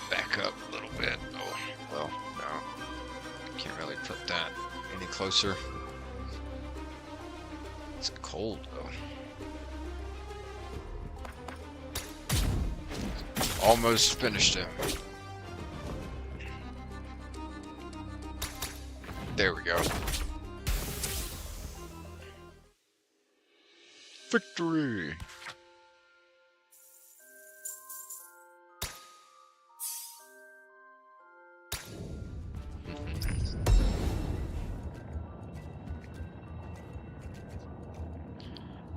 Back up a little bit. Oh, well, no. Can't really put that any closer. It's cold though. Almost finished it. There we go. Victory!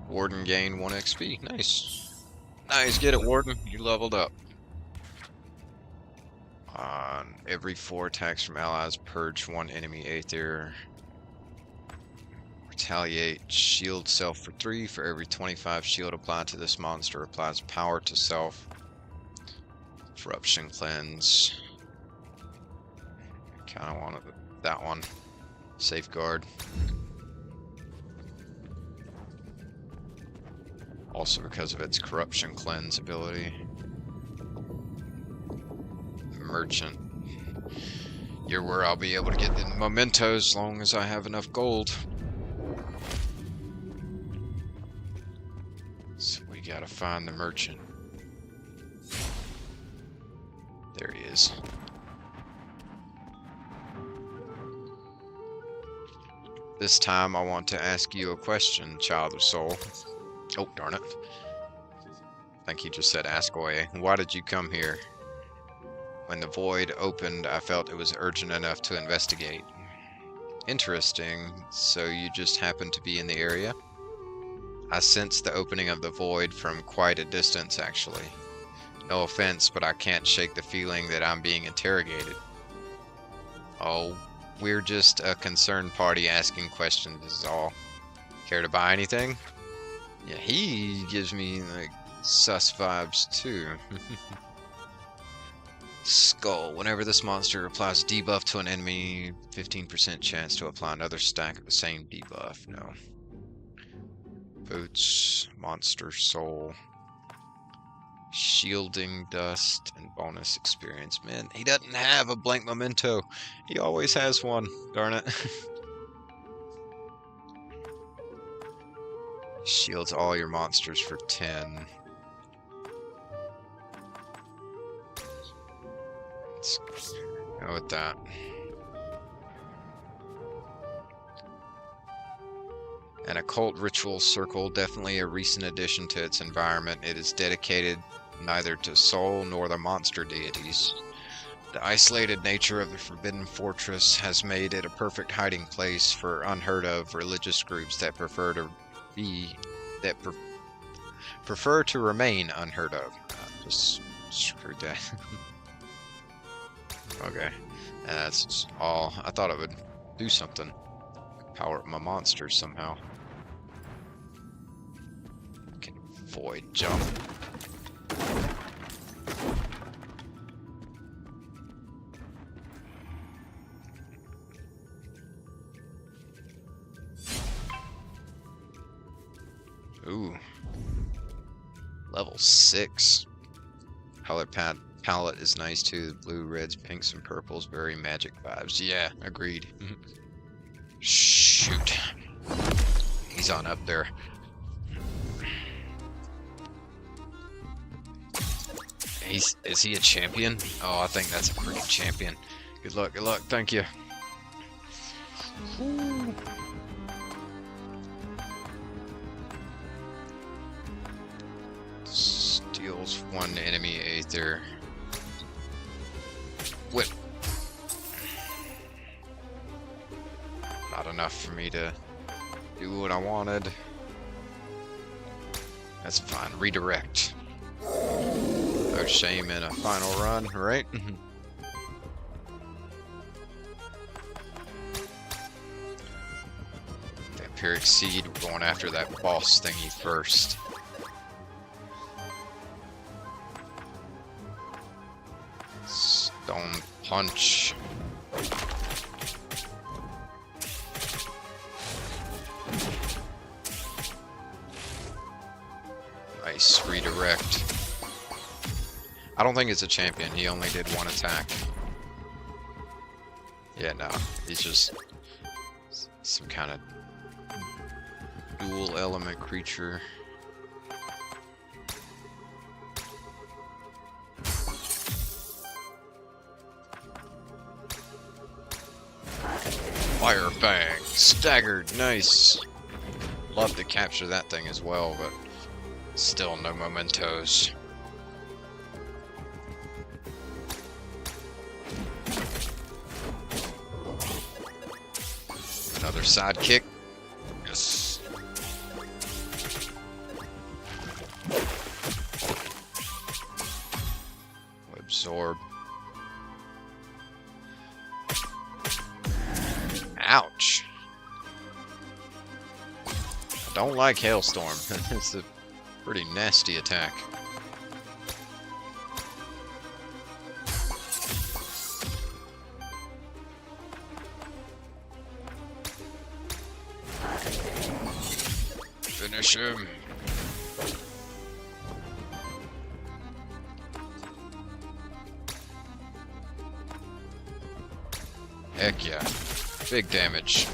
Warden gained 1 XP. Nice. Nice, get it, Warden. You leveled up. On every 4 attacks from allies, purge 1 enemy Aether. Retaliate, shield self for 3. For every 25 shield applied to this monster, applies power to self. Corruption cleanse. Kinda wanted that one. Safeguard. Also because of its corruption cleanse ability. Merchant. You're where I'll be able to get the mementos as long as I have enough gold. So we gotta find the merchant. There he is. This time I want to ask you a question, Child of Soul. Oh, darn it. I think he just said ask away. Why did you come here? When the void opened, I felt it was urgent enough to investigate. Interesting. So you just happened to be in the area? I sensed the opening of the void from quite a distance, actually. No offense, but I can't shake the feeling that I'm being interrogated. Oh, we're just a concerned party asking questions is all. Care to buy anything? Yeah, he gives me, like, sus vibes, too. Skull. Whenever this monster applies debuff to an enemy, 15% chance to apply another stack of the same debuff. No. Boots, monster soul, shielding dust, and bonus experience. Man, he doesn't have a blank memento. He always has one. Darn it. Shields all your monsters for 10. Let's go with that. An occult ritual circle, definitely a recent addition to its environment. It is dedicated neither to soul nor the monster deities. The isolated nature of the Forbidden Fortress has made it a perfect hiding place for unheard of religious groups that prefer to remain unheard of. Just screwed that. Okay, that's all. I thought it would do something. Power up my monsters somehow. Can void jump. Ooh. Level 6. Color palette is nice too. Blue, reds, pinks, and purples. Very magic vibes. Yeah, agreed. Shoot. He's on up there. Is he a champion? Oh, I think that's a freaking champion. Good luck, thank you. Ooh. Steals one enemy aether. Whip. Not enough for me to do what I wanted. That's fine. Redirect. No shame in a final run, right? Vampiric Seed, we're going after that boss thingy first. Stone Punch. Nice redirect. I don't think it's a champion. He only did one attack. Yeah, no. He's just some kind of dual element creature. Fire Fang. Staggered. Nice. Love to capture that thing as well, but still no mementos. Another side kick. Yes. Absorb. Ouch. I don't like Hailstorm. It's a pretty nasty attack. Finish him. Heck yeah. Big damage.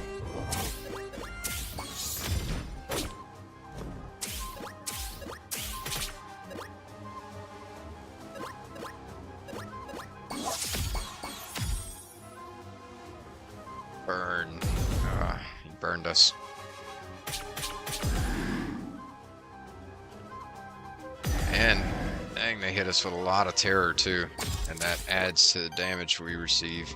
Burn. He burned us. And dang Dang, they hit us with a lot of terror too, and that adds to the damage we receive.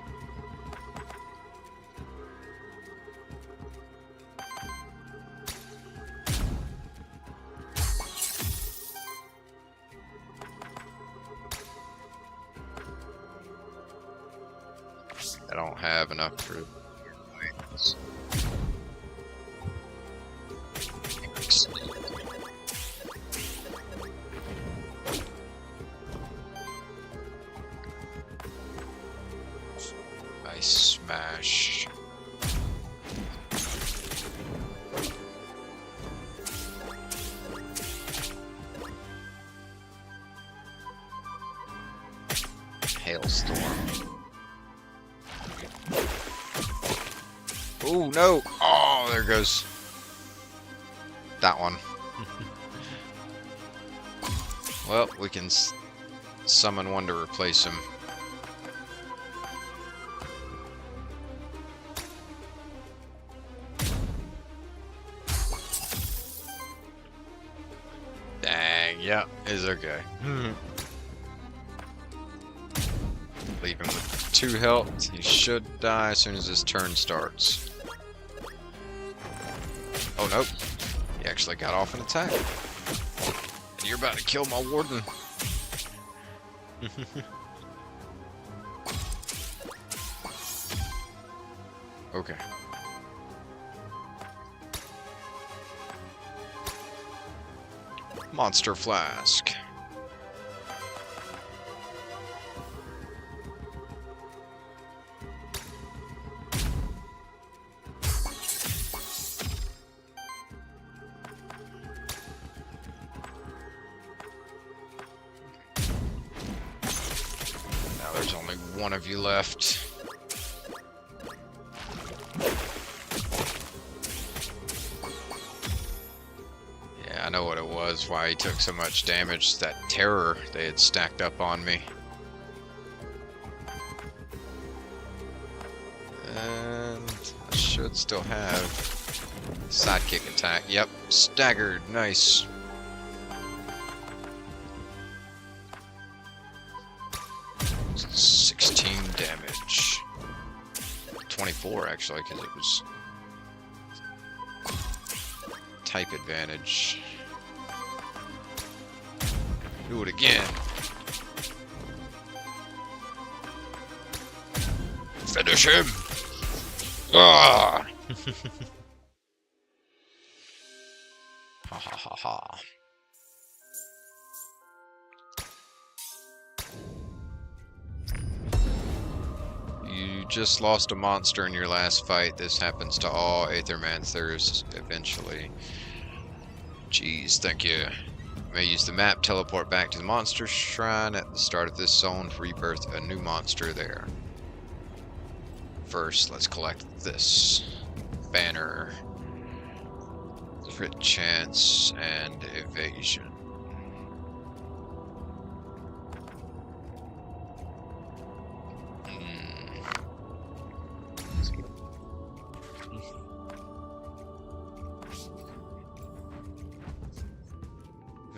I don't have enough for wings. Nice smash. Hailstorm. Oh no! Oh, there goes that one. Well, we can summon one to replace him. Dang, yeah, is okay. Leave him with 2 health. He should die as soon as his turn starts. Oh nope. He actually got off an attack. And you're about to kill my warden. Okay. Monster Flask. Now there's only one of you left. Yeah, I know what it was, why he took so much damage. That terror they had stacked up on me. And I should still have sidekick attack. Yep, staggered. Nice. Damage. 24 actually, because it was type advantage. Do it again. Finish him. Ah. Ha ha ha ha. You just lost a monster in your last fight. This happens to all Aethermancers eventually. Jeez, thank you. You may use the map, teleport back to the monster shrine at the start of this zone to rebirth a new monster there. First, let's collect this banner. Crit chance and evasion.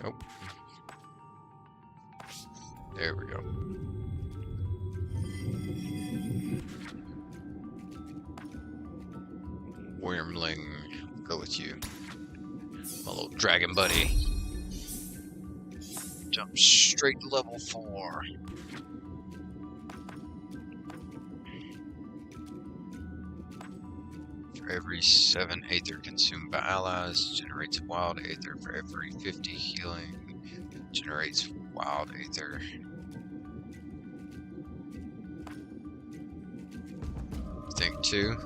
Nope. There we go. Wormling, go with you. My little dragon buddy. Jump straight to level 4. For every 7 Aether consumed by allies, generates wild Aether. For every 50 healing, generates wild Aether. Think 2?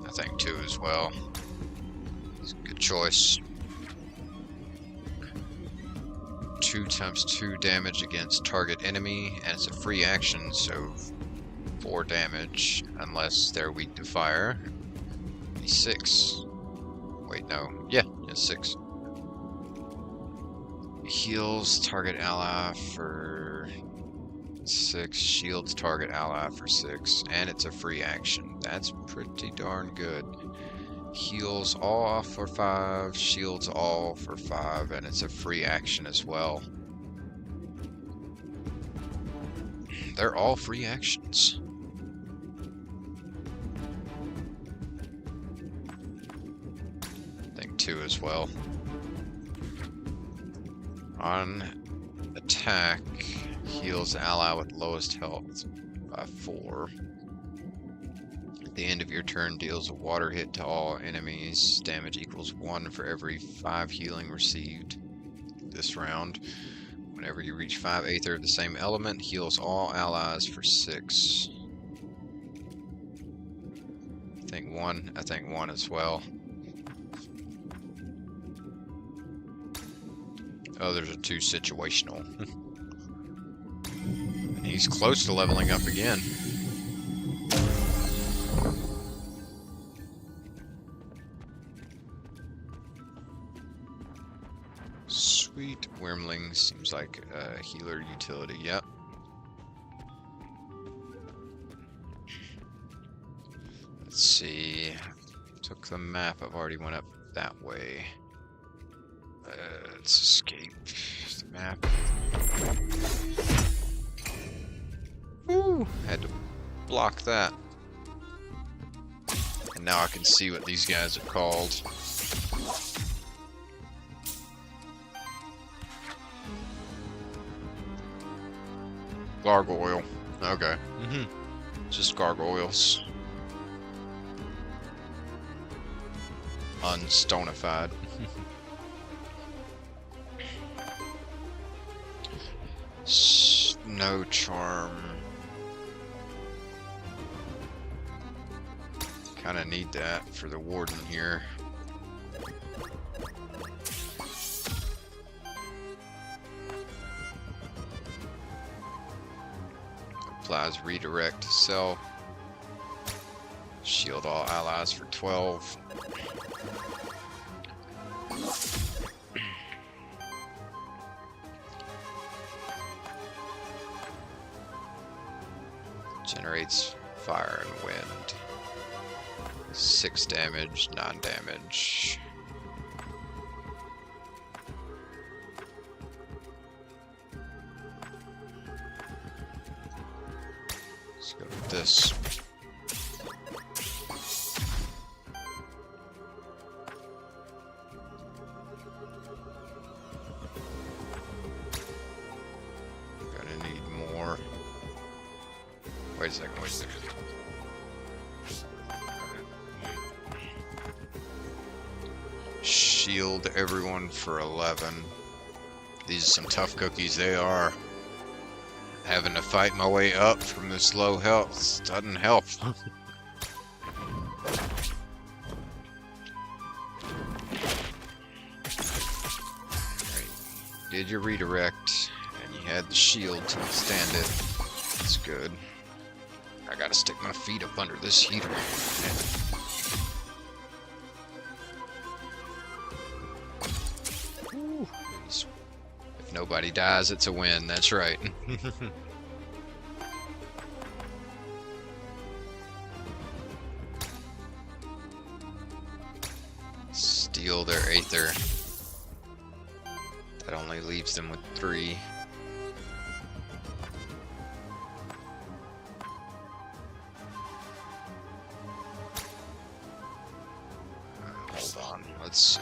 I think 2 as well. It's a good choice. 2 times 2 damage against target enemy, and it's a free action, so 4 damage, unless they're weak to fire. Be 6. Wait, no. Yeah, it's 6. Heals target ally for 6. Shields target ally for 6. And it's a free action. That's pretty darn good. Heals all for 5, shields all for 5, and it's a free action as well. They're all free actions. I think 2 as well. On attack, heals ally with lowest health by 4. At the end of your turn, deals a water hit to all enemies. Damage equals 1 for every 5 healing received this round. Whenever you reach 5 Aether of the same element, heals all allies for 6. I think 1 as well. Others are 2 situational. And he's close to leveling up again. Sweet Wormling seems like a healer utility, yep. Let's see. Took the map, I've already went up that way. Let's escape the map. Woo! Had to block that. And now I can see what these guys are called. Gargoyle. Okay. Just gargoyles. Unstonified. Snow charm. Kinda need that for the warden here. Applies redirect to self. Shield all allies for 12. Generates fire and wind. 6 damage, 9 damage. Let's go with this. Gonna need more. Wait a second, wait a second. Shield everyone for 11. These are some tough cookies, they are. Having to fight my way up from this low health doesn't help. Did your redirect, and you had the shield to withstand it. That's good. I gotta stick my feet up under this heater. Woo. If nobody dies, it's a win. That's right. Steal their Aether. That only leaves them with 3. Hold on, let's see.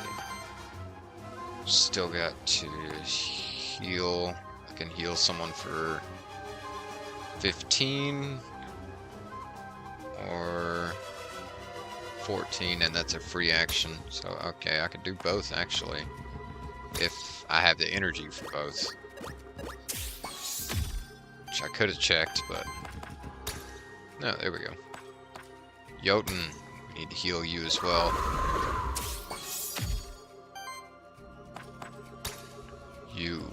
Still got to heal. I can heal someone for 15 or 14, and that's a free action. So, okay, I can do both actually. If I have the energy for both. Which I could have checked, but... No, there we go. Jotun, we need to heal you as well. You.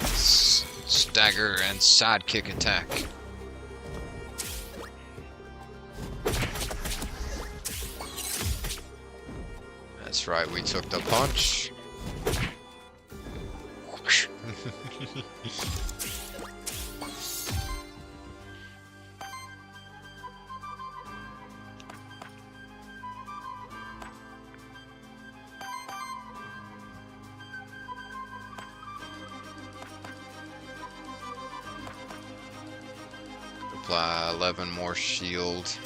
Stagger and sidekick attack. That's right, we took the punch. apply 11 more shield.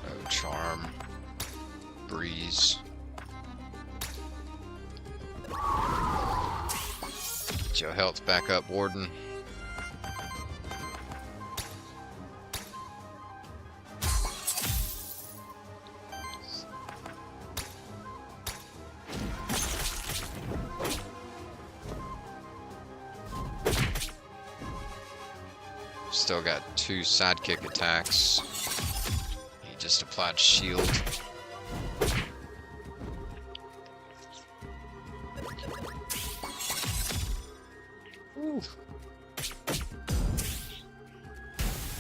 No charm. Breeze. Get your health back up, Warden. Still got 2 sidekick attacks. He just applied shield. Ooh.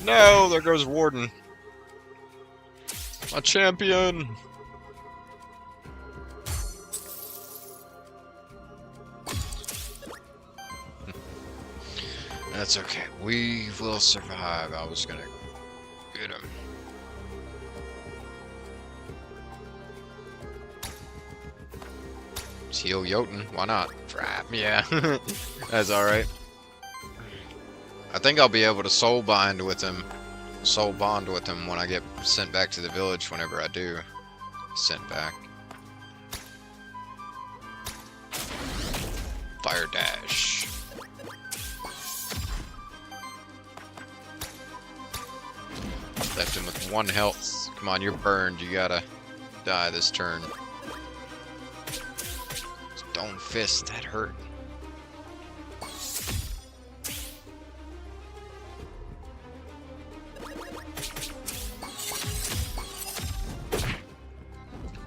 No, there goes Warden. My champion. That's okay. We will survive. I was gonna get him. Let's heal Jotun. Why not? Trap. Yeah. That's alright. I think I'll be able to soul bond with him when I get sent back to the village whenever I do sent back. Fire dash. Left him with 1 health. Come on, you're burned. You gotta die this turn. Stone fist, that hurt.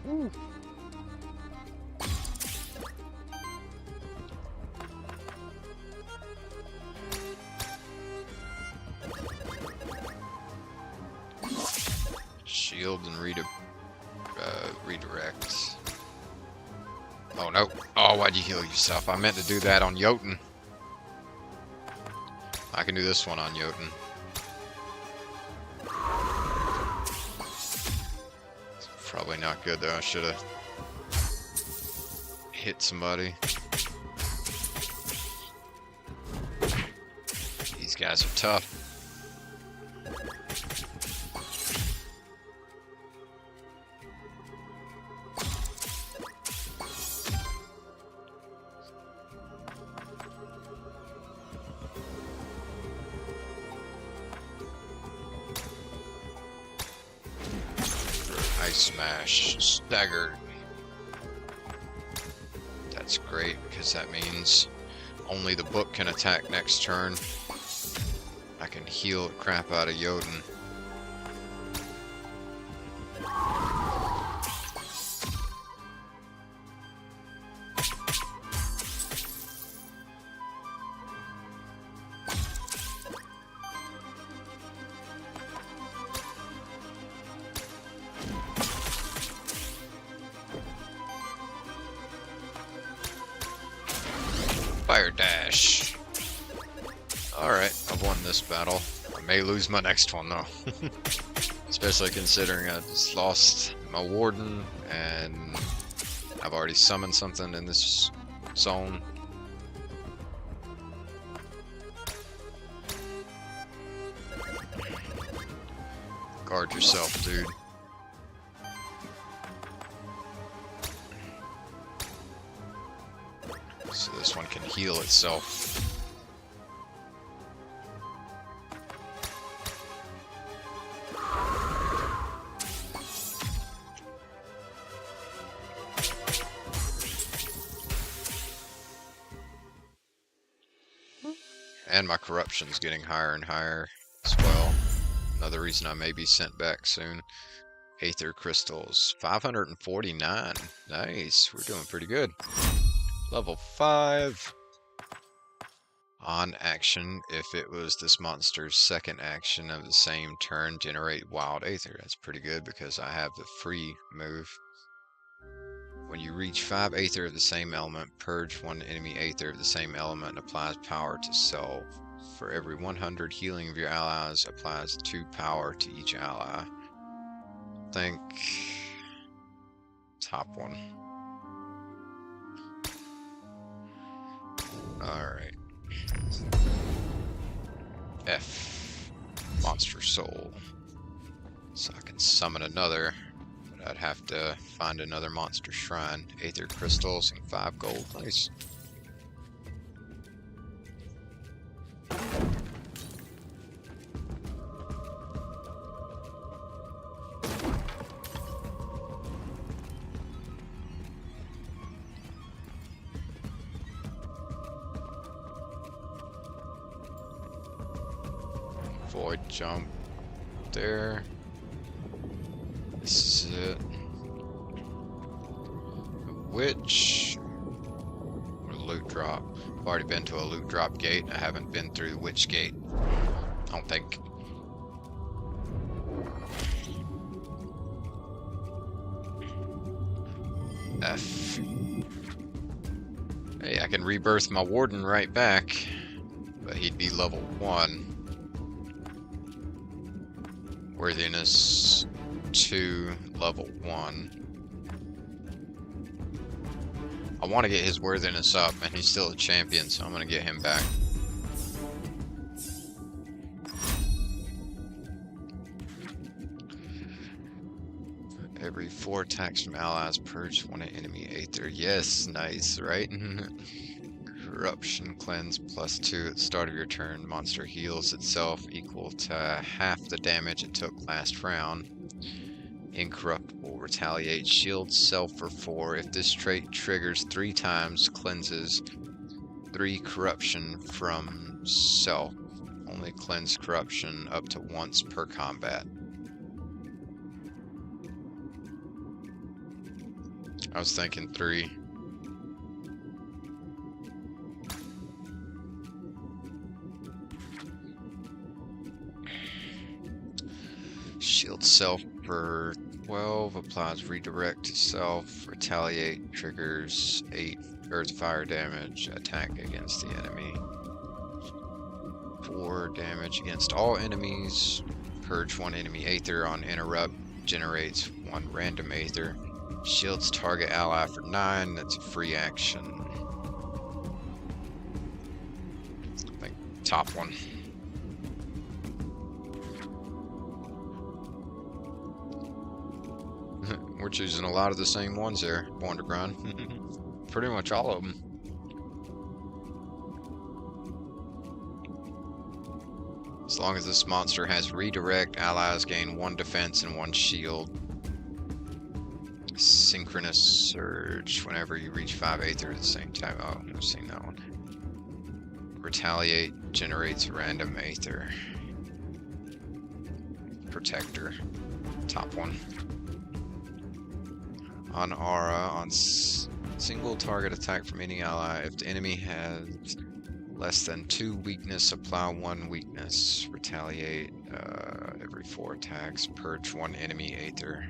Ooh. Shield and redirect. Oh no. Oh, why'd you heal yourself? I meant to do that on Jotun. I can do this one on Jotun. Probably not good though. I should have hit somebody. These guys are tough. Ice smash, staggered. That's great because that means only the book can attack next turn. I can heal the crap out of Jotun. Fire dash. Alright, I've won this battle. I may lose my next one though. Especially considering I just lost my warden and I've already summoned something in this zone. Guard yourself, dude. So this one can heal itself. And my corruption's getting higher and higher as well. Another reason I may be sent back soon. Aether crystals, 549. Nice, we're doing pretty good. Level 5. On action, if it was this monster's second action of the same turn, generate wild aether. That's pretty good because I have the free move. When you reach 5 aether of the same element, purge 1 enemy aether of the same element and applies power to self. For every 100 healing of your allies applies 2 power to each ally. Think top one. Alright. F. Monster Soul. So I can summon another, but I'd have to find another monster shrine. Aether crystals and 5 gold. Nice. Void jump there. This is it. Witch or loot drop. I've already been to a loot drop gate. I haven't been through the witch gate. I don't think. F. Hey, I can rebirth my warden right back, but he'd be level 1. Worthiness 2, level 1. I want to get his worthiness up, and he's still a champion, so I'm going to get him back. Every 4 attacks from allies purge 1 enemy Aether. Yes, nice, right? Corruption cleanse +2 at the start of your turn. Monster heals itself equal to half the damage it took last round. Incorruptible retaliate. Shield self for 4. If this trait triggers 3 times, cleanses 3 corruption from self. Only cleanse corruption up to once per combat. I was thinking 3. Shield self for 12, applies redirect to self, retaliate, triggers 8 earth fire damage, attack against the enemy. 4 damage against all enemies, purge 1 enemy Aether on interrupt, generates 1 random Aether. Shields target ally for 9, that's a free action. I think top one. We're choosing a lot of the same ones there, Wonderground. Pretty much all of them. As long as this monster has redirect, allies gain 1 defense and 1 shield. Synchronous Surge, whenever you reach 5 Aether at the same time. Oh, I've seen that one. Retaliate generates random Aether. Protector, top one. On Aura, on single target attack from any ally, if the enemy has less than 2 weakness, apply 1 weakness. Retaliate every 4 attacks, purge 1 enemy Aether.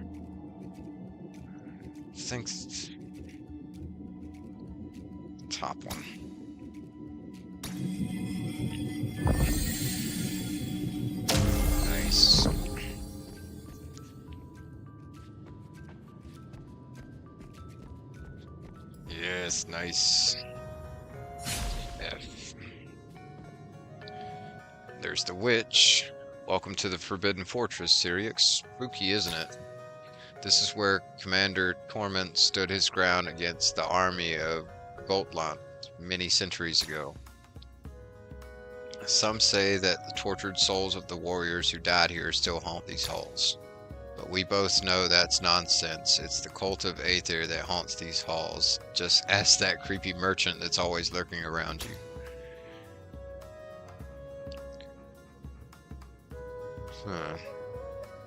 I think top one. Nice. Yes, nice. F. There's the witch. Welcome to the Forbidden Fortress, Syriax. Spooky, isn't it? This is where Commander Torment stood his ground against the army of Gotland many centuries ago. Some say that the tortured souls of the warriors who died here still haunt these halls. But we both know that's nonsense. It's the cult of Aether that haunts these halls. Just ask that creepy merchant that's always lurking around you.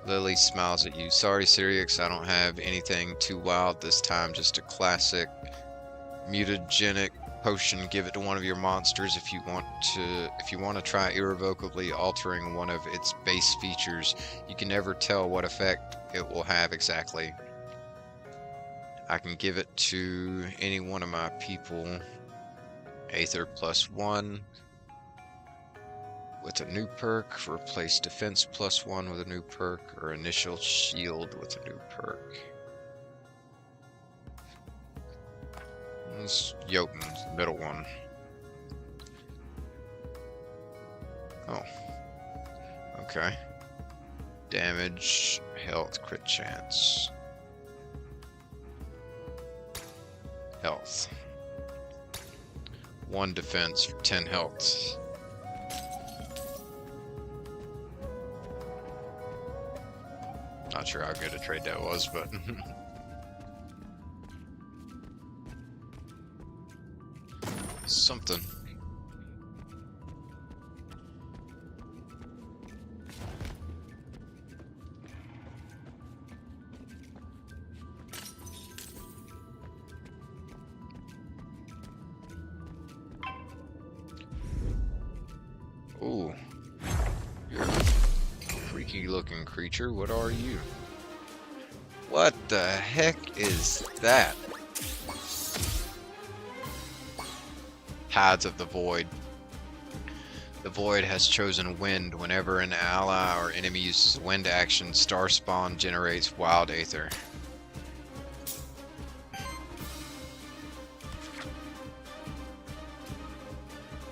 Lily smiles at you. Sorry, Syriax, I don't have anything too wild this time. Just a classic mutagenic potion. Give it to one of your monsters if you want to try irrevocably altering one of its base features. You can never tell what effect it will have exactly. I can give it to any one of my people. Aether +1. with a new perk, replace defense +1 with a new perk, or initial shield with a new perk. This Jotun's the middle one. Oh. Okay. Damage, health, crit chance. Health. 1 defense for 10 health. Not sure how good a trade that was, but something. Ooh. You're a freaky looking creature. What are you? What the heck is that? Tides of the Void. The Void has chosen Wind. Whenever an ally or enemy uses Wind action, Star Spawn generates Wild Aether.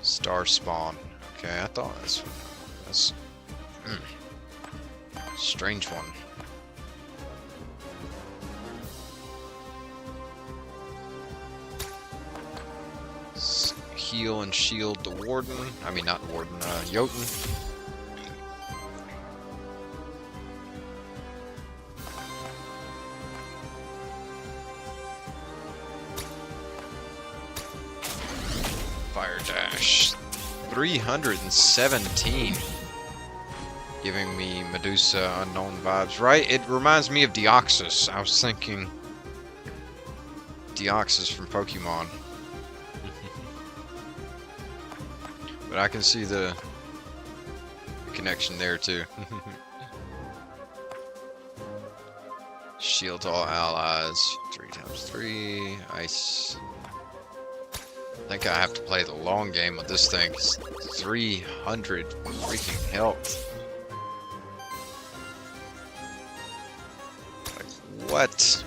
Star Spawn. Okay, I thought that's strange one. Heal and shield the Warden. I mean, not Warden, Jotun. Fire Dash. 317. Giving me Medusa Unknown vibes, right? It reminds me of Deoxys. I was thinking Deoxys from Pokemon. But I can see the connection there too. Shield all allies. 3x3. Ice. I think I have to play the long game with this thing. 300 freaking health. Like, what?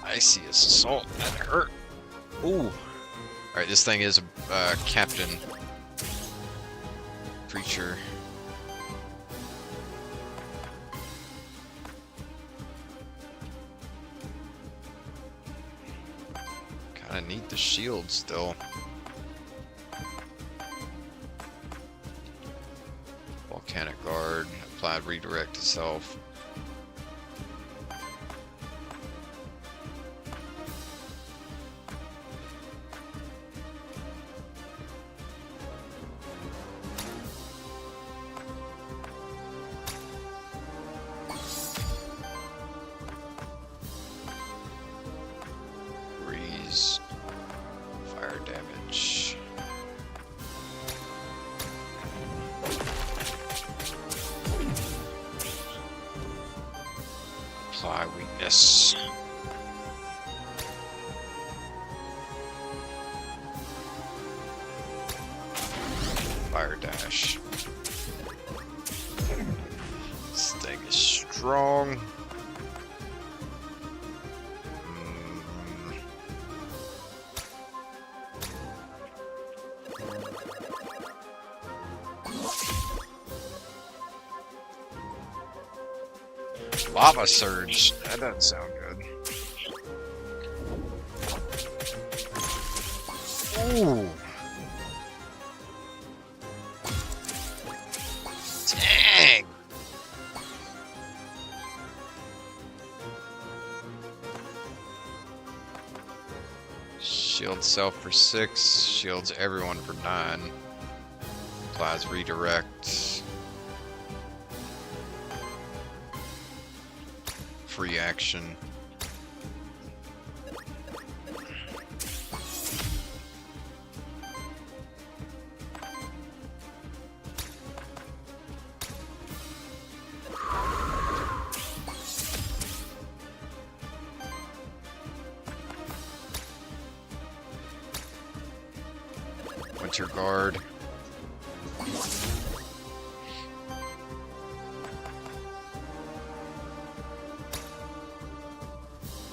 Icy Assault. That hurt. Ooh. Alright, this thing is a captain creature. Kinda need the shield still. Volcanic Guard. Applied redirect to self. Fire damage. Apply weakness. Fire dash. This thing is strong. Lava Surge. That doesn't sound good. Ooh. Dang. Shield self for 6. Shields everyone for 9. Applies redirect. Free action. altar guard.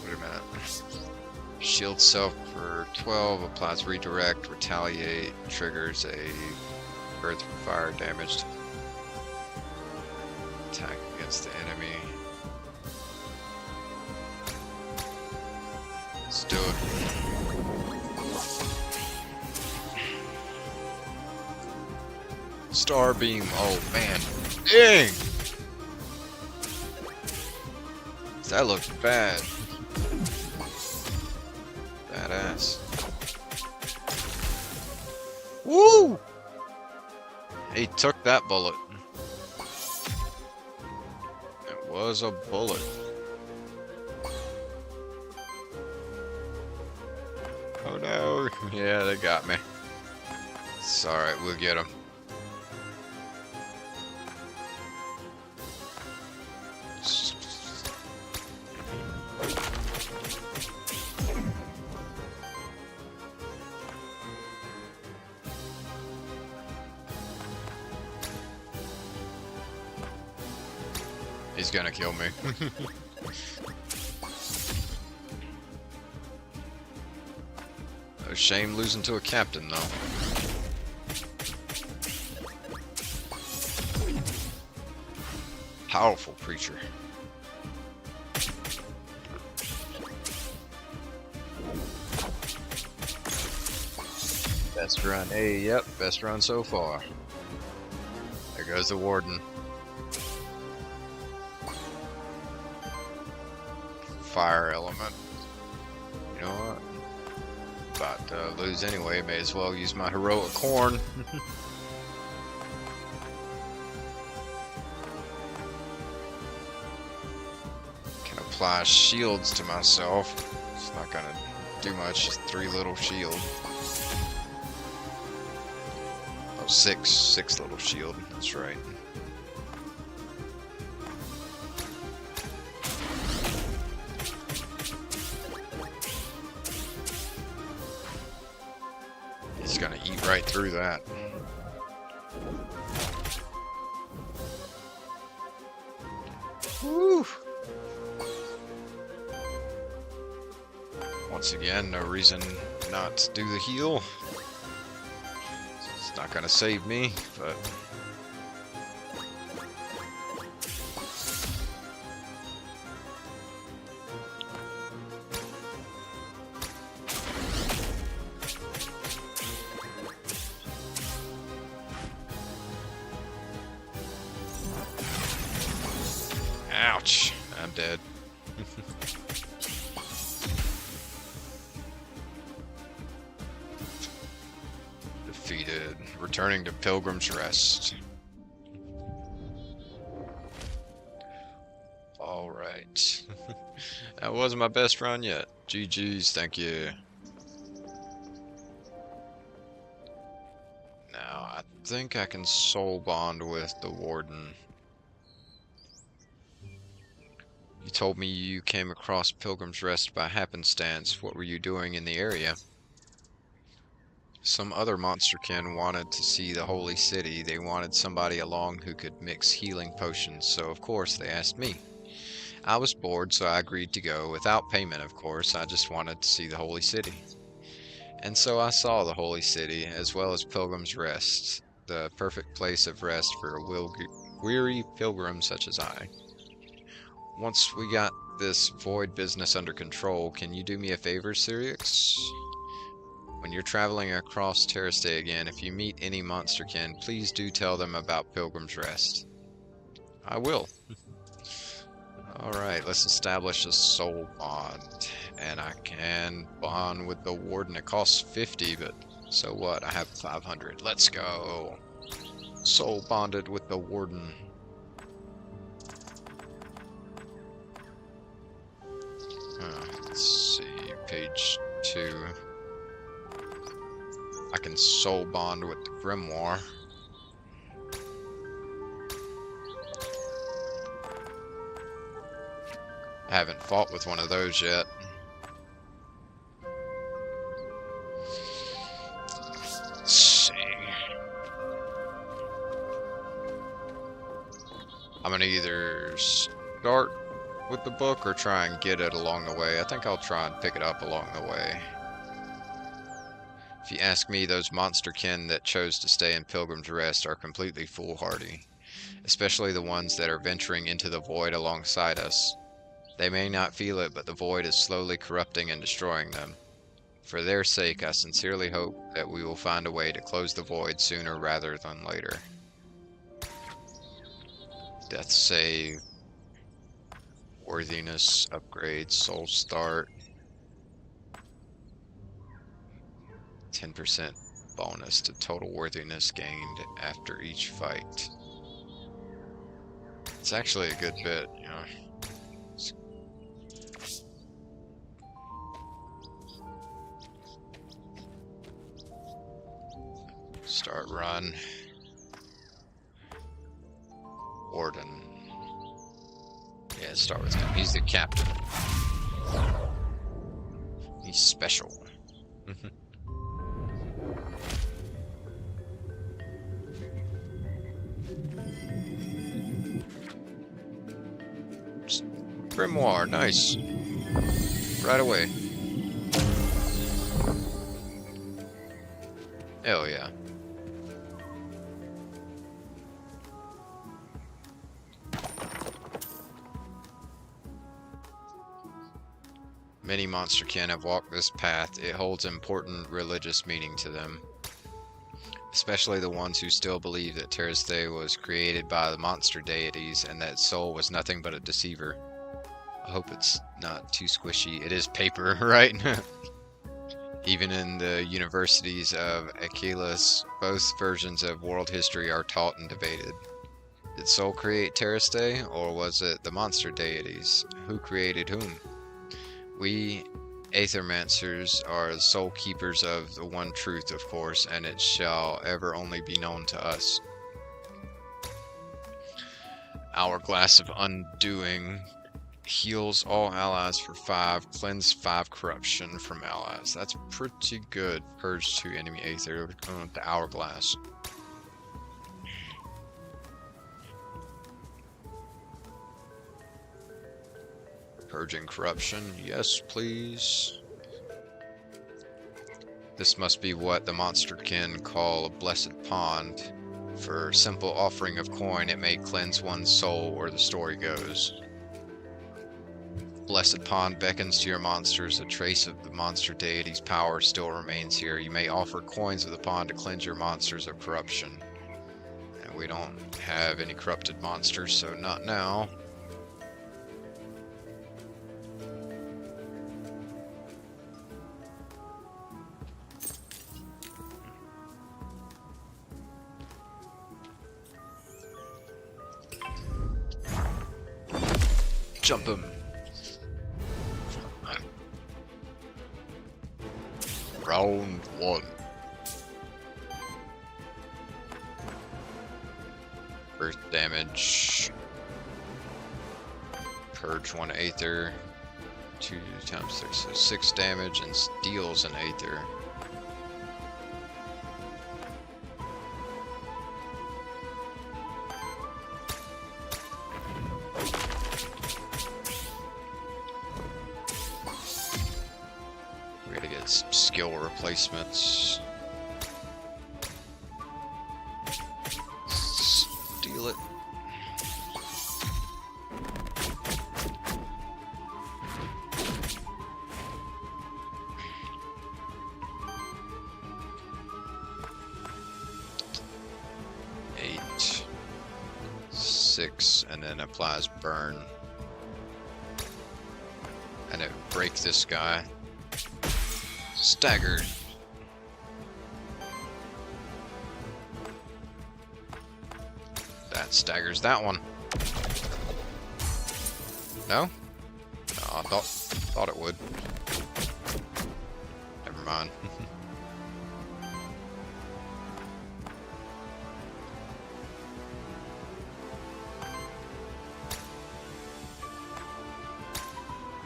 Wait a minute. Shield self for 12, applies redirect, retaliate, triggers a earth fire damaged attack against the enemy. Let's do it. Star beam, oh man. Dang! That looks bad. Badass. Woo! He took that bullet. It was a bullet. Oh no. Yeah, they got me. It's alright, we'll get him. He's gonna kill me. No shame losing to a captain, though. Powerful creature. Best run. Hey, yep, best run so far. There goes the warden. Fire element. You know what? About to lose anyway, may as well use my heroic corn. Can apply shields to myself. It's not gonna do much, just 3 little shield. Oh, 6 little shield, that's right. He's gonna eat right through that. Woo! Once again, no reason not to do the heal. It's not gonna save me, but... Ouch! I'm dead. Defeated. Returning to Pilgrim's Rest. Alright. That wasn't my best run yet. GG's, thank you. Now, I think I can soul bond with the warden. You told me you came across Pilgrim's Rest by happenstance. What were you doing in the area? Some other monsterkin wanted to see the holy city. They wanted somebody along who could mix healing potions, so of course they asked me. I was bored, so I agreed to go, without payment of course. I just wanted to see the holy city. And so I saw the holy city, as well as Pilgrim's Rest, the perfect place of rest for a weary pilgrim such as I. Once we got this void business under control, can you do me a favor, Syrinx? When you're traveling across Terrastay again, if you meet any monsterkin, please do tell them about Pilgrim's Rest. I will. Alright, let's establish a soul bond. And I can bond with the warden. It costs 50, but so what? I have 500. Let's go. Soul bonded with the warden. Let's see, page 2. I can soul bond with the grimoire. I haven't fought with one of those yet. Let's see. I'm gonna either start with the book or try and get it along the way. I think I'll try and pick it up along the way. If you ask me, those monsterkin that chose to stay in Pilgrim's Rest are completely foolhardy, especially the ones that are venturing into the void alongside us. They may not feel it, but the void is slowly corrupting and destroying them. For their sake, I sincerely hope that we will find a way to close the void sooner rather than later. Death save, worthiness upgrade, soul start, 10% bonus to total worthiness gained after each fight. It's actually a good bit, you know. Start run. Warden. Yeah, start with him. He's the captain. He's special. Grimoire, nice. Right away. Hell yeah. Many monsterkin have walked this path. It holds important religious meaning to them. Especially the ones who still believe that Terrasthe was created by the monster deities and that Soul was nothing but a deceiver. I hope it's not too squishy. It is paper, right? Even in the universities of Achilles, both versions of world history are taught and debated. Did Soul create Terrasthe, or was it the monster deities? Who created whom? We Aethermancers are the sole keepers of the one truth, of course, and it shall ever only be known to us. Hourglass of Undoing heals all allies for 5, cleanse 5 corruption from allies. That's pretty good. Purge 2 enemy Aether with the Hourglass. Purging corruption, yes please. This must be what the monsterkin call a blessed pond. For simple offering of coin, it may cleanse one's soul, or the story goes. Blessed pond beckons to your monsters. A trace of the monster deity's power still remains here. You may offer coins of the pond to cleanse your monsters of corruption. And we don't have any corrupted monsters, so not now. Jump him. Round 1. Earth damage. Purge 1 Aether. 2 times 6, so 6 damage, and steals an Aether. We gotta get some skill replacements. Steal it. Eight, 6, and then applies burn. And it break this guy. Staggered. That staggers that one. No? No, I thought it would. Never mind.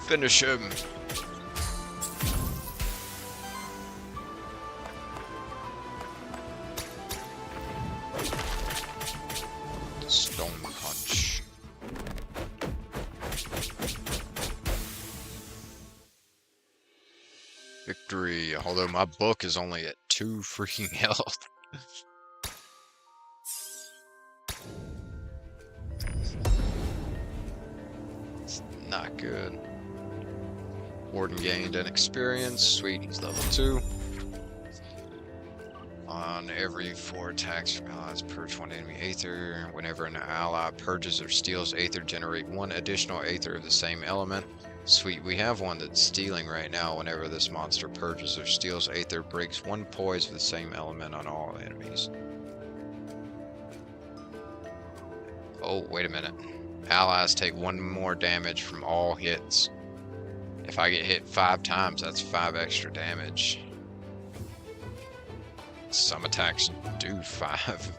Finish him. Stone punch. victory. Although my book is only at 2 freaking health. It's not good. Warden gained an experience. Sweet, he's level 2. On every 4 attacks from allies, purge 1 enemy Aether. Whenever an ally purges or steals Aether, generate 1 additional Aether of the same element. Sweet, we have one that's stealing right now. Whenever this monster purges or steals Aether, breaks 1 poise of the same element on all enemies. Oh, wait a minute. Allies take 1 more damage from all hits. If I get hit 5 times, that's 5 extra damage. Some attacks do 5.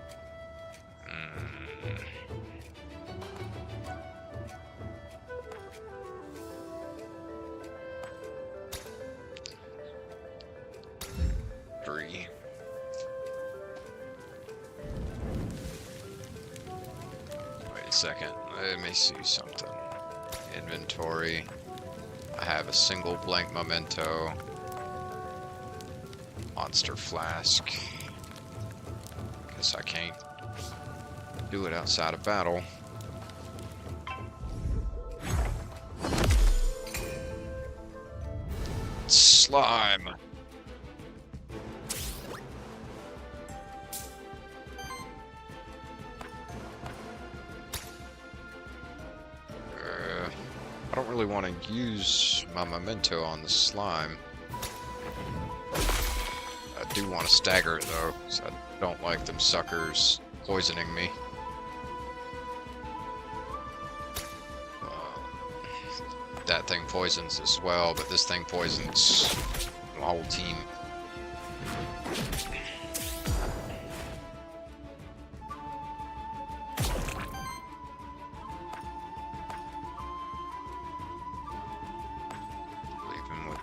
Three. Wait a second. Let me see something. Inventory. I have a single blank memento. Monster flask. Guess I can't do it outside of battle. Slime. I don't really want to use my memento on the slime. I do want to stagger it though, because I don't like them suckers poisoning me. That thing poisons as well, but this thing poisons my whole team. Leave him with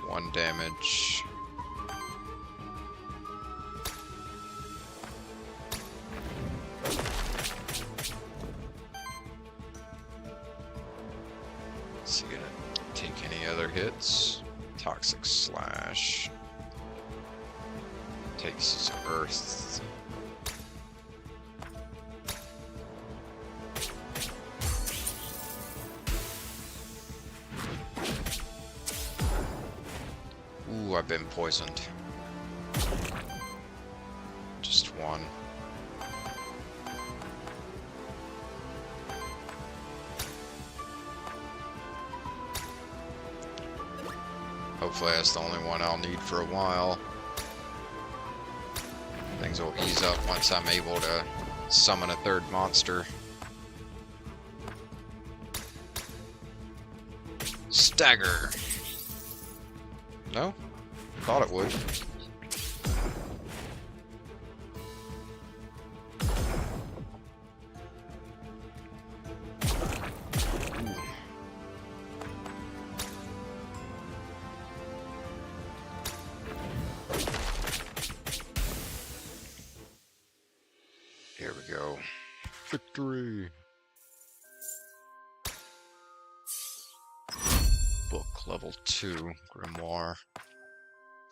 1 damage. Is he gonna take any other hits? Toxic Slash. Takes his earth. Ooh, I've been poisoned. Just 1. Hopefully that's the only one I'll need for a while. Things will ease up once I'm able to summon a 3rd monster. Stagger! No? Thought it would. Here we go. Victory! Book level 2, Grimoire.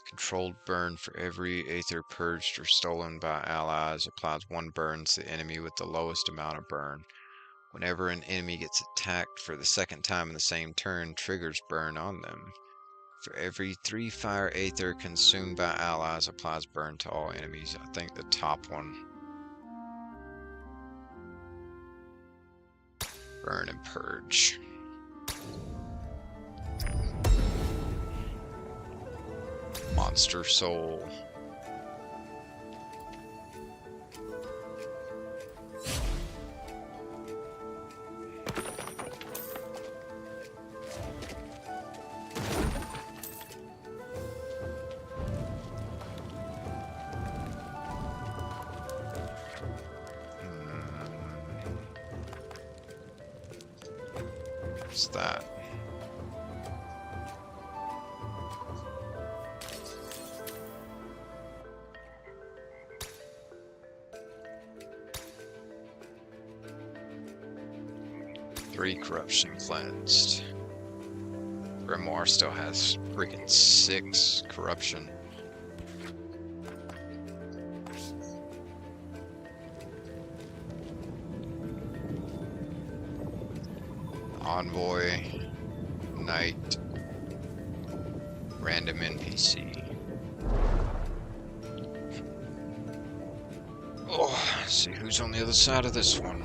Controlled burn for every Aether purged or stolen by allies. Applies 1 burn to the enemy with the lowest amount of burn. Whenever an enemy gets attacked for the 2nd time in the same turn, triggers burn on them. For every 3 fire Aether consumed by allies, applies burn to all enemies. I think the top one. Burn and purge. Monster soul. What's that? Corruption cleansed. Grimoire still has freaking 6 corruption. Envoy, Knight, random NPC. Oh, let's see who's on the other side of this one.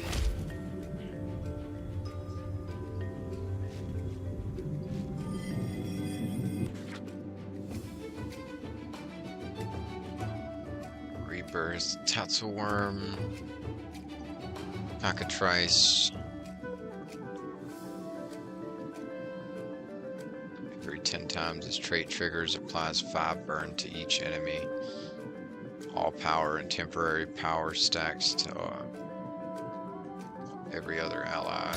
Reapers, Tatzelworm, Cockatrice. Every 10 times its trait triggers, applies 5 burn to each enemy. All power and temporary power stacks to every other ally.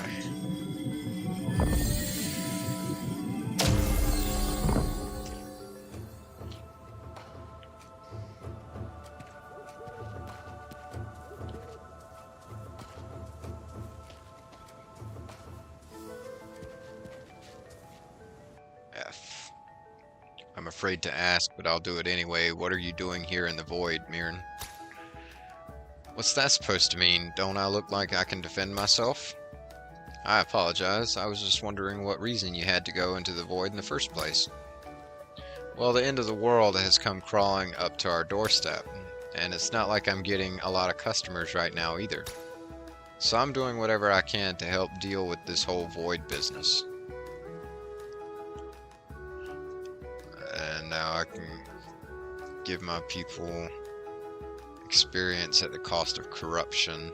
F. I'm afraid to ask, but I'll do it anyway. What are you doing here in the void, Mirren? What's that supposed to mean? Don't I look like I can defend myself? I apologize. I was just wondering what reason you had to go into the void in the first place. Well, the end of the world has come crawling up to our doorstep, and it's not like I'm getting a lot of customers right now either. So I'm doing whatever I can to help deal with this whole void business. And now I can give my people experience at the cost of corruption.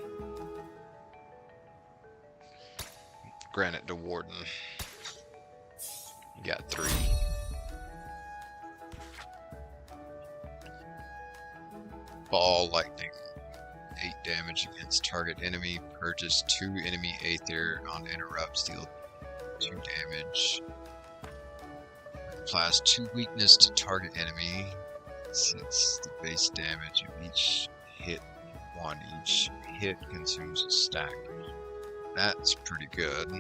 Grant it to Warden. You got 3. Ball lightning. 8 damage against target enemy. Purges 2 enemy Aether on interrupts. Deal 2 damage. Applies 2 weakness to target enemy. Since the base damage of each hit 1, each hit consumes a stack. That's pretty good.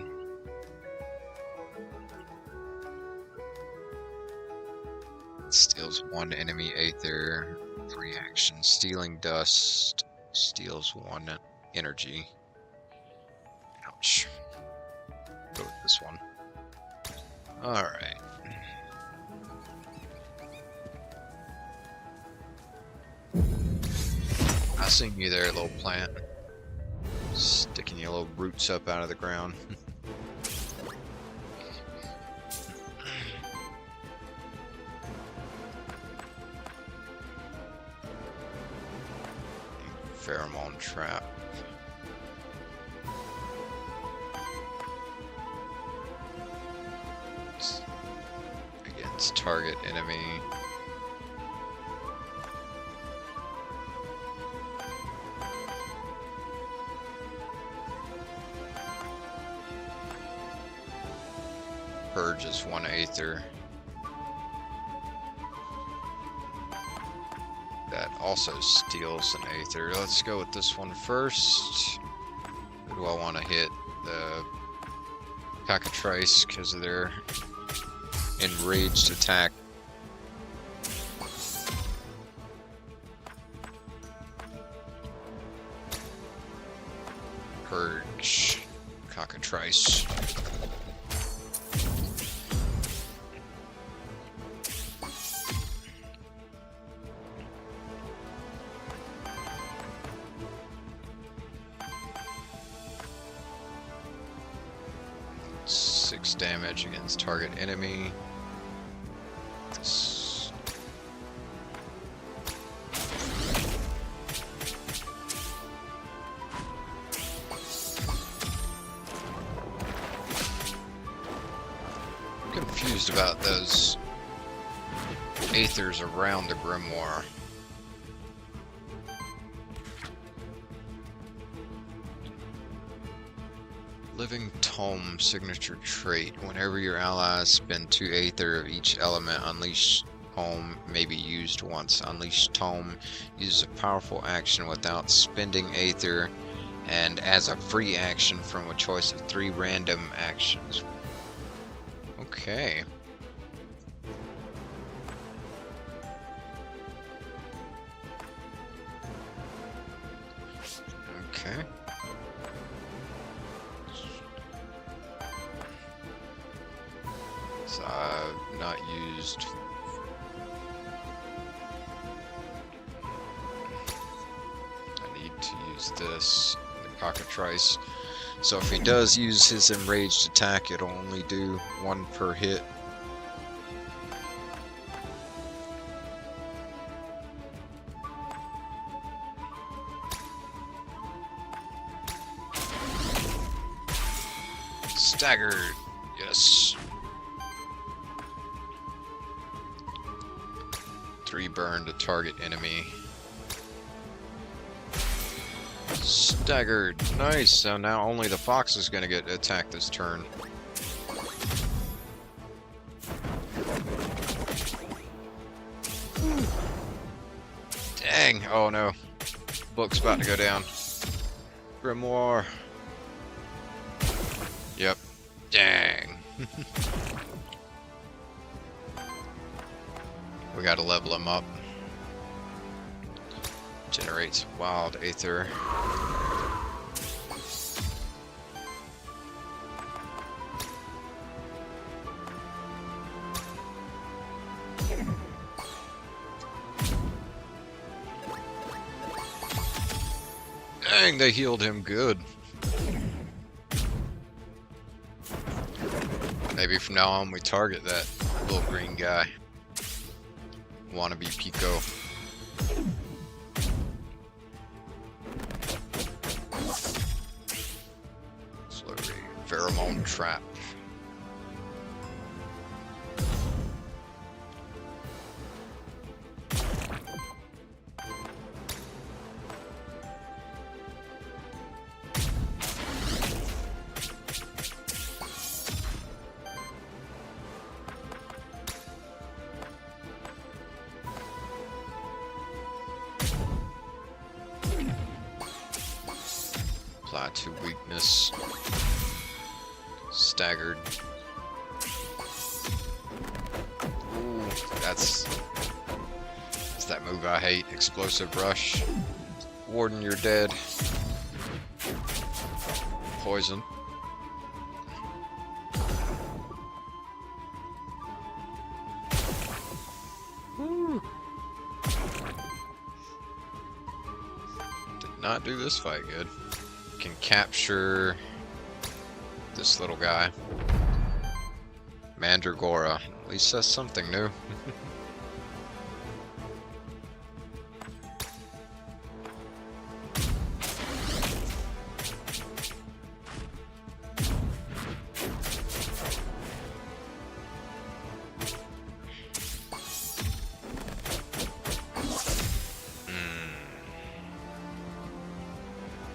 Steals 1 enemy Aether. Free action. Stealing dust. Steals 1 energy. Ouch. Go with this one. Alright. I seen you there, little plant. Sticking your little roots up out of the ground. Pheromone trap. Against target enemy. Purges 1 Aether. That also steals an Aether. Let's go with this one first. Who do I want to hit? The Cockatrice, because of their enraged attack. Purge Cockatrice. Damage against target enemy. I'm confused about those Aethers around the Grimoire. Living Tome signature trait. Whenever your allies spend 2 Aether of each element, Unleash Tome may be used once. Unleash Tome uses a powerful action without spending Aether and as a free action from a choice of 3 random actions. Okay. Okay. So I've not used. I need to use this, the cockatrice. So if he does use his enraged attack, it'll only do 1 per hit. Staggered. Yes. 3 burn to target enemy. Staggered. Nice. So now only the fox is going to get attacked this turn. Dang. Oh no. Book's about to go down. Grimoire. Yep. Dang. We gotta level him up. Generates wild aether. Dang, they healed him good. Maybe from now on we target that little green guy. Wannabe Pico. Slowly. Pheromone trap. Apply to weakness. Staggered. Ooh, that's that move I hate. Explosive rush. Warden, you're dead. Poison. Woo. Did not do this fight good. Can capture this little guy. Mandragora. At least that's something new.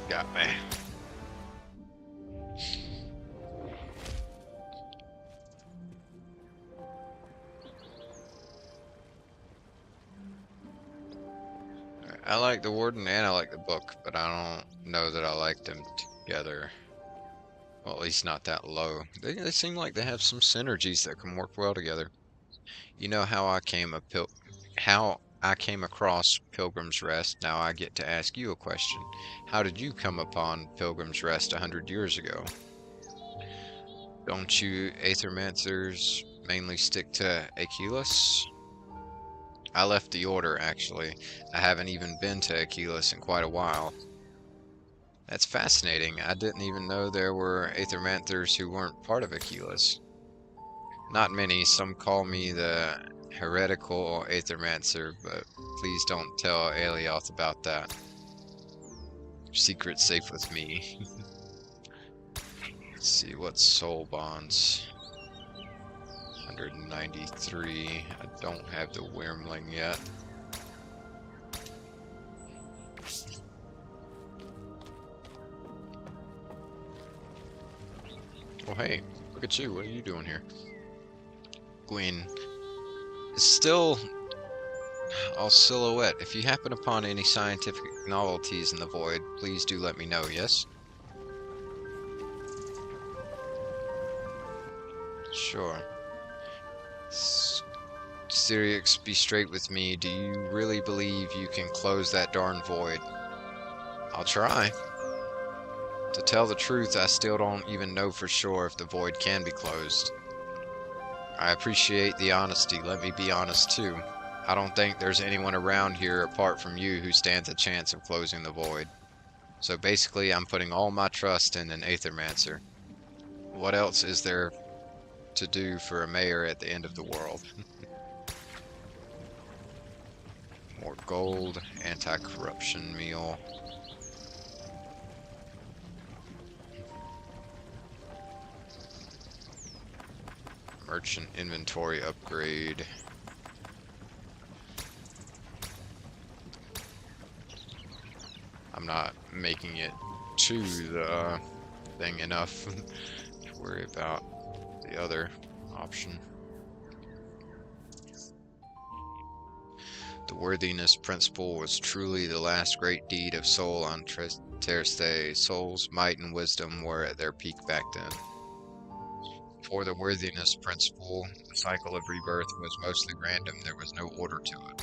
Got me. I like the Warden and I like the book, but I don't know that I like them together. Well, at least not that low. They seem like they have some synergies that can work well together. You know how I came across Pilgrim's Rest. Now I get to ask you a question. How did you come upon Pilgrim's Rest 100 years ago? Don't you Aethermancers mainly stick to Achilles? I left the order, actually. I haven't even been to Achilles in quite a while. That's fascinating. I didn't even know there were Aethermancers who weren't part of Achilles. Not many. Some call me the heretical Aethermancer, but please don't tell Alioth about that. Secret safe with me. Let's see, what's soul bonds? 193. I don't have the Wyrmling yet. Oh hey, look at you. What are you doing here? Gwyn. It's still all silhouette. If you happen upon any scientific novelties in the void, please do let me know, yes? Sure. Syrinx, be straight with me. Do you really believe you can close that darn void? I'll try. To tell the truth, I still don't even know for sure if the void can be closed. I appreciate the honesty. Let me be honest too. I don't think there's anyone around here apart from you who stands a chance of closing the void. So basically, I'm putting all my trust in an Aethermancer. What else is there to do for a mayor at the end of the world? More gold, anti-corruption meal. Merchant inventory upgrade. I'm not making it to the thing enough to worry about the other option. The worthiness principle was truly the last great deed of soul on Terste. Soul's might and wisdom were at their peak back then. For the worthiness principle, the cycle of rebirth was mostly random, there was no order to it.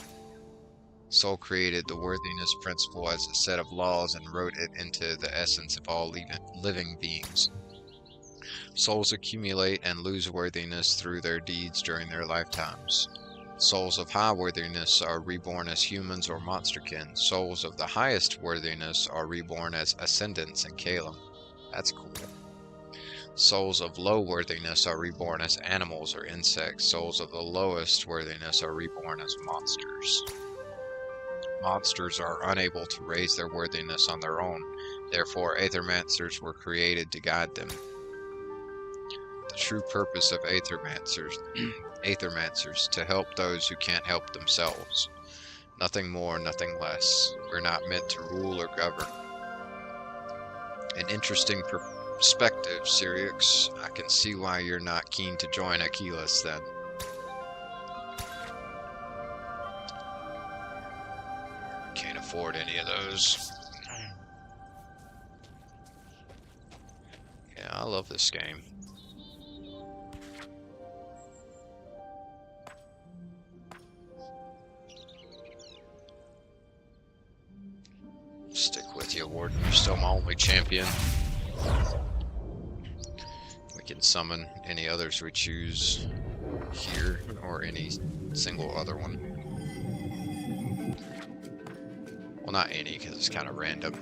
Soul created the worthiness principle as a set of laws and wrote it into the essence of all living beings. Souls accumulate and lose worthiness through their deeds during their lifetimes. Souls of high worthiness are reborn as humans or monsterkin. Souls of the highest worthiness are reborn as ascendants in Calum. That's cool. Souls of low worthiness are reborn as animals or insects. Souls of the lowest worthiness are reborn as monsters. Monsters are unable to raise their worthiness on their own. Therefore, Aethermancers were created to guide them. The true purpose of Aethermancers to help those who can't help themselves. Nothing more, nothing less. We're not meant to rule or govern. An interesting perspective, Syrinx. I can see why you're not keen to join Achilles then. Can't afford any of those. Yeah, I love this game. Stick with you, Warden. You're still my only champion. We can summon any others we choose here, or any single other one. Well, not any, because it's kind of random.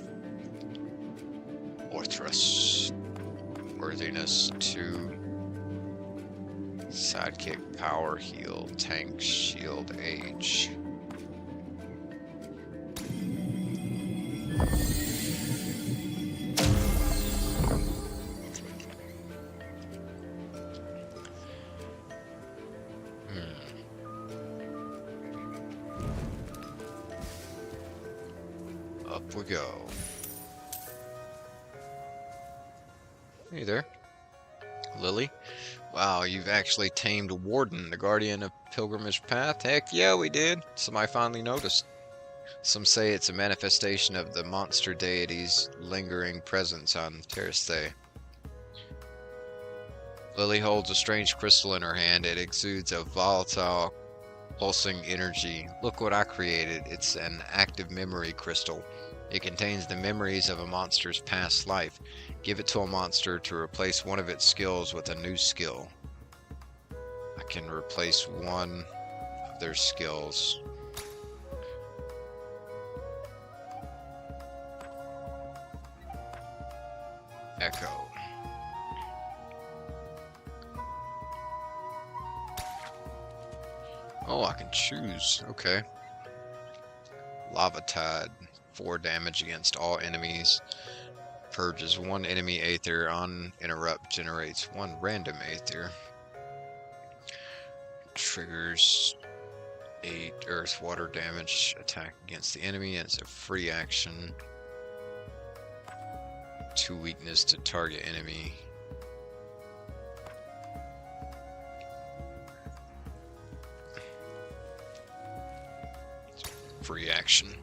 Orthrus. Worthiness 2. Sidekick power heal. Tank shield age. Up we go. Hey there, Lily. Wow, you've actually tamed Warden, the guardian of Pilgrimage Path. Heck yeah, we did. Somebody finally noticed. Some say it's a manifestation of the monster deity's lingering presence on Terraste. Lily holds a strange crystal in her hand. It exudes a volatile, pulsing energy. Look what I created. It's an active memory crystal. It contains the memories of a monster's past life. Give it to a monster to replace one of its skills with a new skill. I can replace one of their skills. Echo. Oh, I can choose. Okay. Lava Tide. 4 damage against all enemies. Purges 1 enemy Aether on interrupt. Generates 1 random Aether. Triggers 8 earth water damage attack against the enemy, and it's a free action. 2 weakness to target enemy. Free action.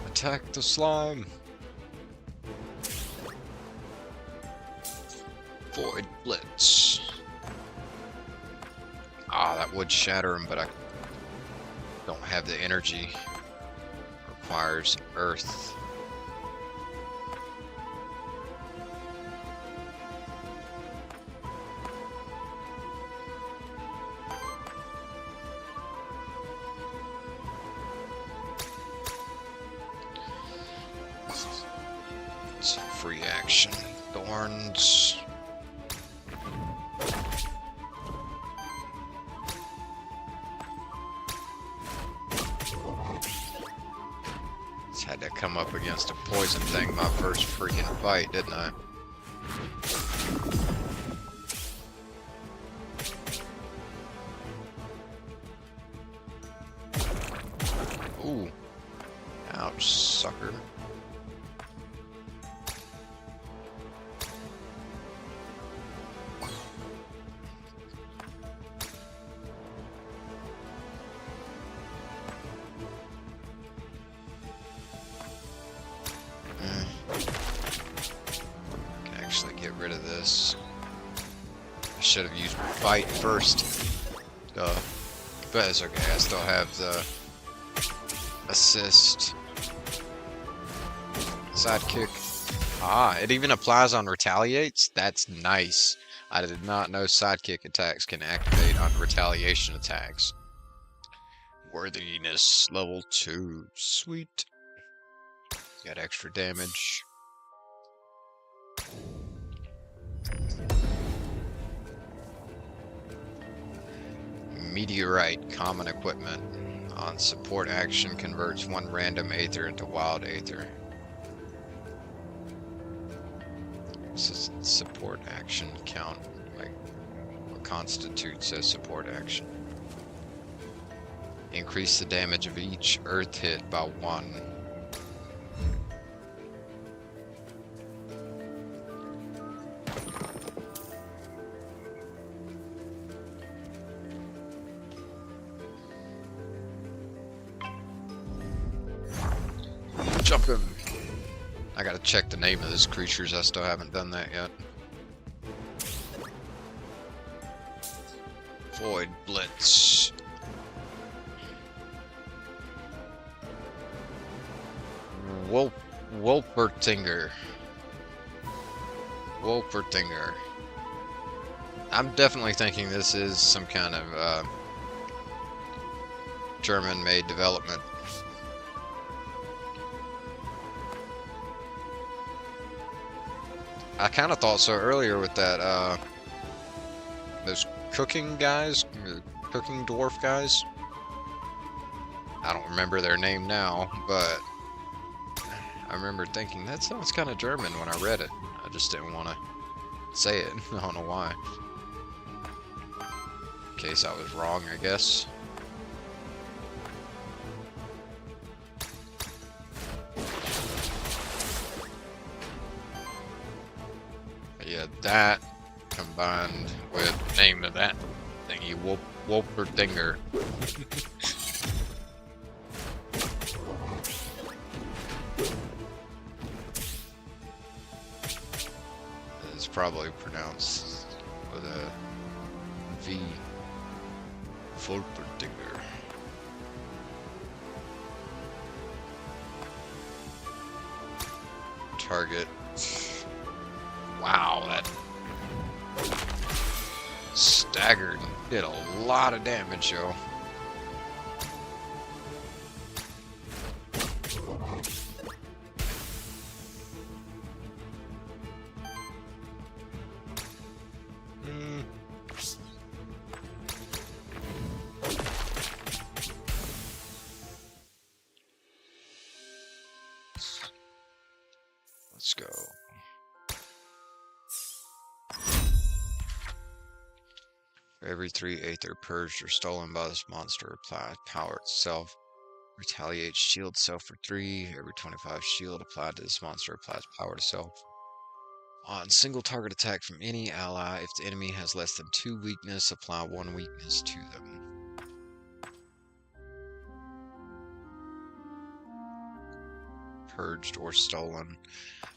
Attack the slime. Void Blitz. Ah, that would shatter him, but I don't have the energy. Requires Earth. It's a free action. Thorns. Just had to come up against a poison thing my first freaking fight, didn't I? Ooh. Ouch, sucker. Can actually get rid of this. I should have used fight first. Duh. But it's okay, I still have the assist. Sidekick. Ah, it even applies on retaliates? That's nice. I did not know sidekick attacks can activate on retaliation attacks. Worthiness level 2. Sweet. Got extra damage. Meteorite, common equipment. On support action, converts one random Aether into wild Aether. This is support action count, like what constitutes as support action. Increase the damage of each earth hit by 1. Jump him! I gotta check the name of this creatures, I still haven't done that yet. Void Blitz. Wolpertinger. Wolpertinger. I'm definitely thinking this is some kind of German-made development. I kind of thought so earlier with that, those cooking guys, cooking dwarf guys. I don't remember their name now, but I remember thinking that sounds kind of German when I read it. I just didn't want to say it. I don't know why. In case I was wrong, I guess. Yeah, that combined with the name of that thingy, Wolpertinger. It's probably pronounced with a V. Wolpertinger. Target. Wow, that staggered and did a lot of damage, yo. Let's go. For every 3 Aether purged or stolen by this monster, apply power itself. Retaliate shield self for 3. Every 25 shield applied to this monster applies power to self. On single target attack from any ally, if the enemy has less than 2 weakness, apply 1 weakness to them. Purged or stolen.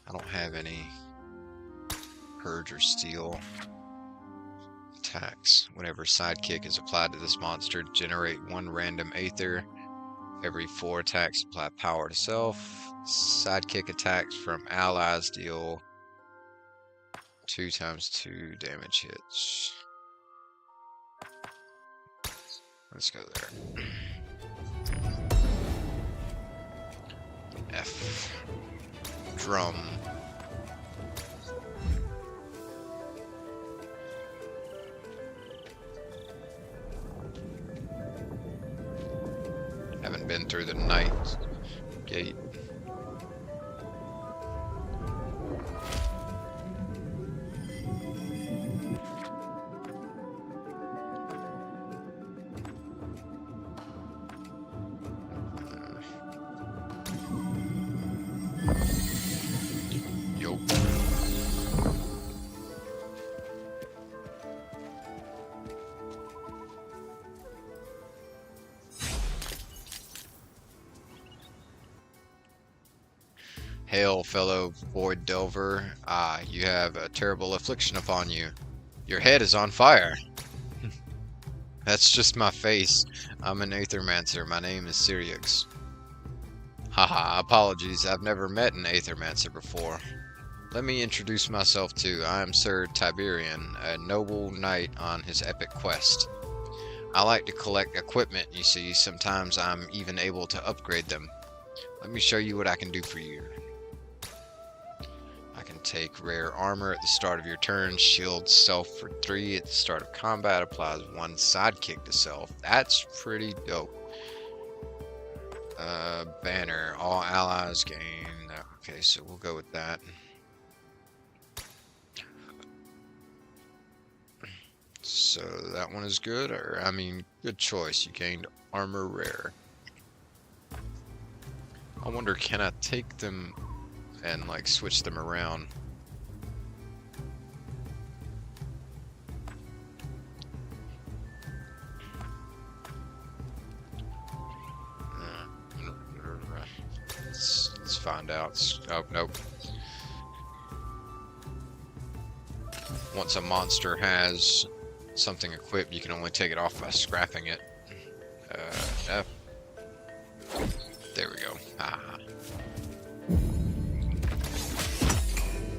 I don't have any Purge or Steal. Attacks. Whenever Sidekick is applied to this monster, generate 1 random Aether. Every 4 attacks apply power to self. Sidekick attacks from allies deal 2 times 2 damage hits. Let's go there. F. Drum. Haven't been through the night gate. Yo. Hail, fellow Void Delver. Ah, you have a terrible affliction upon you. Your head is on fire. That's just my face. I'm an Aethermancer. My name is Syriax. Haha, apologies. I've never met an Aethermancer before. Let me introduce myself too. I am Sir Tiberian, a noble knight on his epic quest. I like to collect equipment, you see. Sometimes I'm even able to upgrade them. Let me show you what I can do for you. I can take rare armor at the start of your turn, shield self for 3 at the start of combat, applies 1 sidekick to self. That's pretty dope. Banner, all allies gain. Okay, so we'll go with that. So that one is good, or I mean, good choice. You gained armor rare. I wonder, can I take them and like switch them around? Let's find out. Oh, nope. Once a monster has something equipped, you can only take it off by scrapping it. F. There we go. Ah.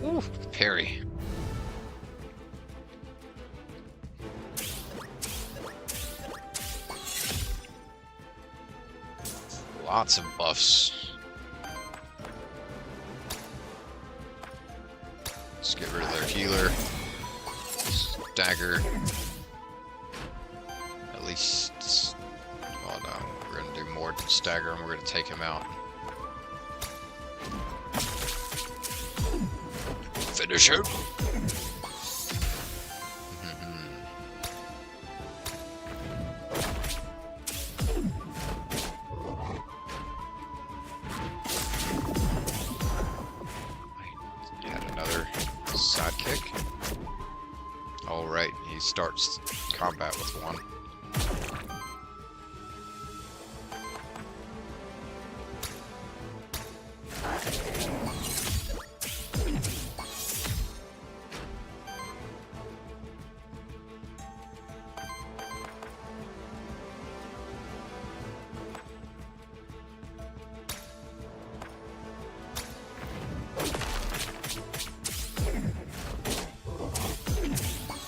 Ooh, parry. Lots of buffs. Let's get rid of their healer. Dagger. At least. Oh no, we're gonna do more than stagger, and we're gonna take him out. Finish him. Had another sidekick. All right, he starts combat with 1.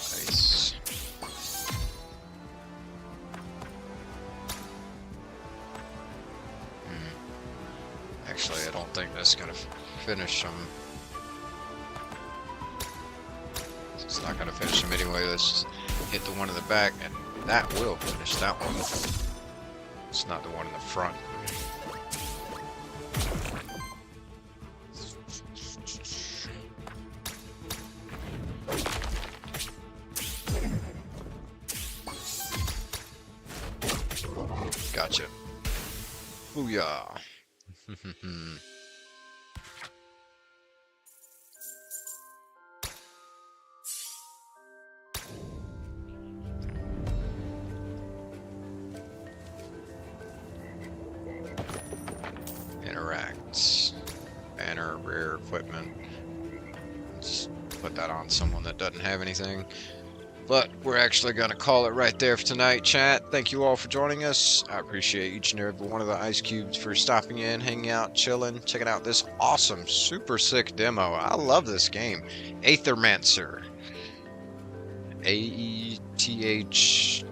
Nice. Actually, I don't think that's gonna finish him. It's not gonna finish him anyway. Let's just hit the one in the back, and that will finish that one. It's not the one in the front. Gotcha. Booyah. Interact. Banner, rare equipment. Let's put that on someone that doesn't have anything. But we're actually going to call it right there for tonight, chat. Thank you all for joining us. I appreciate each and every one of the Ice Cubes for stopping in, hanging out, chilling, checking out this awesome, super sick demo. I love this game. Aethermancer. A-E-T-H...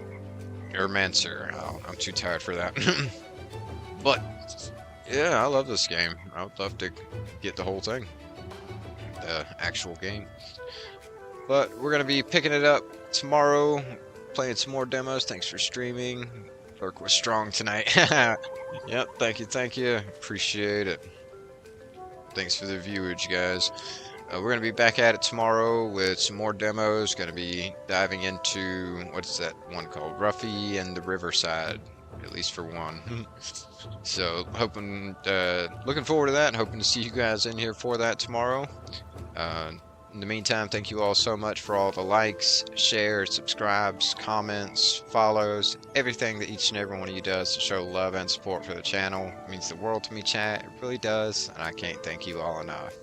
Aethermancer. Oh, I'm too tired for that. But, yeah, I love this game. I would love to get the whole thing. The actual game. But we're going to be picking it up tomorrow, playing some more demos. Thanks for streaming. Lurk was strong tonight. Yep, thank you. Appreciate it. Thanks for the viewage, guys. We're going to be back at it tomorrow with some more demos. Going to be diving into, what's that one called? Ruffy and the Riverside, at least for one. So, looking forward to that, and hoping to see you guys in here for that tomorrow. In the meantime, thank you all so much for all the likes, shares, subscribes, comments, follows, everything that each and every one of you does to show love and support for the channel. It means the world to me, chat. It really does, and I can't thank you all enough.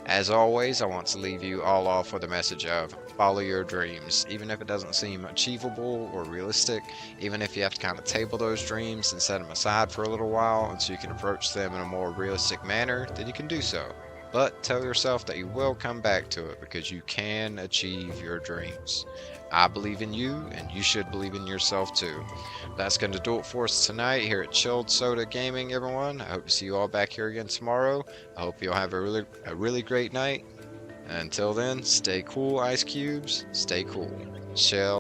As always, I want to leave you all off with a message of follow your dreams, even if it doesn't seem achievable or realistic, even if you have to kind of table those dreams and set them aside for a little while and so you can approach them in a more realistic manner, then you can do so. But tell yourself that you will come back to it because you can achieve your dreams. I believe in you, and you should believe in yourself too. That's going to do it for us tonight here at Chilled Soda Gaming, everyone. I hope to see you all back here again tomorrow. I hope you'll have a really great night. And until then, stay cool, Ice Cubes. Stay cool. Chill.